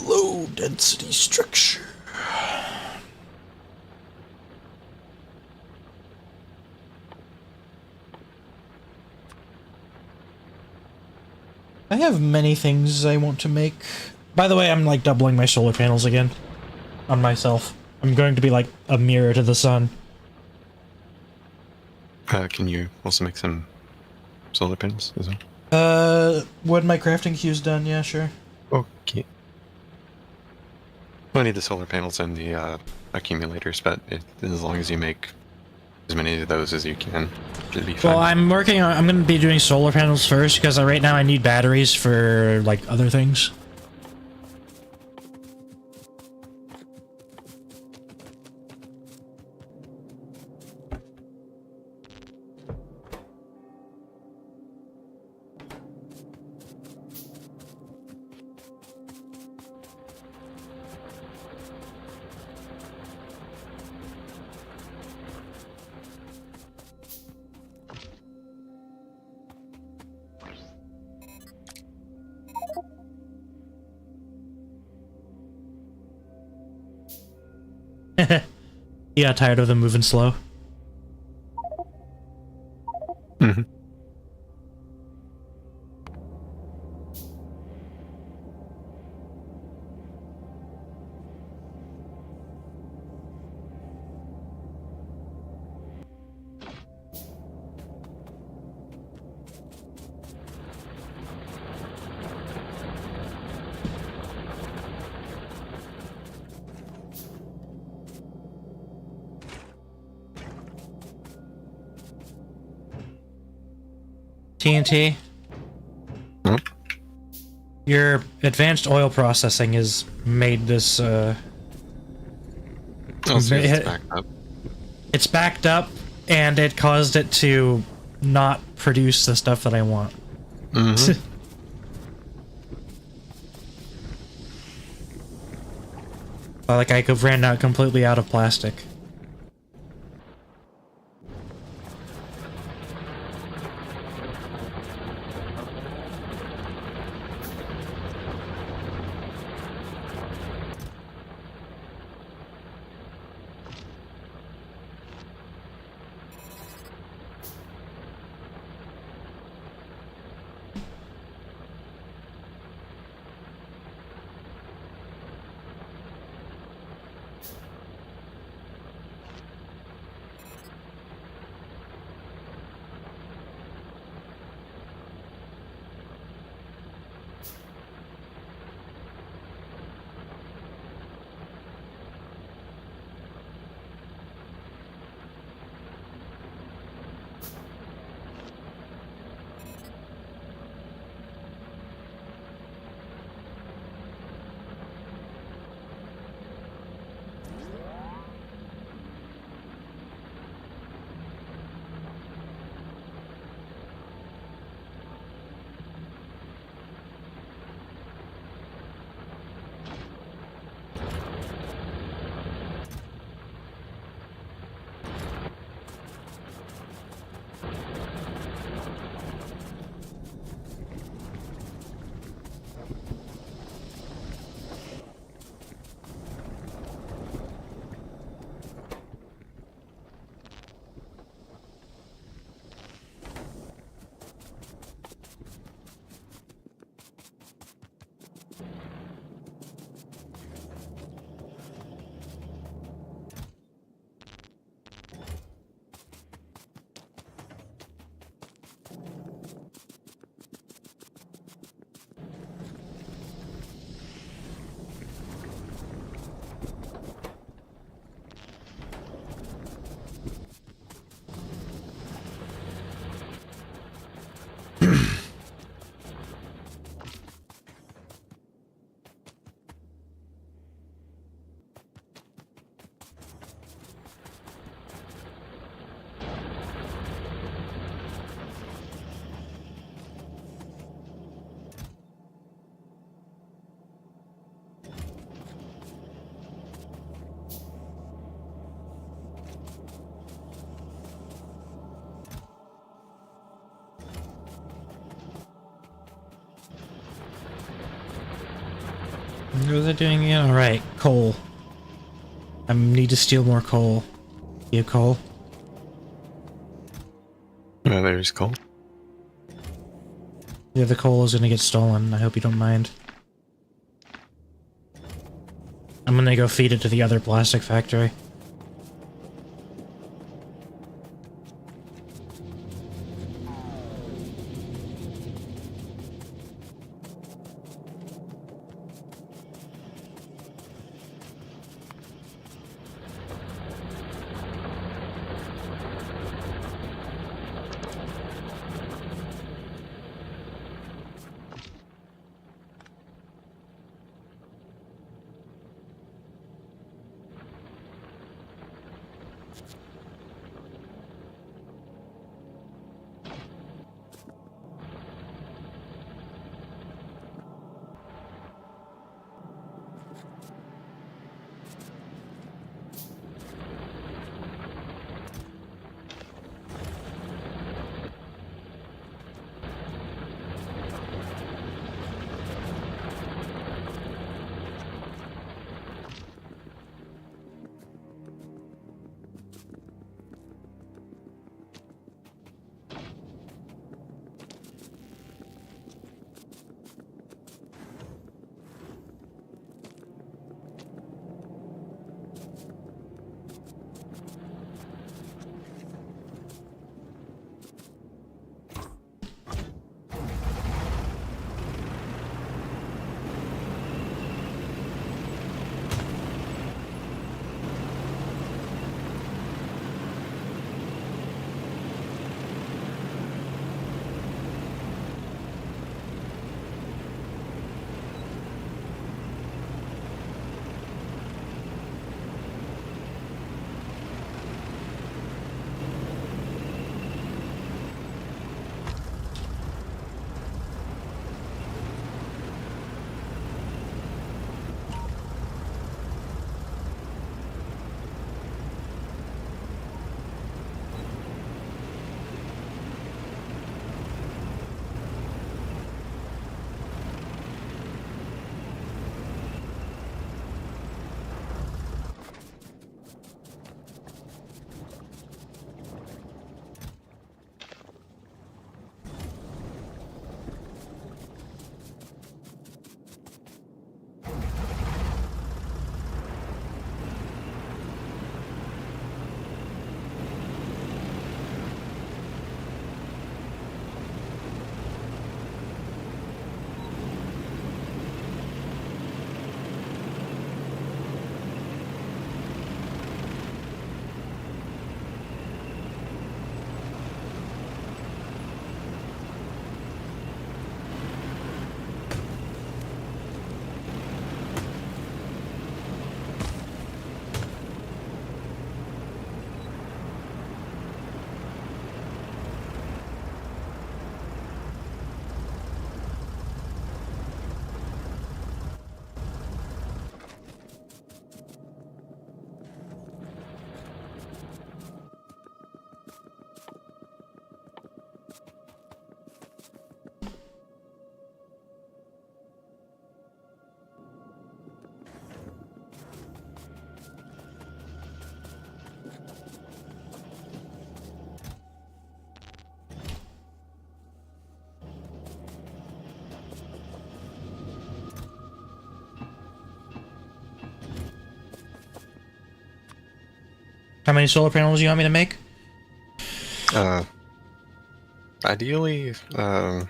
Low density structure. I have many things I want to make. By the way, I'm like doubling my solar panels again on myself. I'm going to be like a mirror to the sun. Can you also make some solar panels as well? When my crafting queue's done, yeah, sure. Okay. I need the solar panels and the accumulators, but as long as you make as many of those as you can, should be fine. Well, I'm working on. I'm going to be doing solar panels first because right now I need batteries for like other things. Yeah, tired of them moving slow. Mm-hmm. TNT. Nope. Your advanced oil processing has made this, Oh, so it's backed up. It's backed up, and it caused it to not produce the stuff that I want. Mm-hmm. Like, I could ran out completely out of plastic. What was I doing again? Alright, coal. I need to steal more coal. You have coal? Oh, there's coal. Yeah, the coal is gonna get stolen. I hope you don't mind. I'm gonna go feed it to the other plastic factory. How many solar panels do you want me to make? Ideally, let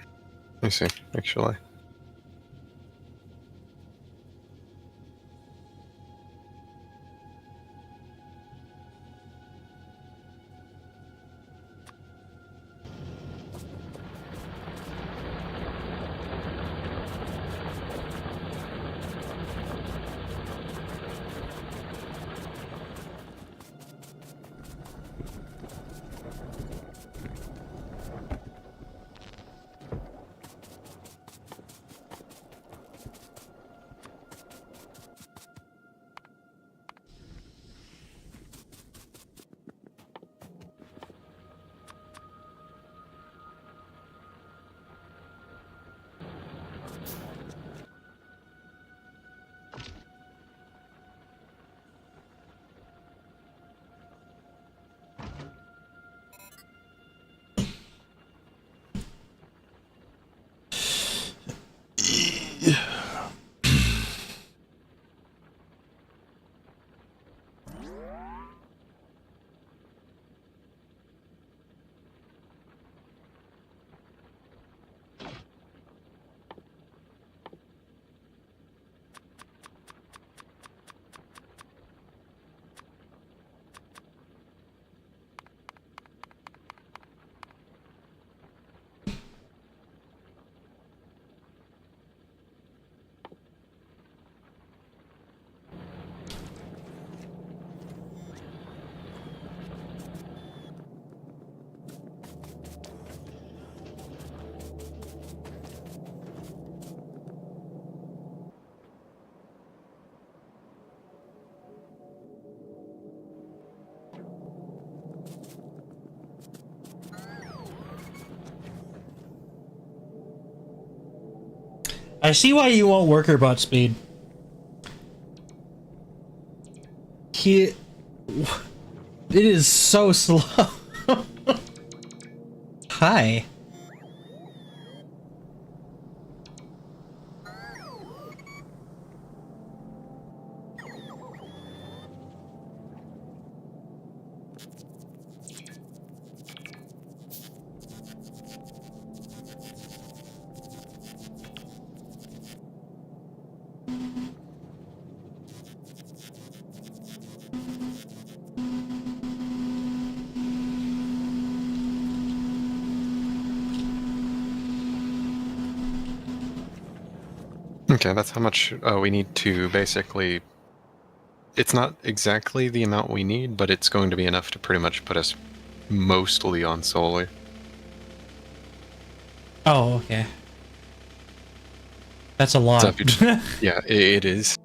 me see, actually. I see why you want worker bot speed. It is so slow. Hi. Okay, that's how much we need to basically... It's not exactly the amount we need, but it's going to be enough to pretty much put us mostly on solar. Oh, okay. That's a lot. So yeah, it is.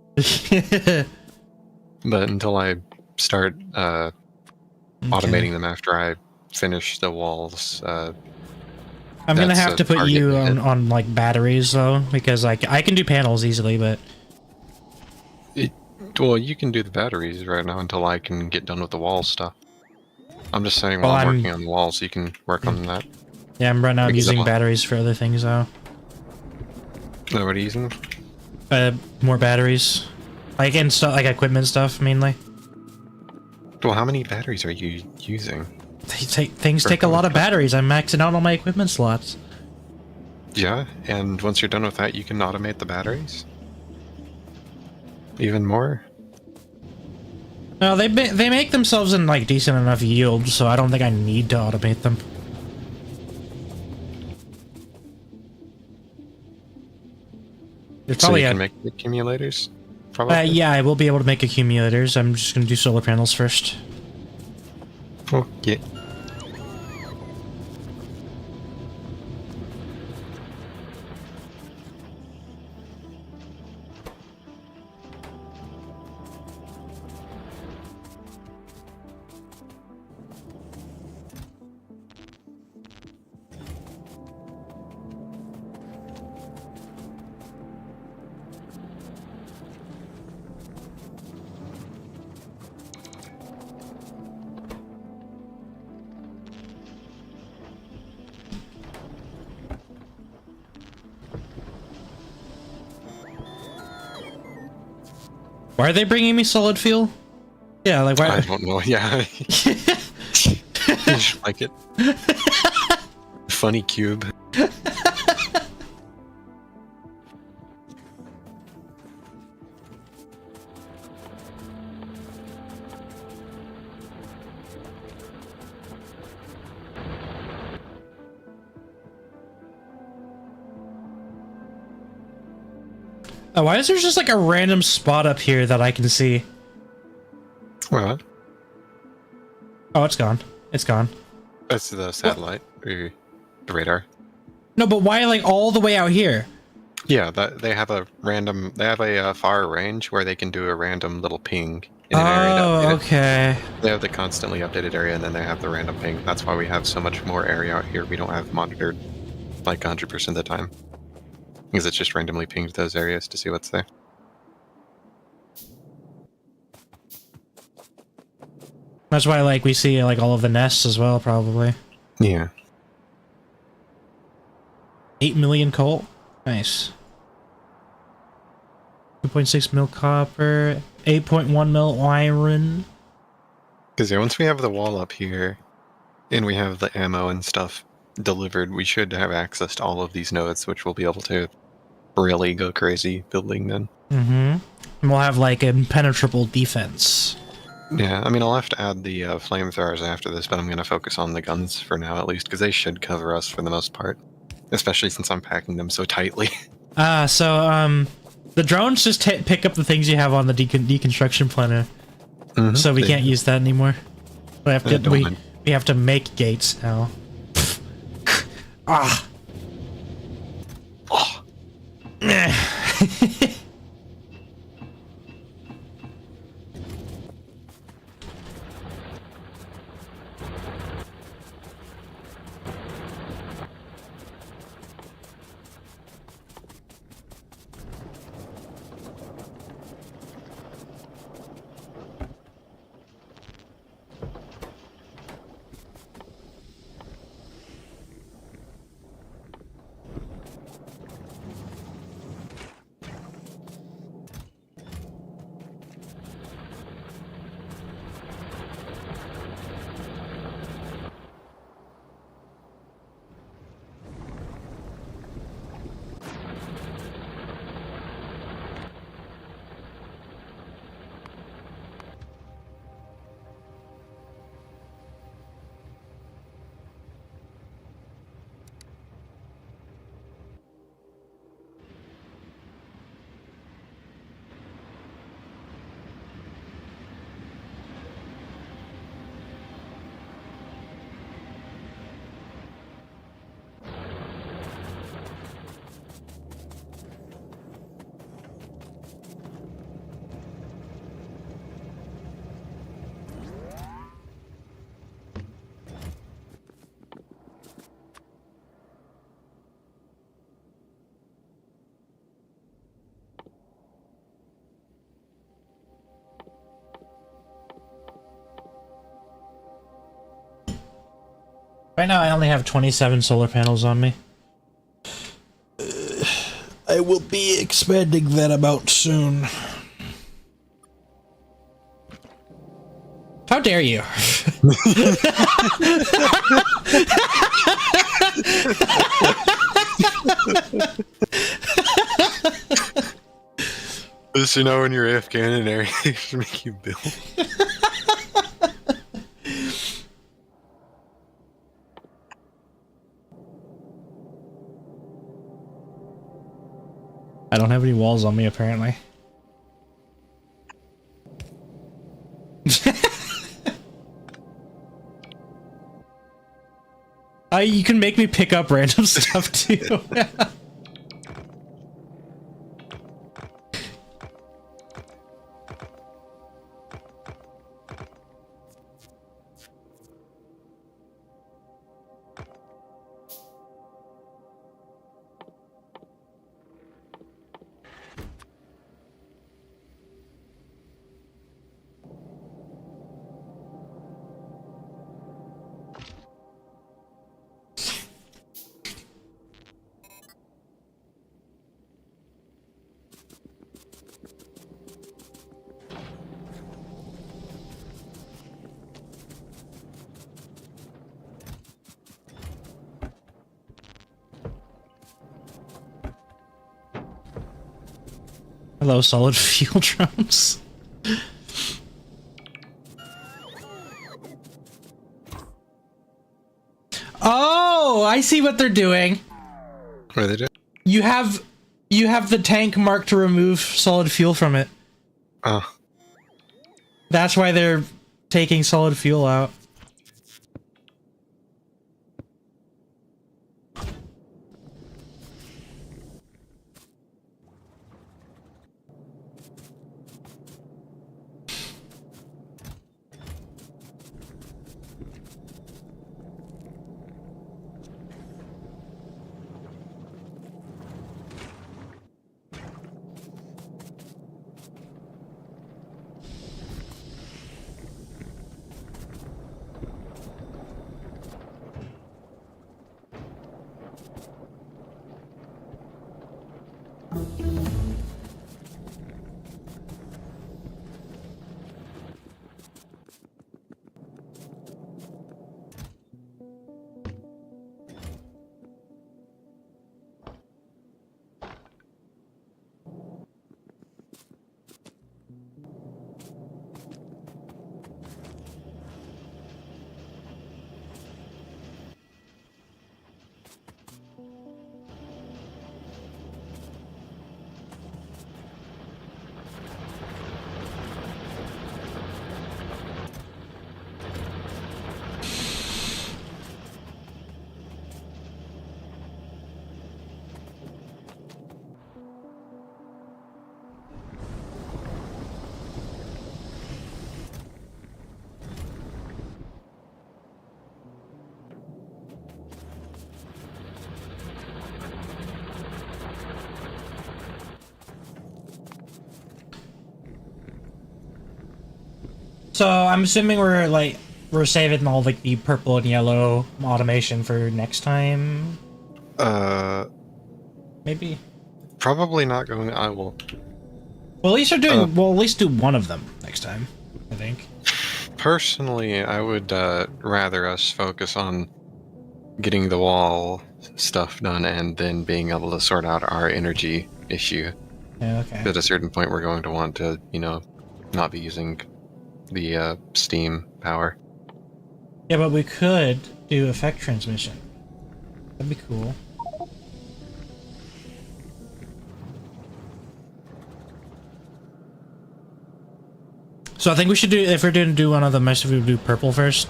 But until I start automating them after I finish the walls, I'm gonna have to put you on like batteries though, because like I can do panels easily, but well, you can do the batteries right now until I can get done with the wall stuff. I'm just saying well, while I'm working on the walls, you can work on that. Yeah, right now I'm using batteries for other things though. What are you using? More batteries, like and stuff, like equipment stuff mainly. Well, how many batteries are you using? Things take a lot of batteries. I'm maxing out all my equipment slots. Yeah, and once you're done with that, you can automate the batteries? Even more? No, they make themselves in like decent enough yield, so I don't think I need to automate them. There's So probably you can make the accumulators? Probably? yeah, I will be able to make accumulators. I'm just gonna do solar panels first. Okay. Why are they bringing me solid fuel? Yeah, like why? I don't know, yeah. You just like it. Funny cube. Oh, why is there just like a random spot up here that I can see? What? Oh, it's gone. It's gone. That's the satellite, or the radar. No, but why like all the way out here? Yeah, they have a random, they have a far range where they can do a random little ping in an area to update it. Okay. They have the constantly updated area, and then they have the random ping. That's why we have so much more area out here we don't have monitored like 100% of the time. Because it's just randomly pinged those areas to see what's there. That's why like we see like all of the nests as well, probably. Yeah. 8 million coal. Nice. 2.6 mil copper. 8.1 mil iron. Because yeah, once we have the wall up here, and we have the ammo and stuff delivered, we should have access to all of these nodes, which we'll be able to really go crazy building then. Mm-hmm. And we'll have, like, impenetrable defense. Yeah, I mean, I'll have to add the flamethrowers after this, but I'm going to focus on the guns for now, at least, because they should cover us for the most part. Especially since I'm packing them so tightly. The drones just pick up the things you have on the deconstruction planner. Mm-hmm. So we can't use that anymore. We have to, Don't mind. we have to make gates now. Ah. Oh. Right now, I only have 27 solar panels on me. I will be expanding that amount soon. How dare you? Just, you know, when you're AFK in an area, they should make you build. I don't have any walls on me, apparently. You can make me pick up random stuff, too. Hello, solid fuel drones. Oh, I see what they're doing. What are they doing? You have the tank marked to remove solid fuel from it. Oh. That's why they're taking solid fuel out. So I'm assuming we're saving all like the purple and yellow automation for next time. Maybe. Probably not going. I will. Well, at least we're doing. We'll at least do one of them next time, I think. Personally, I would rather us focus on getting the wall stuff done and then being able to sort out our energy issue. Yeah, okay. At a certain point, we're going to want to, not be using the steam power. Yeah, but we could do effect transmission. That'd be cool. So I think we should do, if we're going to do one of them, I should do purple first.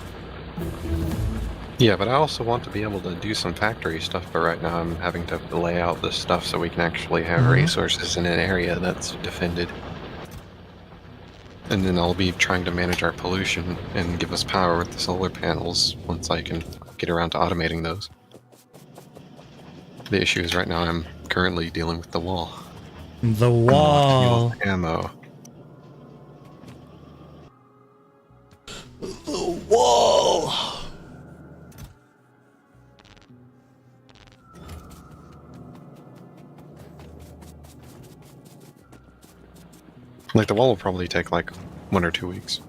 Yeah, but I also want to be able to do some factory stuff, but right now I'm having to lay out this stuff so we can actually have resources in an area that's defended. And then I'll be trying to manage our pollution and give us power with the solar panels once I can get around to automating those. The issue is right now I'm currently dealing with the wall. The wall. Ammo. The wall. Like, the wall will probably take like 1 or 2 weeks.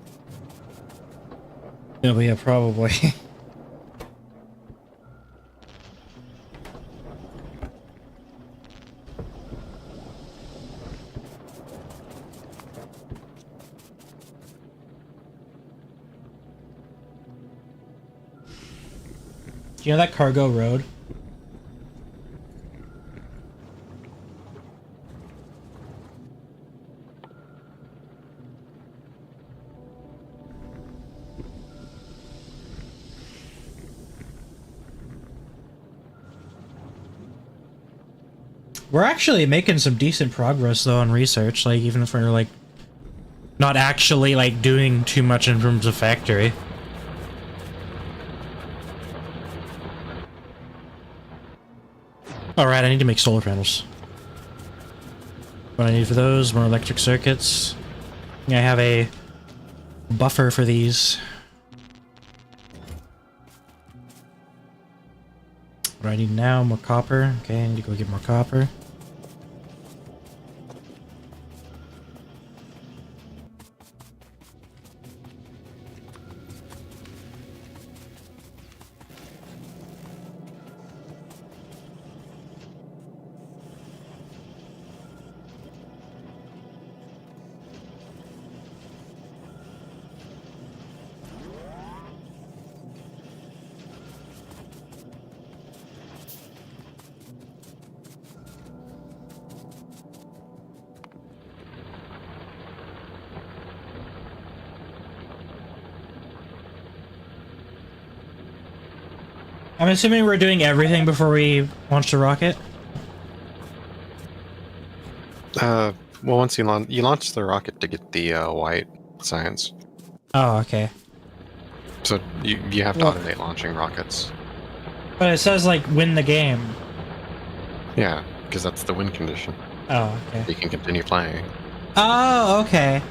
Yeah, but yeah, probably. Do you know that cargo road? We're actually making some decent progress though on research, like even if we're like not actually like doing too much in terms of factory. Alright, I need to make solar panels. What I need for those, more electric circuits. I have a buffer for these. What do I need now? More copper. Okay, I need to go get more copper. I'm assuming we're doing everything before we launch the rocket? Well, once you launch the rocket to get the white science. Oh, okay. So you have to automate launching rockets. But it says, like, win the game. Yeah, because that's the win condition. Oh, okay. You can continue playing. Oh, okay.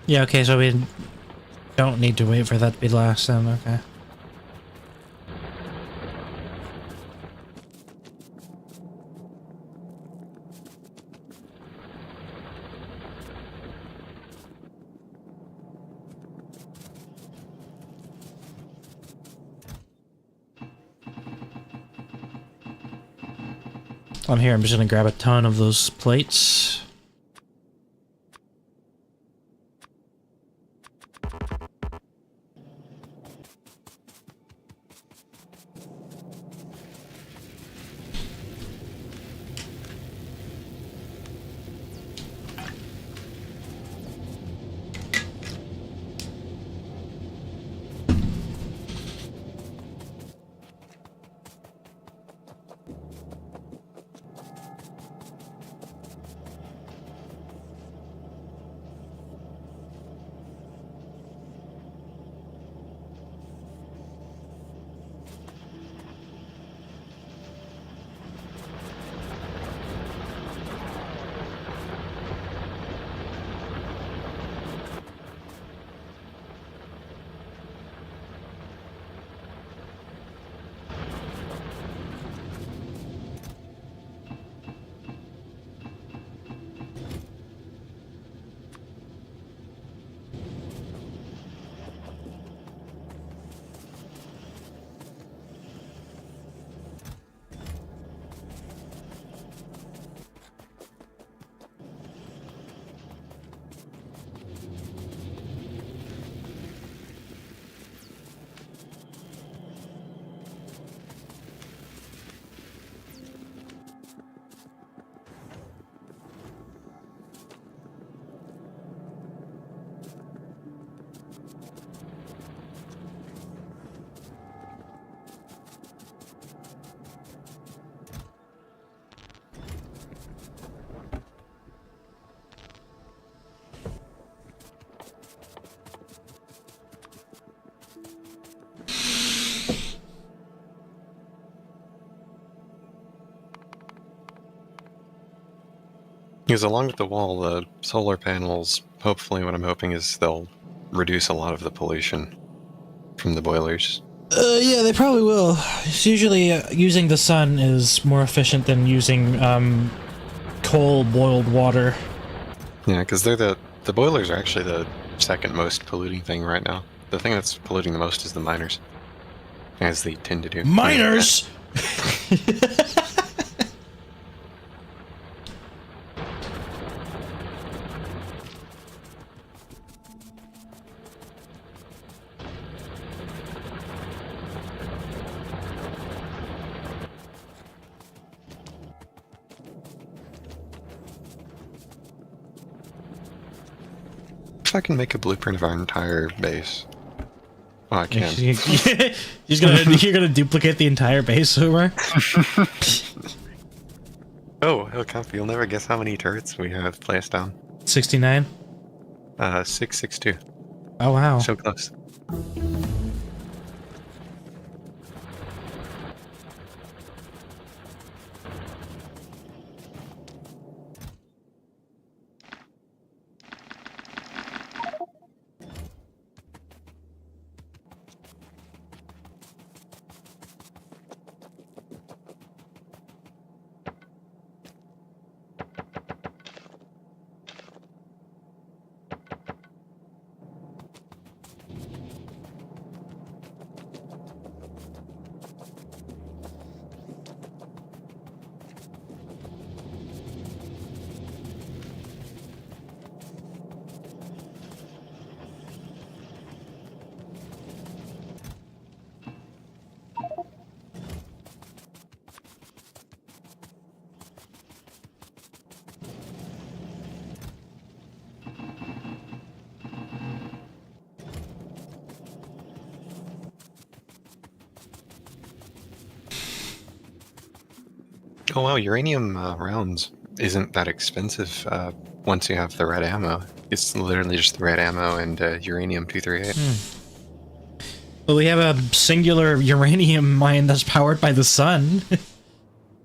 Yeah, okay, so we don't need to wait for that to be last then, okay. On here, I'm just gonna grab a ton of those plates. Because along with the wall, the solar panels, hopefully what I'm hoping is they'll reduce a lot of the pollution from the boilers. Yeah, they probably will. It's usually using the sun is more efficient than using coal boiled water. Yeah, because they're the boilers are actually the second most polluting thing right now. The thing that's polluting the most is the miners, as they tend to do. Miners! If I can make a blueprint of our entire base. Oh, I can. You're gonna duplicate the entire base, Homer? Oh, Comfy, you'll never guess how many turrets we have placed down. 69? 662. Oh, wow. So close. Oh wow, uranium rounds isn't that expensive once you have the red ammo. It's literally just the red ammo and uranium-238. Well, we have a singular uranium mine that's powered by the sun.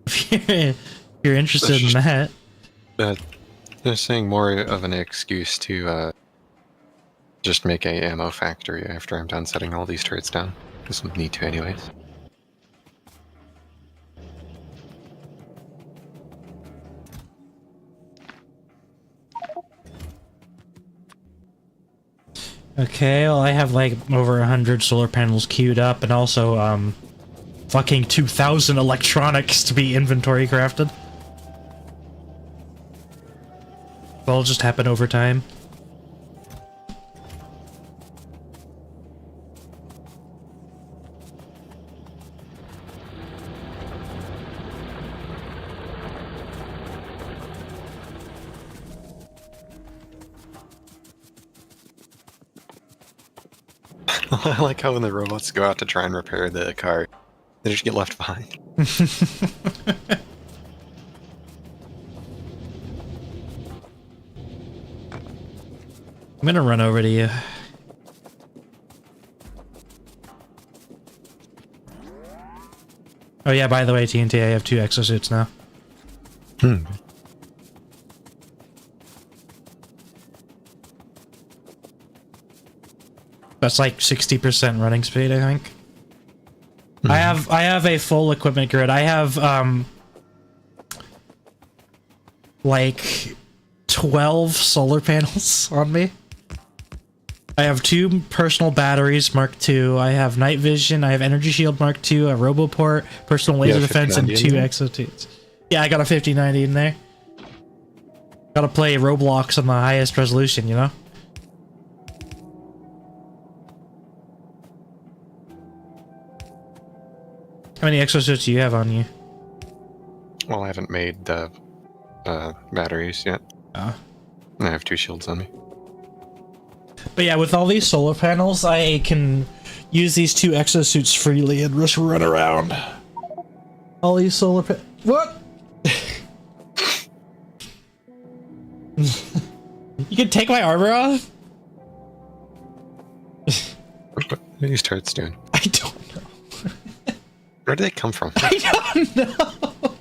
If you're interested in that. They're saying more of an excuse to just make a ammo factory after I'm done setting all these turrets down. Because we need to anyways. Okay, well, I have like over 100 solar panels queued up, and also fucking 2,000 electronics to be inventory crafted. That'll just happen over time. I like how when the robots go out to try and repair the car, they just get left behind. I'm gonna run over to you. Oh yeah, by the way, TNT, I have 2 exosuits now. That's like 60% running speed, I think. I have a full equipment grid. I have like 12 solar panels on me. I have 2 personal batteries Mark II. I have night vision. I have energy shield Mark II, a roboport, personal laser defense, and 2 exosuits. Yeah, I got a 5090 in there. Gotta play Roblox on the highest resolution, you know? How many exosuits do you have on you? Well, I haven't made the batteries yet. Oh. I have 2 shields on me. But yeah, with all these solar panels, I can use these 2 exosuits freely and just run around. All these solar What? You can take my armor off? What are these turrets doing? I don't know. Where do they come from? I don't know.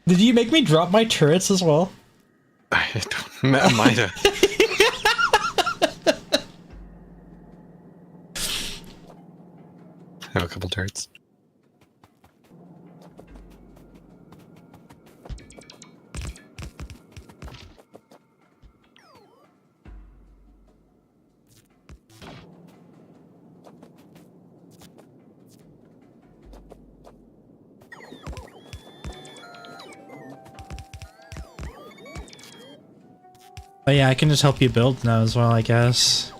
Did you make me drop my turrets as well? I might have. I have a couple turrets. But yeah, I can just help you build now as well, I guess.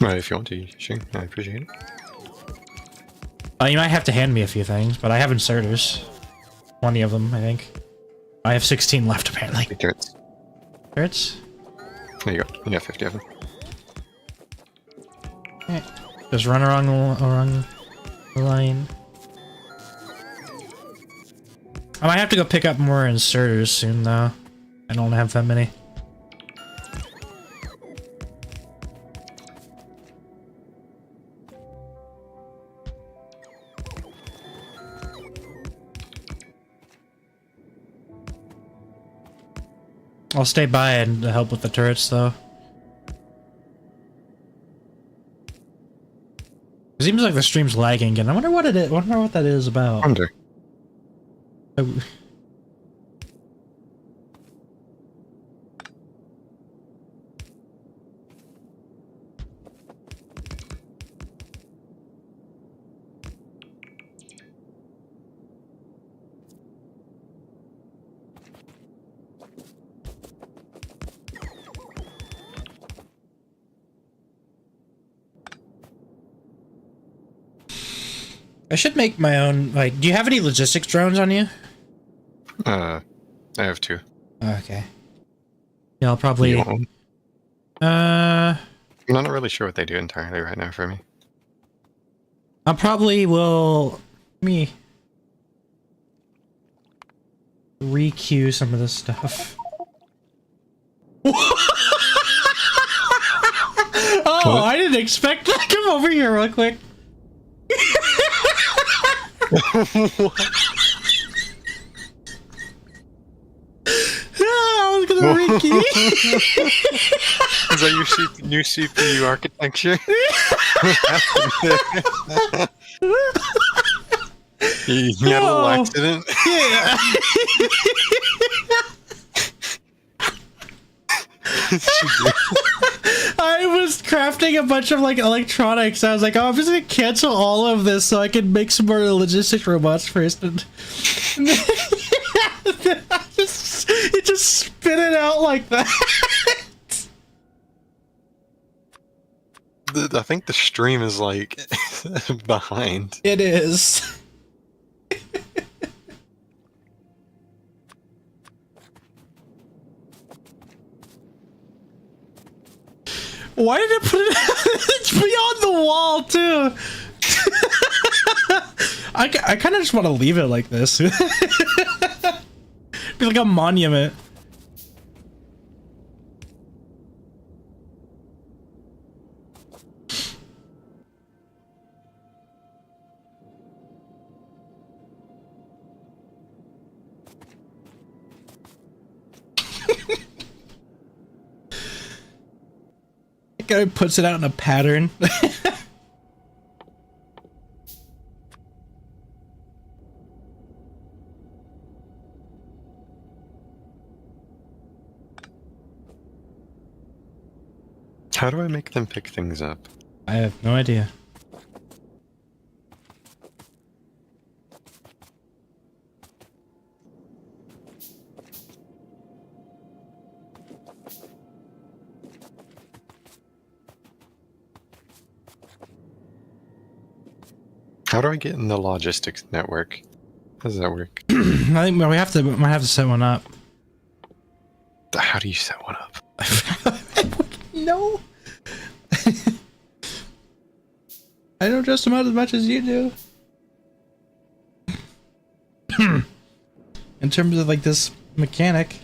Right, if you want to, sure. I appreciate it. You might have to hand me a few things, but I have inserters. 20 of them, I think. I have 16 left, apparently. Big turrets. Turrets? There you go. You got 50 of them. Just run along the line. I might have to go pick up more inserters soon, though. I don't have that many. I'll stay by and help with the turrets, though. It seems like the stream's lagging again. I wonder what it is. I wonder what that is about. Wonder. I should make my own, like, do you have any logistics drones on you? I have 2. Okay. Yeah, I'll probably... You want one? Uh... I'm not really sure what they do entirely right now for me. I probably will... Let me... re-queue some of this stuff. Oh, What? I didn't expect that. Come over here real quick. I was gonna re-key. Is that your new CPU architecture? You had a little accident? Yeah. I was crafting a bunch of like electronics. I was like, oh, I'm just gonna cancel all of this so I can make some more logistic robots first. And it just spit it out like that. I think the stream is like behind. It is. Why did it put it? It's beyond the wall too. I kind of just want to leave it like this. Be like a monument. That guy puts it out in a pattern. How do I make them pick things up? I have no idea. How do I get in the logistics network? How does that work? I think might have to set one up. How do you set one up? No. I know just about as much as you do. In terms of like this mechanic.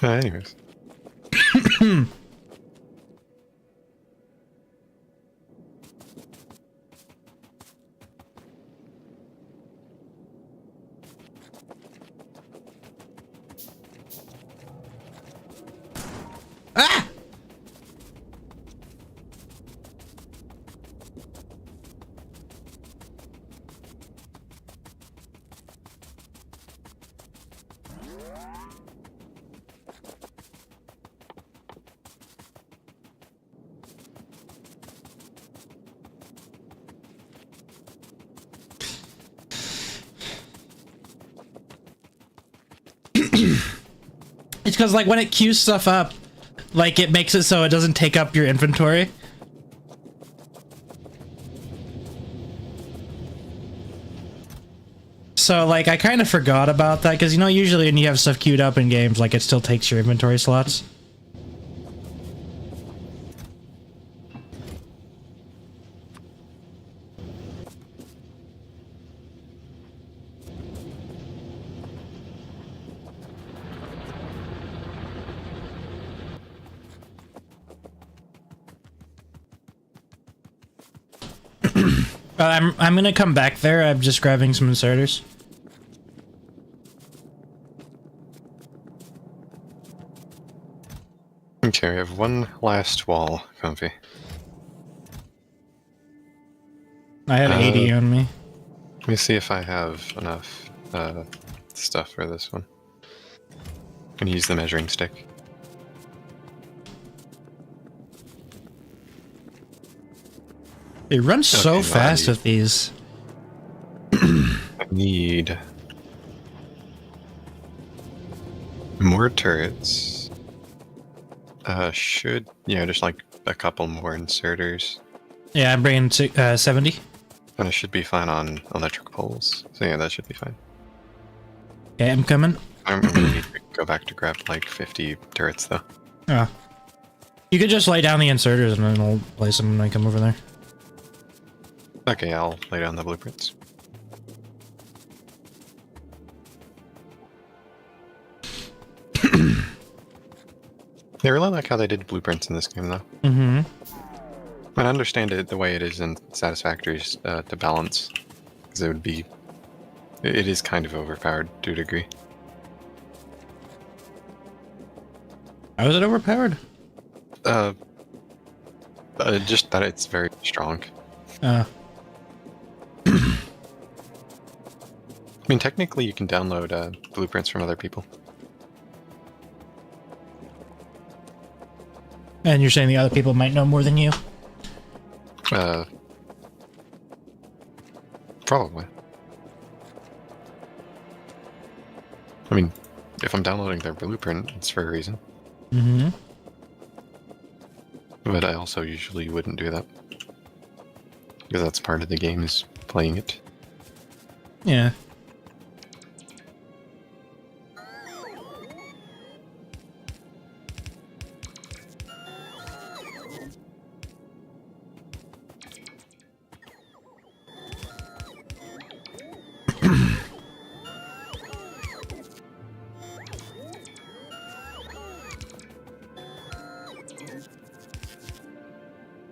Anyways. Ah! It's because, like, when it queues stuff up, like, it makes it so it doesn't take up your inventory. So, like, I kind of forgot about that, because, you know, usually when you have stuff queued up in games, like, it still takes your inventory slots. I'm gonna come back there. I'm just grabbing some inserters. Okay, we have one last wall, Comfy. I have 80 on me. Let me see if I have enough stuff for this one. I'm gonna use the measuring stick. It runs so Okay, fast with these. I need more turrets. Just like a couple more inserters. Yeah, I'm bringing 70. And it should be fine on electric poles. So yeah, that should be fine. Okay, I'm coming. I'm gonna need to go back to grab like 50 turrets though. Oh. You could just lay down the inserters and then I'll place them when I come over there. Okay, I'll lay down the blueprints. I really like how they did blueprints in this game though. Mm-hmm. I understand it the way it is in Satisfactory's to balance, because it is kind of overpowered to a degree. How is it overpowered? Just that it's very strong. Uh, I mean, technically you can download blueprints from other people. and you're saying the other people might know more than you? Probably. I mean, if I'm downloading their blueprint, it's for a reason. Mm-hmm. But I also usually wouldn't do that. Because that's part of the game, is playing it. Yeah.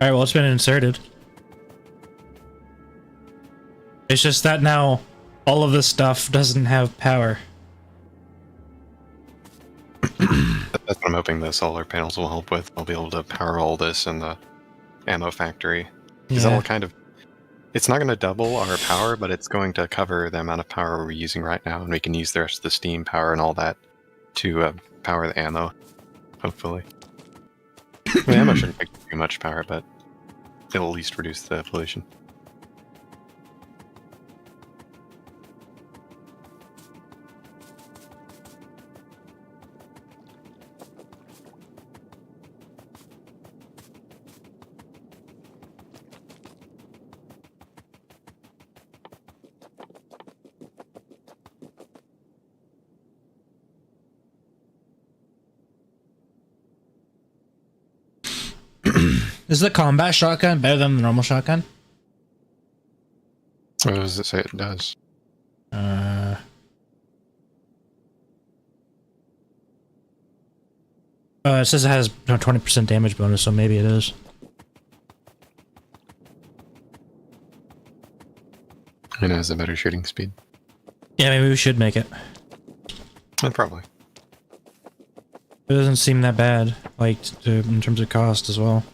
Alright, well, it's been inserted. It's just that now all of this stuff doesn't have power. That's what I'm hoping the solar panels will help with. I'll be able to power all this in the ammo factory. Because that'll kind of... It's not going to double our power, but it's going to cover the amount of power we're using right now, and we can use the rest of the steam power and all that to power the ammo, hopefully. The ammo shouldn't take too much power, but it'll at least reduce the pollution. Is the combat shotgun better than the normal shotgun? What does it say it does? It says it has a 20% damage bonus, so maybe it is. It has a better shooting speed. Yeah, maybe we should make it. Probably. It doesn't seem that bad, like, in terms of cost as well.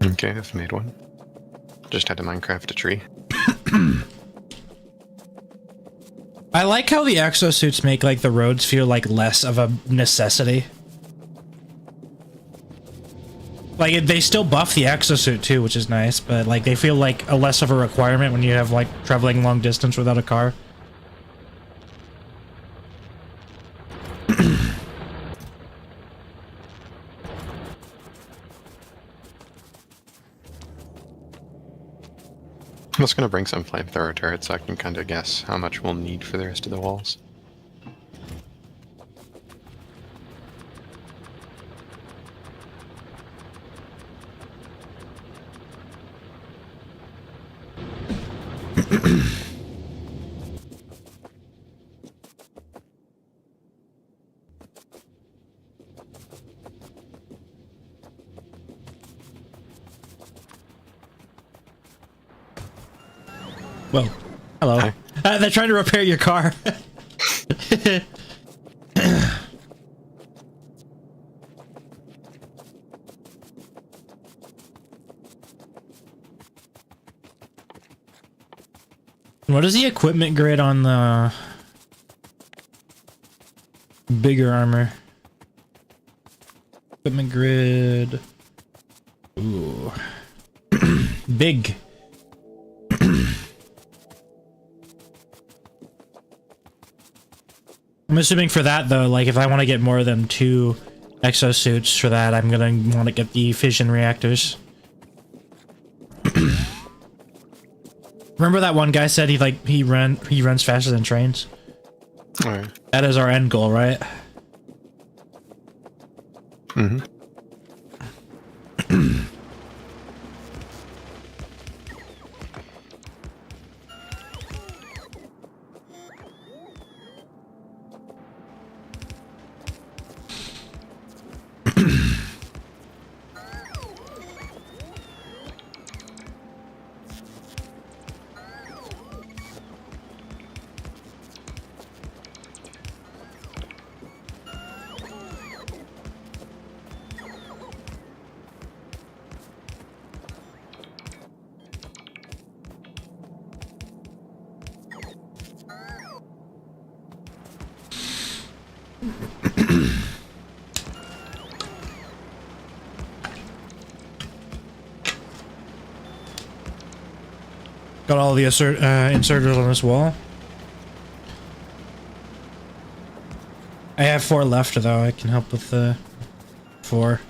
Okay, I've made one. Just had to Minecraft a tree. I like how the exosuits make, like, the roads feel like less of a necessity. Like, they still buff the exosuit too, which is nice, but, like, they feel like a less of a requirement when you have, like, traveling long distance without a car. I'm just gonna bring some flamethrower turrets so I can kind of guess how much we'll need for the rest of the walls. Well, hello. Hi. They're trying to repair your car. What is the equipment grid on the bigger armor? Equipment grid. Ooh. Big. I'm assuming for that, though, like, if I want to get more than 2 exosuits for that, I'm gonna want to get the fission reactors. Remember that one guy said he runs faster than trains? Alright. That is our end goal, right? Mm-hmm. Got all the inserters on this wall. I have 4 left, though. I can help with the 4.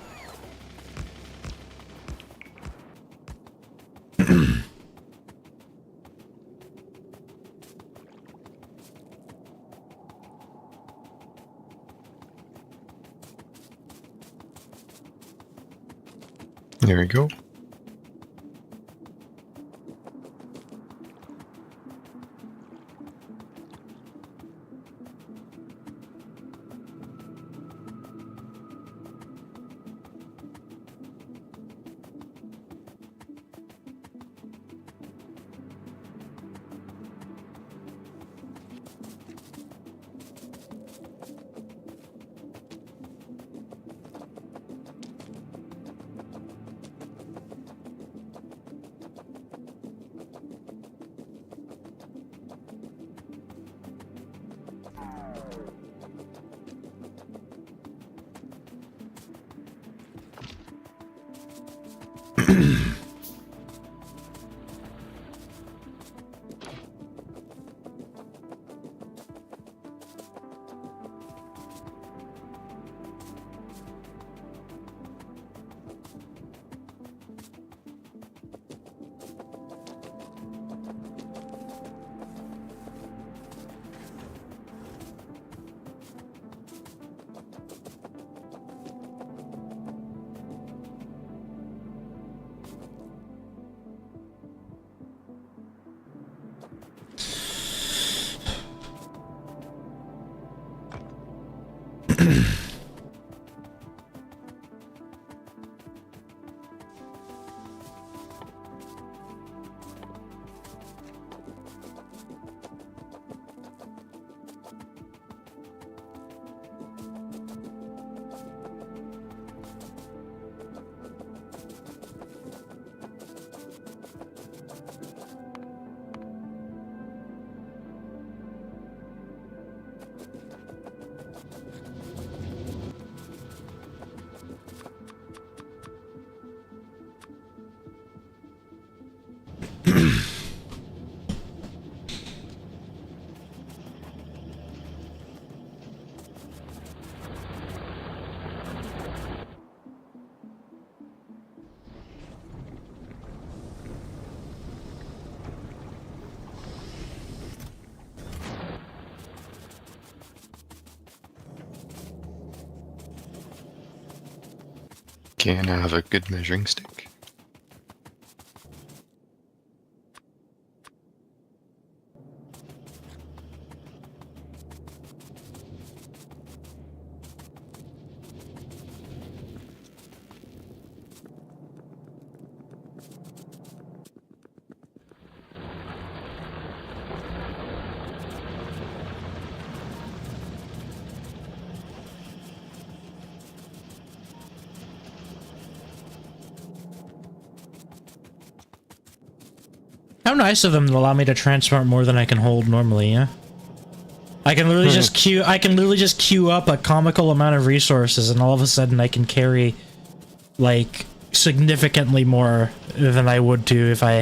There we go. Okay, now I have a good measuring stick. How nice of them to allow me to transport more than I can hold normally, yeah? I can literally just queue up a comical amount of resources and all of a sudden I can carry like significantly more than I would do if I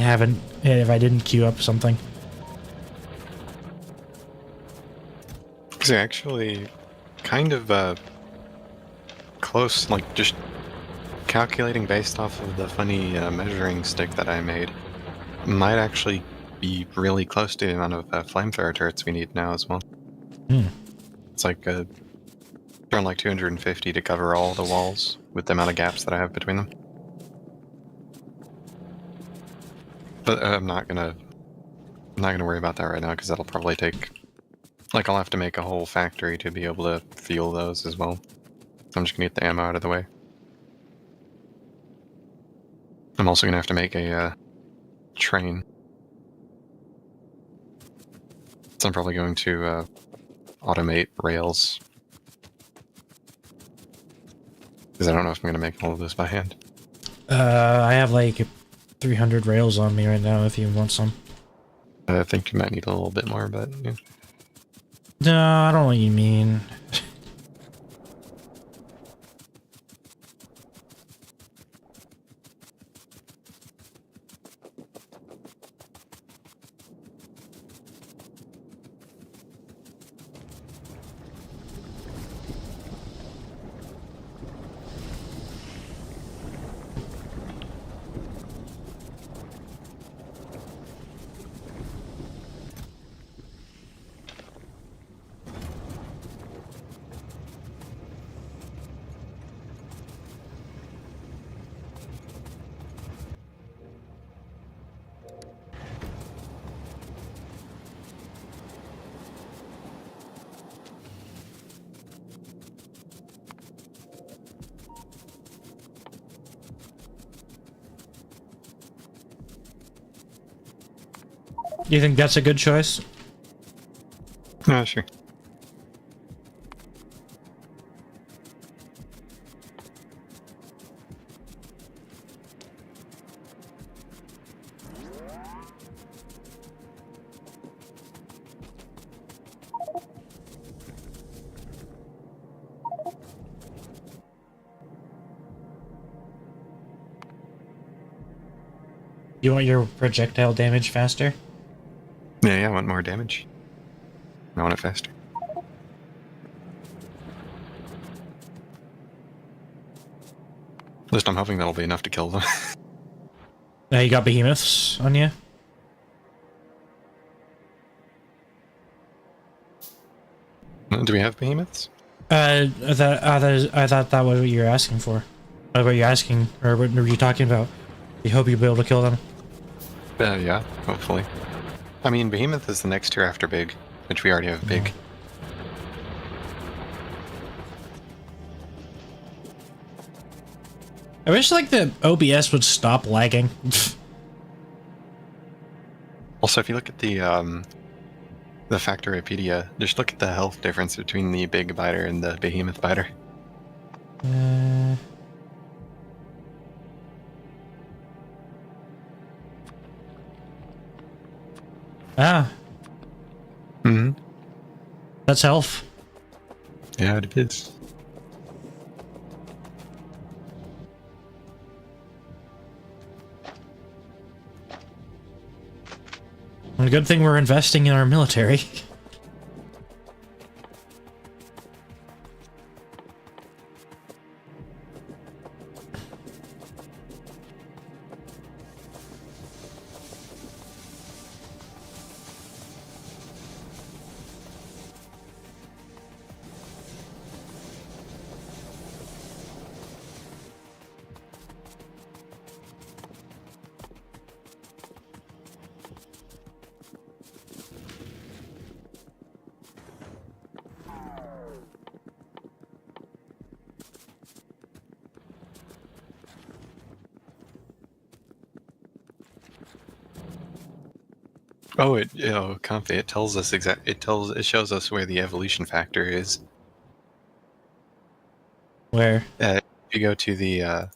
didn't queue up something. It's actually kind of close, like just calculating based off of the funny measuring stick that I made. Might actually be really close to the amount of flamethrower turrets we need now as well. It's like around like 250 to cover all the walls with the amount of gaps that I have between them. But I'm not gonna worry about that right now because that'll probably take, like, I'll have to make a whole factory to be able to fuel those as well. So I'm just gonna get the ammo out of the way. I'm also gonna have to make a train. So I'm probably going to automate rails. Because I don't know if I'm going to make all of this by hand. I have like 300 rails on me right now if you want some. I think you might need a little bit more, but yeah. No, I don't know what you mean. Do you think that's a good choice? Sure. You want your projectile damage faster? Yeah, I want more damage. I want it faster. At least I'm hoping that'll be enough to kill them. Now you got behemoths on you? Do we have behemoths? I thought that was what you were asking for. What you're asking, or what were you talking about? You hope you'll be able to kill them? Yeah, hopefully. I mean, behemoth is the next tier after big, which we already have big. I wish like the OBS would stop lagging. Also, if you look at the Factoriopedia, just look at the health difference between the big biter and the behemoth biter. Mm-hmm. That's health. Yeah, it is. A good thing we're investing in our military. Oh, Comfy, it tells us it shows us where the evolution factor is. Where? If you go to the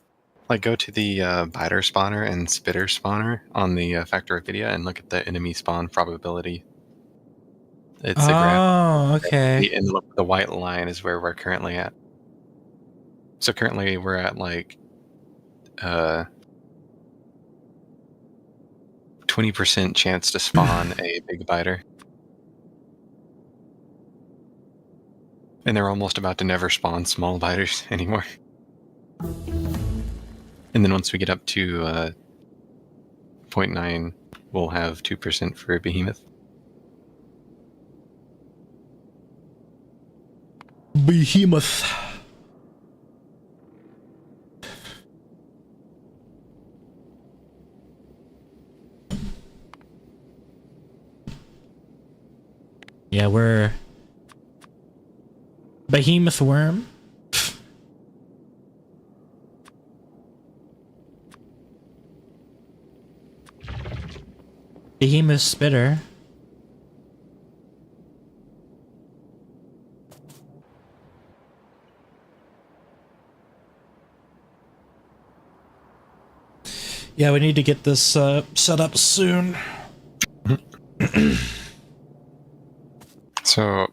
biter spawner and spitter spawner on the Factoriopedia and look at the enemy spawn probability. It's a graph. Oh, okay. And the white line is where we're currently at. So currently we're at like 20% chance to spawn a big biter. And they're almost about to never spawn small biters anymore. And then once we get up to 0.9, we'll have 2% for a behemoth. Behemoth. Yeah, we're behemoth worm. Behemoth spitter. Yeah, we need to get this set up soon. So,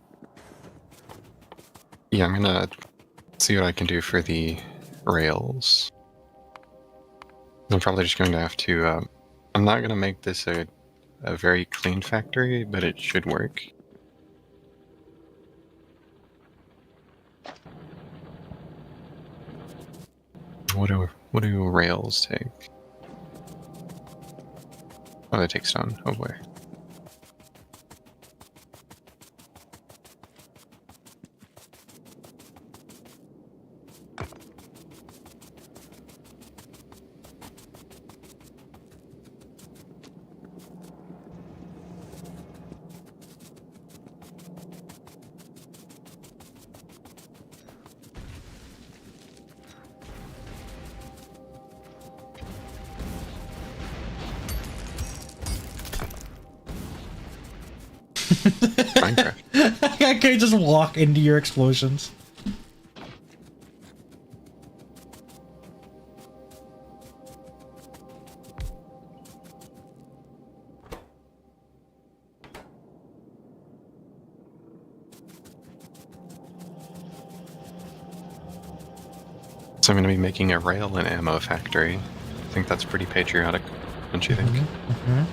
yeah, I'm gonna see what I can do for the rails. I'm probably just going to have to, I'm not gonna make this a very clean factory, but it should work. What do rails take? Oh, they take stone. Oh boy. Minecraft. I can't just walk into your explosions. So I'm going to be making a rail and ammo factory. I think that's pretty patriotic, don't you think? Mm-hmm.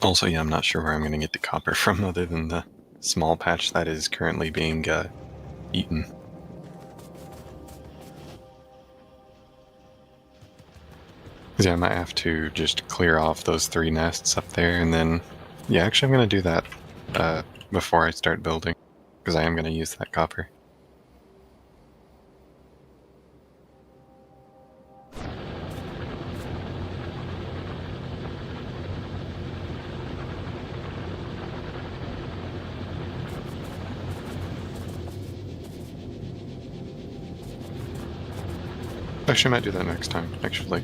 Also, yeah, I'm not sure where I'm going to get the copper from other than the small patch that is currently being eaten. Yeah, I might have to just clear off those 3 nests up there, and then, yeah, actually I'm going to do that before I start building, because I am going to use that copper. Actually, I might do that next time, actually.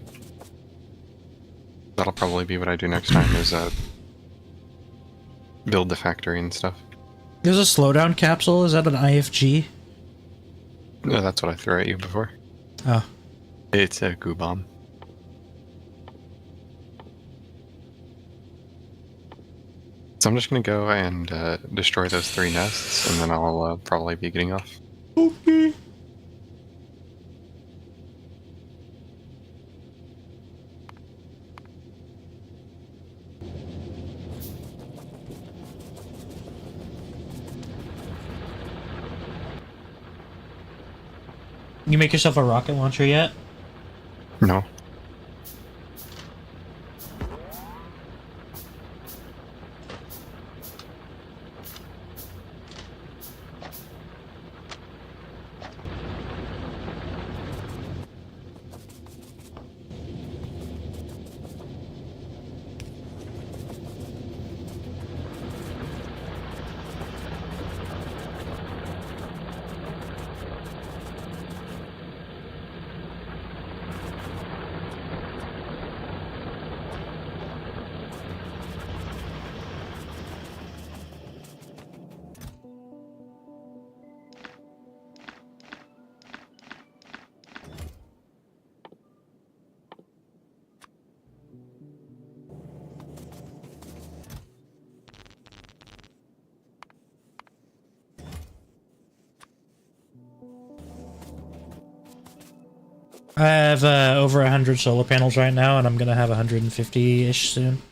That'll probably be what I do next time, is build the factory and stuff. There's a slowdown capsule. Is that an IFG? No, that's what I threw at you before. Oh. It's a goo bomb. So I'm just gonna go and destroy those 3 nests, and then I'll probably be getting off. Okay. You make yourself a rocket launcher yet? No. I have over 100 solar panels right now, and I'm gonna have 150-ish soon.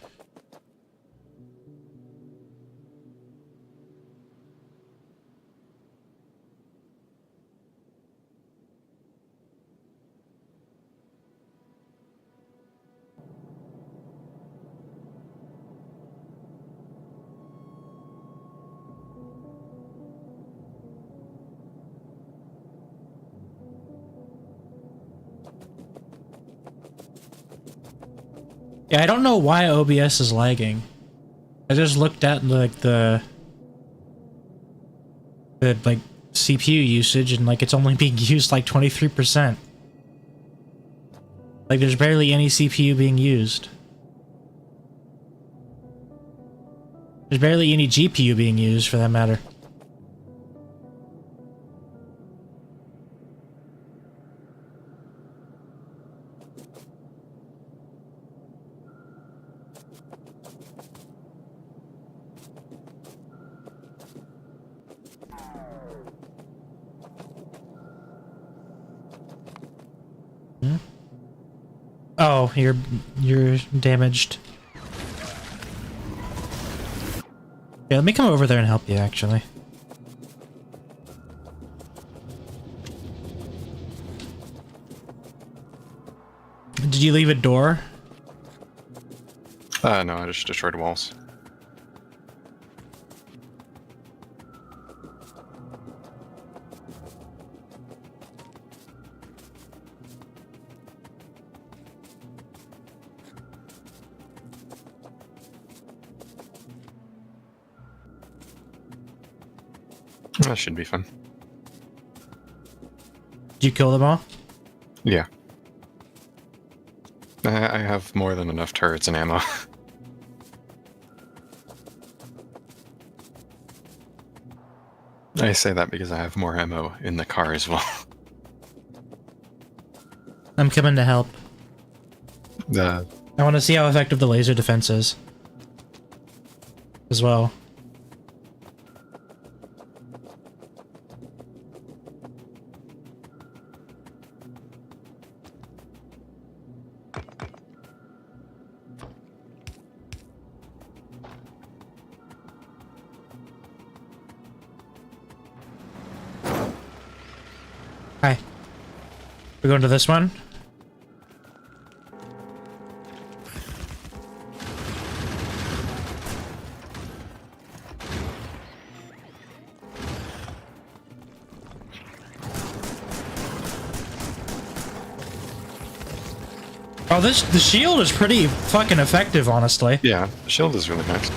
Yeah, I don't know why OBS is lagging. I just looked at like the like CPU usage, and like it's only being used like 23%. Like there's barely any CPU being used. There's barely any GPU being used, for that matter. Oh, you're damaged. Yeah, let me come over there and help you, actually. Did you leave a door? No, I just destroyed walls. That should be fun. Did you kill them all? Yeah. I have more than enough turrets and ammo. I say that because I have more ammo in the car as well. I'm coming to help. I want to see how effective the laser defense is. As well. Hi. We're going to this one? Oh, the shield is pretty fucking effective, honestly. Yeah, the shield is really nice.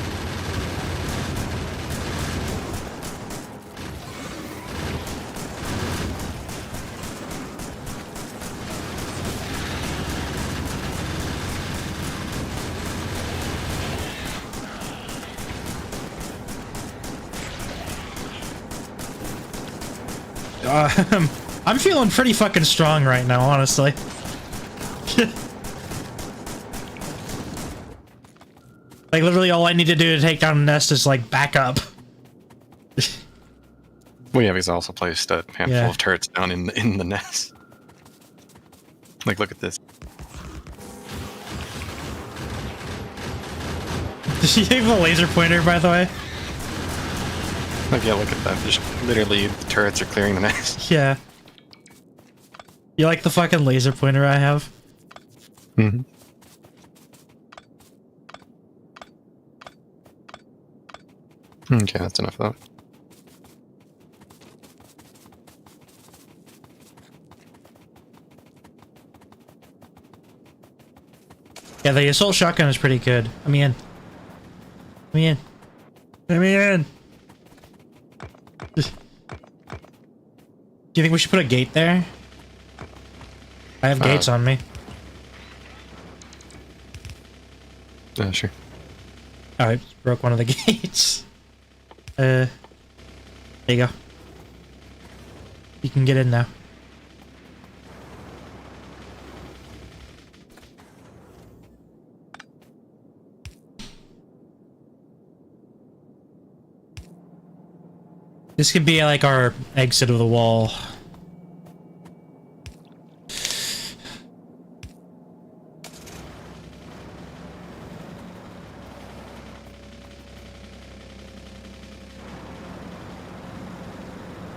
I'm feeling pretty fucking strong right now, honestly. Like, literally all I need to do to take down a nest is, like, back up. Well, yeah, he's also placed a handful Yeah. of turrets down in the nest. Like, look at this. Did you have a laser pointer, by the way? Like, yeah, look at that. Just literally, the turrets are clearing the nest. Yeah. You like the fucking laser pointer I have? Mm-hmm. Okay, that's enough of that. Yeah, the assault shotgun is pretty good. Let me in. Let me in. Let me in. Do you think we should put a gate there? I have gates on me. Sure. Oh, I broke one of the gates. There you go. You can get in now. This could be like our exit of the wall.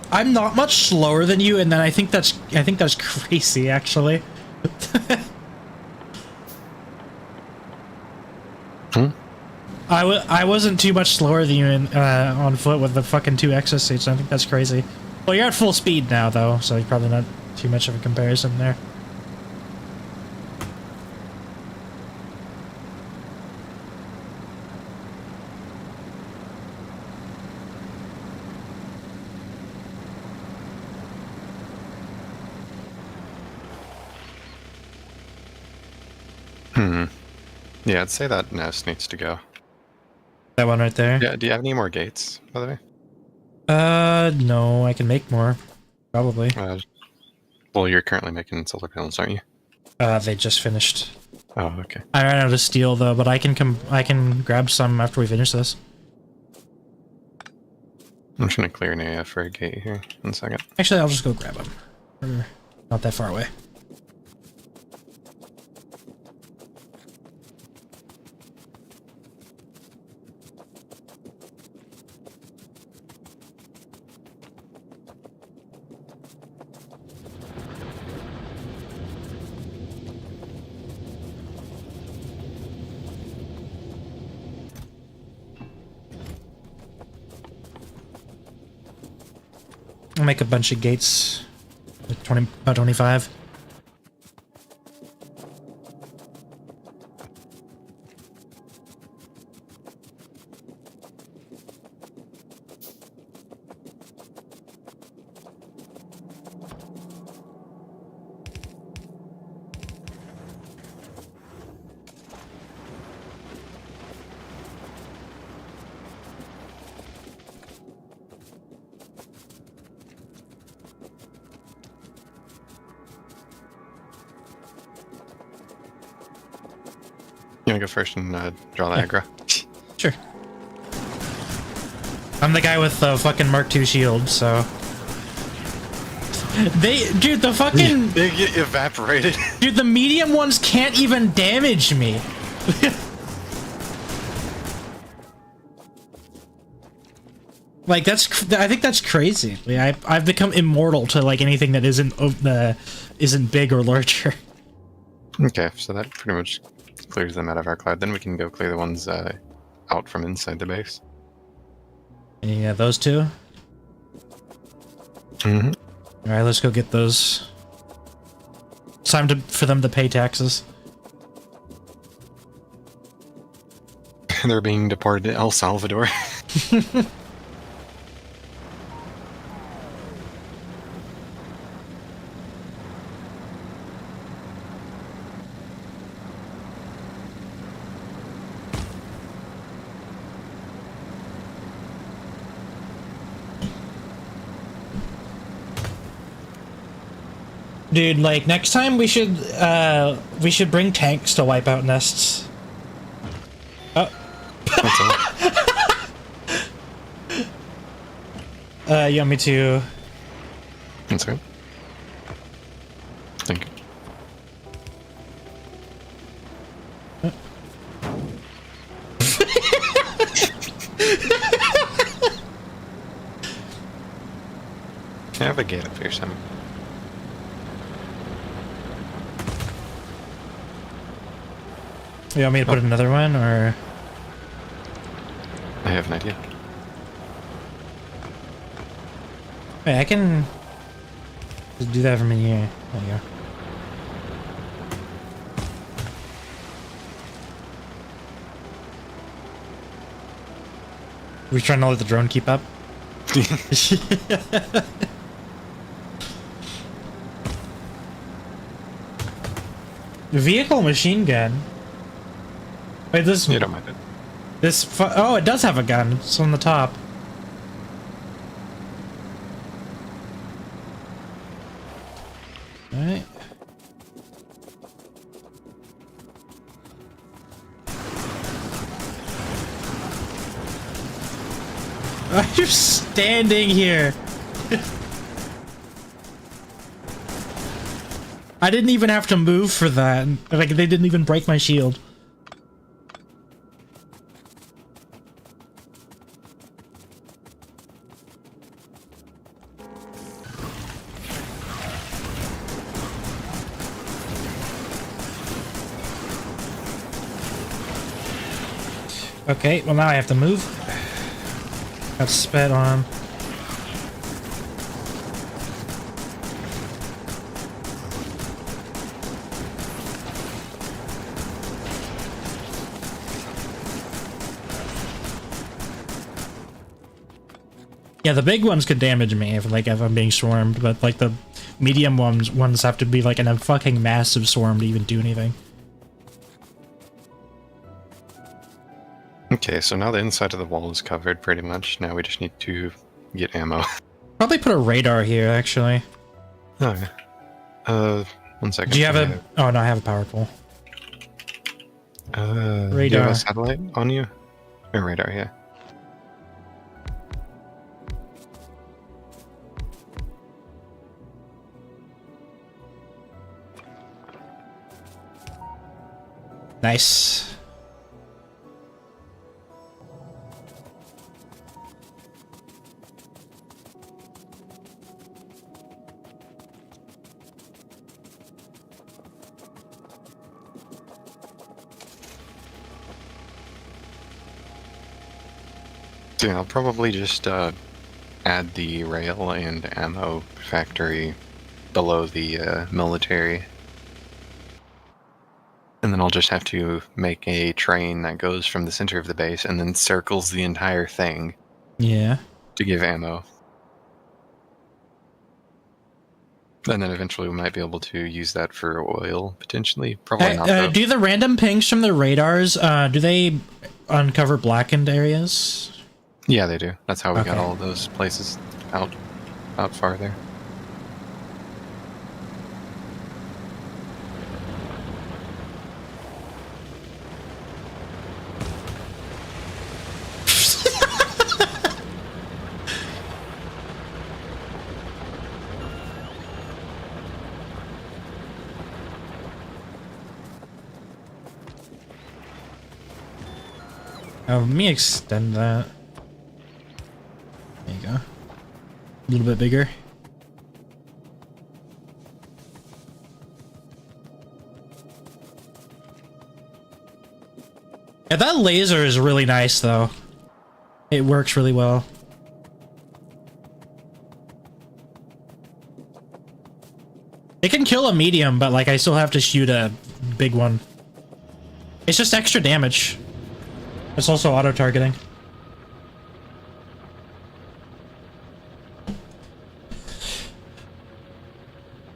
I'm not much slower than you, and then I think that's crazy, actually. I wasn't too much slower than you on foot with the fucking 2 exosuits. I think that's crazy. Well, you're at full speed now, though, so you're probably not too much of a comparison there. Yeah, I'd say that nest needs to go. That one right there? Yeah, do you have any more gates, by the way? No, I can make more. Probably. Well, you're currently making solar panels, aren't you? They just finished. Oh, okay. I ran out of steel, though, but I can grab some after we finish this. I'm just gonna clear an area for a gate here in a second. Actually, I'll just go grab them. We're not that far away. I'll make a bunch of gates. Like about 25. You wanna go first and draw the aggro? Sure. I'm the guy with the fucking Mark II shield, so... Dude, the fucking... They get evaporated. Dude, the medium ones can't even damage me. Like, I think that's crazy. I've become immortal to, like, anything that isn't big or larger. Okay, so that pretty much clears them out of our cloud. Then we can go clear the ones out from inside the base. Yeah, those two? Mm-hmm. Alright, let's go get those. It's time for them to pay taxes. They're being deported to El Salvador. Dude, like next time we should bring tanks to wipe out nests. Oh. You want me to? That's good. Thank you. I have a gate up here, Sam. You want me to put another one, or? I have an idea. Wait, I can just do that from in here. There you go. We're trying to let the drone keep up. Vehicle machine gun. Wait, this. You don't mind it. Oh, it does have a gun. It's on the top. All right. Why are you standing here? I didn't even have to move for that. Like, they didn't even break my shield. Okay, well now I have to move. Got sped on. Yeah, the big ones could damage me if I'm being swarmed, but like the medium ones have to be like in a fucking massive swarm to even do anything. Okay, so now the inside of the wall is covered pretty much. Now we just need to get ammo. Probably put a radar here, actually. Okay. 1 second. Do you have a... Oh, no, I have a power pole. Radar. Do you have a satellite on you? Or radar, yeah. Nice. So yeah, I'll probably just add the rail and ammo factory below the military. And then I'll just have to make a train that goes from the center of the base and then circles the entire thing. Yeah. To give ammo. And then eventually we might be able to use that for oil, potentially. Probably not, though. Do the random pings from the radars, do they uncover blackened areas? Yeah, they do. That's how we got all of those places out farther. Oh, let me extend that. There you go. A little bit bigger. Yeah, that laser is really nice, though. It works really well. It can kill a medium, but like I still have to shoot a big one. It's just extra damage. It's also auto-targeting.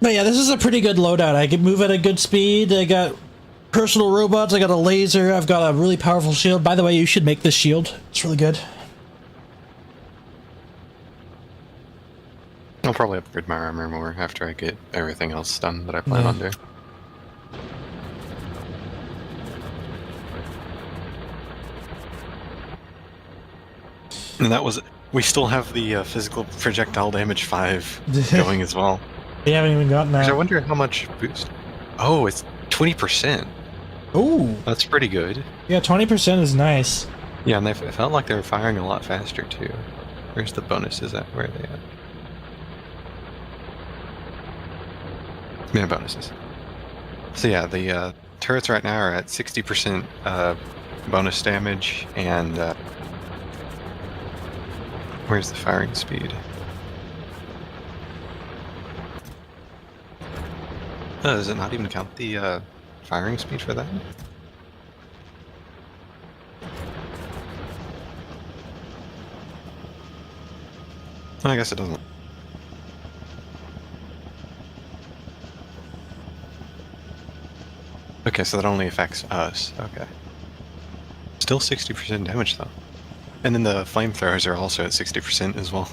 But yeah, this is a pretty good loadout. I can move at a good speed. I got personal robots. I got a laser. I've got a really powerful shield. By the way, you should make this shield. It's really good. I'll probably upgrade my armor more after I get everything else done that I plan on doing. And that was... We still have the physical projectile damage 5 going as well. We haven't even gotten that. I wonder how much boost... Oh, it's 20%. Ooh. That's pretty good. Yeah, 20% is nice. Yeah, and it felt like they were firing a lot faster, too. Where's the bonuses at? Where are they at? Yeah, bonuses. So yeah, the turrets right now are at 60% bonus damage, and where's the firing speed? Does it not even count the firing speed for that? I guess it doesn't. Okay, so that only affects us. Okay. Still 60% damage, though. And then the flamethrowers are also at 60% as well.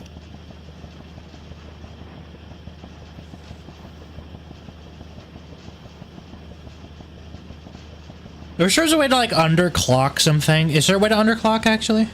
There's a way to, like, underclock something. Is there a way to underclock, actually?